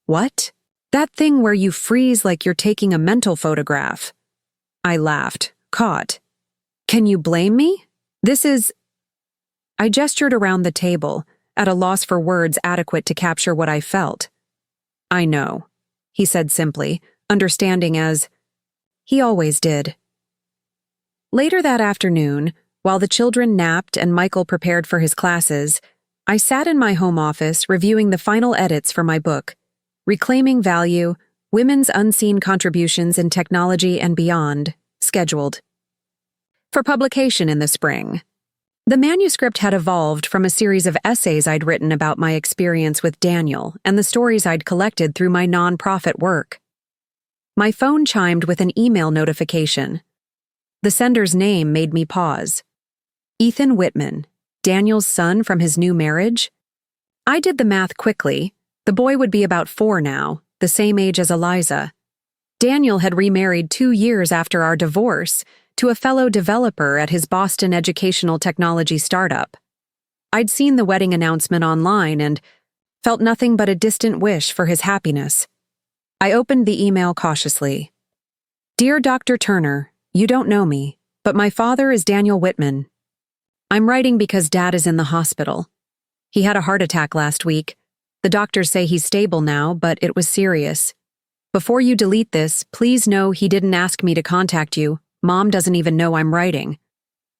"What?" "That thing where you freeze like you're taking a mental photograph." I laughed, caught. "Can you blame me? This is—" I gestured around the table, at a loss for words adequate to capture what I felt. "I know," he said simply, understanding as he always did. Later that afternoon, while the children napped and Michael prepared for his classes, I sat in my home office reviewing the final edits for my book, Reclaiming Value, Women's Unseen Contributions in Technology and Beyond, scheduled for publication in the spring. The manuscript had evolved from a series of essays I'd written about my experience with Daniel and the stories I'd collected through my nonprofit work. My phone chimed with an email notification. The sender's name made me pause. Ethan Whitman, Daniel's son from his new marriage? I did the math quickly. The boy would be about 4 now, the same age as Eliza. Daniel had remarried 2 years after our divorce to a fellow developer at his Boston educational technology startup. I'd seen the wedding announcement online and felt nothing but a distant wish for his happiness. I opened the email cautiously. "Dear Dr. Turner, you don't know me, but my father is Daniel Whitman. I'm writing because Dad is in the hospital. He had a heart attack last week. The doctors say he's stable now, but it was serious. Before you delete this, please know he didn't ask me to contact you. Mom doesn't even know I'm writing.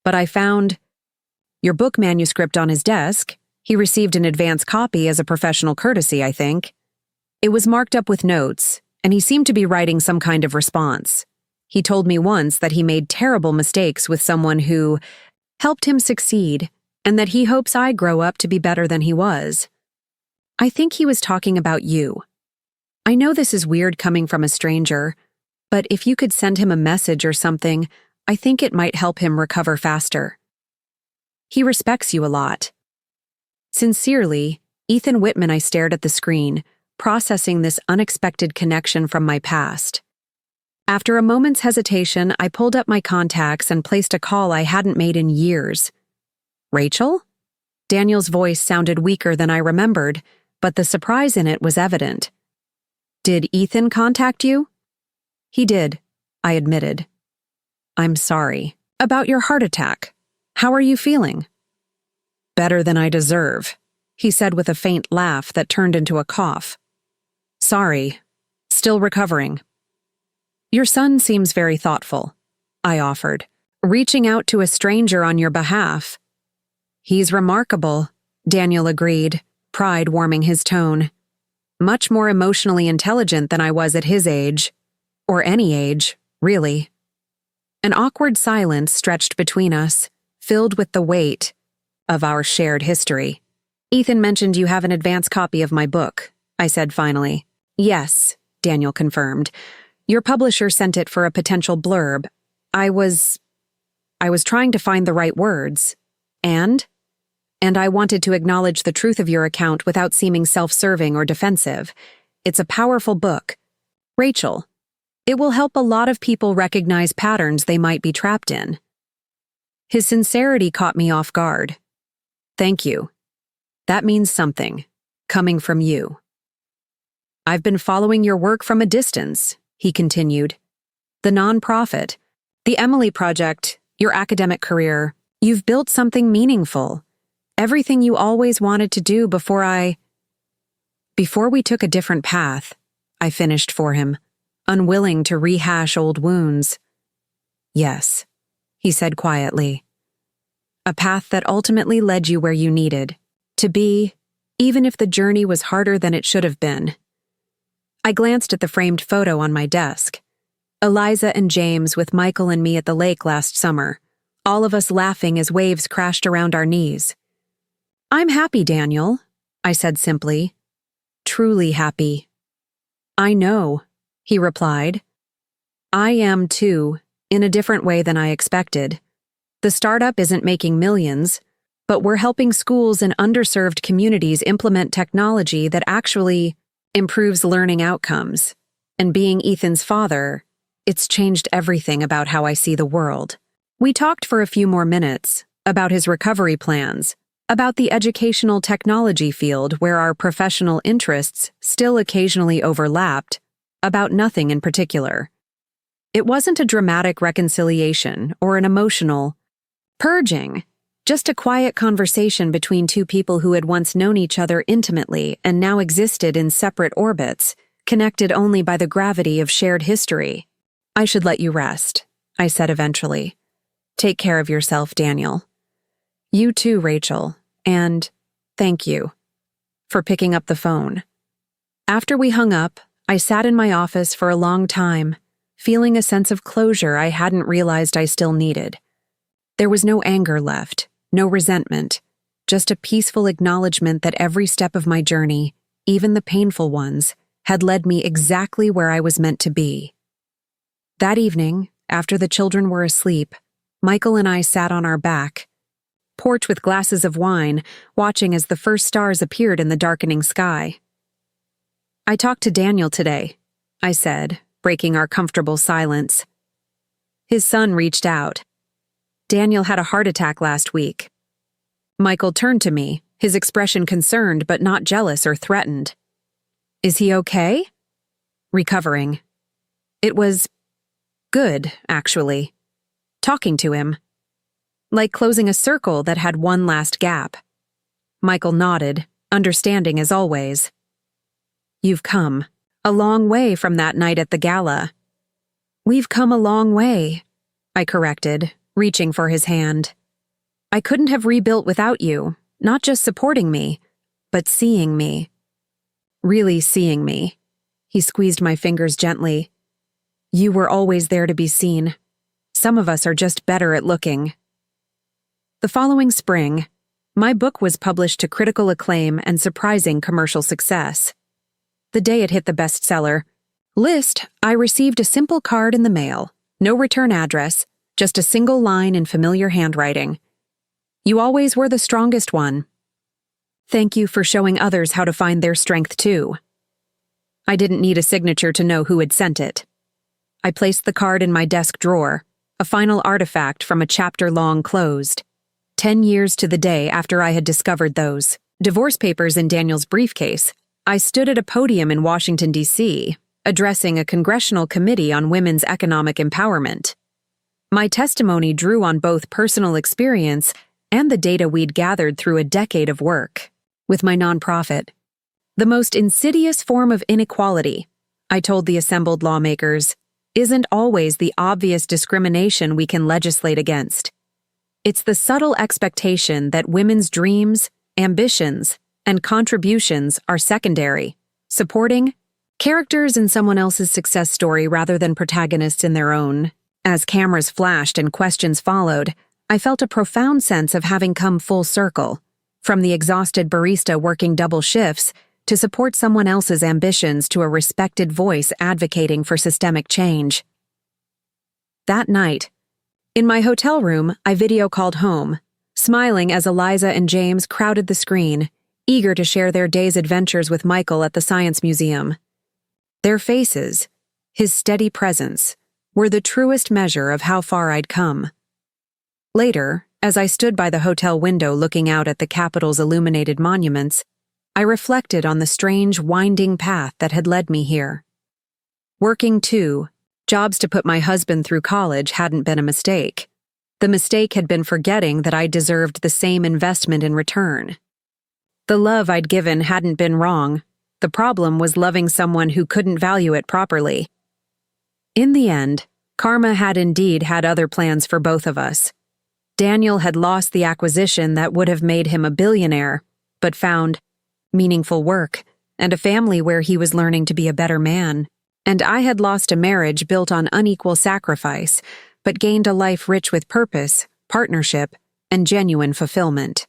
But I found your book manuscript on his desk. He received an advance copy as a professional courtesy, I think. It was marked up with notes, and he seemed to be writing some kind of response. He told me once that he made terrible mistakes with someone who helped him succeed, and that he hopes I grow up to be better than he was. I think he was talking about you. I know this is weird coming from a stranger, but if you could send him a message or something, I think it might help him recover faster. He respects you a lot. Sincerely, Ethan Whitman." I stared at the screen, processing this unexpected connection from my past. After a moment's hesitation, I pulled up my contacts and placed a call I hadn't made in years. "Rachel?" Daniel's voice sounded weaker than I remembered, but the surprise in it was evident. "Did Ethan contact you?" "He did," I admitted. "I'm sorry. About your heart attack. How are you feeling?" "Better than I deserve," he said with a faint laugh that turned into a cough. "Sorry. Still recovering." "Your son seems very thoughtful," I offered, "reaching out to a stranger on your behalf." "He's remarkable," Daniel agreed, pride warming his tone. "Much more emotionally intelligent than I was at his age. Or any age, really." An awkward silence stretched between us, filled with the weight of our shared history. "Ethan mentioned you have an advance copy of my book," I said finally. "Yes," Daniel confirmed. "Your publisher sent it for a potential blurb. I was trying to find the right words. And I wanted to acknowledge the truth of your account without seeming self-serving or defensive. It's a powerful book. Rachel." It will help a lot of people recognize patterns they might be trapped in. His sincerity caught me off guard. Thank you. That means something, coming from you. I've been following your work from a distance, he continued. The nonprofit, the Emily Project, your academic career, you've built something meaningful. Everything you always wanted to do before we took a different path, I finished for him, unwilling to rehash old wounds. Yes, he said quietly. A path that ultimately led you where you needed to be, even if the journey was harder than it should have been. I glanced at the framed photo on my desk. Eliza and James with Michael and me at the lake last summer, all of us laughing as waves crashed around our knees. I'm happy, Daniel, I said simply. Truly happy. I know, he replied. I am too, in a different way than I expected. The startup isn't making millions, but we're helping schools in underserved communities implement technology that actually improves learning outcomes. And being Ethan's father, it's changed everything about how I see the world. We talked for a few more minutes about his recovery plans, about the educational technology field where our professional interests still occasionally overlapped, about nothing in particular. It wasn't a dramatic reconciliation or an emotional purging, just a quiet conversation between two people who had once known each other intimately and now existed in separate orbits, connected only by the gravity of shared history. I should let you rest, I said eventually. Take care of yourself, Daniel. You too, Rachel, and thank you for picking up the phone. After we hung up, I sat in my office for a long time, feeling a sense of closure I hadn't realized I still needed. There was no anger left, no resentment, just a peaceful acknowledgement that every step of my journey, even the painful ones, had led me exactly where I was meant to be. That evening, after the children were asleep, Michael and I sat on our back porch with glasses of wine, watching as the first stars appeared in the darkening sky. I talked to Daniel today, I said, breaking our comfortable silence. His son reached out. Daniel had a heart attack last week. Michael turned to me, his expression concerned but not jealous or threatened. Is he okay? Recovering. It was good, actually. Talking to him. Like closing a circle that had one last gap. Michael nodded, understanding as always. You've come a long way from that night at the gala. We've come a long way, I corrected, reaching for his hand. I couldn't have rebuilt without you, not just supporting me, but seeing me. Really seeing me. He squeezed my fingers gently. You were always there to be seen. Some of us are just better at looking. The following spring, my book was published to critical acclaim and surprising commercial success. The day it hit the bestseller list, I received a simple card in the mail, no return address, just a single line in familiar handwriting. You always were the strongest one. Thank you for showing others how to find their strength too. I didn't need a signature to know who had sent it. I placed the card in my desk drawer, a final artifact from a chapter-long closed. 10 years to the day after I had discovered those divorce papers in Daniel's briefcase, I stood at a podium in Washington, D.C., addressing a congressional committee on women's economic empowerment. My testimony drew on both personal experience and the data we'd gathered through a decade of work with my nonprofit. The most insidious form of inequality, I told the assembled lawmakers, isn't always the obvious discrimination we can legislate against. It's the subtle expectation that women's dreams, ambitions, and contributions are secondary, supporting characters in someone else's success story rather than protagonists in their own. As cameras flashed and questions followed, I felt a profound sense of having come full circle, from the exhausted barista working double shifts to support someone else's ambitions to a respected voice advocating for systemic change. That night, in my hotel room, I video called home, smiling as Eliza and James crowded the screen, eager to share their day's adventures with Michael at the Science Museum. Their faces, his steady presence, were the truest measure of how far I'd come. Later, as I stood by the hotel window looking out at the Capitol's illuminated monuments, I reflected on the strange, winding path that had led me here. Working, too, jobs to put my husband through college hadn't been a mistake. The mistake had been forgetting that I deserved the same investment in return. The love I'd given hadn't been wrong. The problem was loving someone who couldn't value it properly. In the end, karma had indeed had other plans for both of us. Daniel had lost the acquisition that would have made him a billionaire, but found meaningful work and a family where he was learning to be a better man. And I had lost a marriage built on unequal sacrifice, but gained a life rich with purpose, partnership, and genuine fulfillment.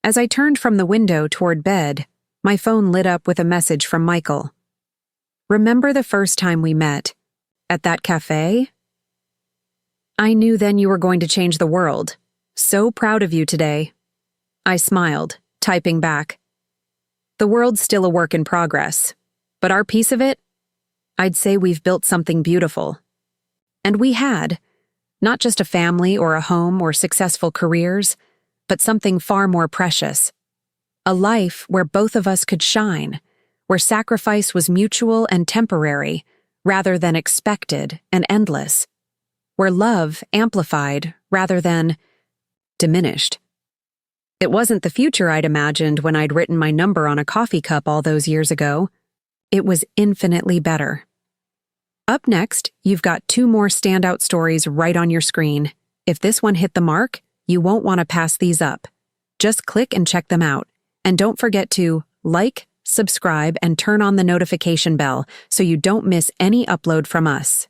As I turned from the window toward bed, my phone lit up with a message from Michael. "Remember the first time we met? At that cafe? I knew then you were going to change the world. So proud of you today." I smiled, typing back. "The world's still a work in progress, but our piece of it? I'd say we've built something beautiful." And we had, not just a family or a home or successful careers, but something far more precious. A life where both of us could shine, where sacrifice was mutual and temporary, rather than expected and endless, where love amplified rather than diminished. It wasn't the future I'd imagined when I'd written my number on a coffee cup all those years ago. It was infinitely better. Up next, you've got 2 more standout stories right on your screen. If this one hit the mark, you won't want to pass these up. Just click and check them out. And don't forget to like, subscribe, and turn on the notification bell so you don't miss any upload from us.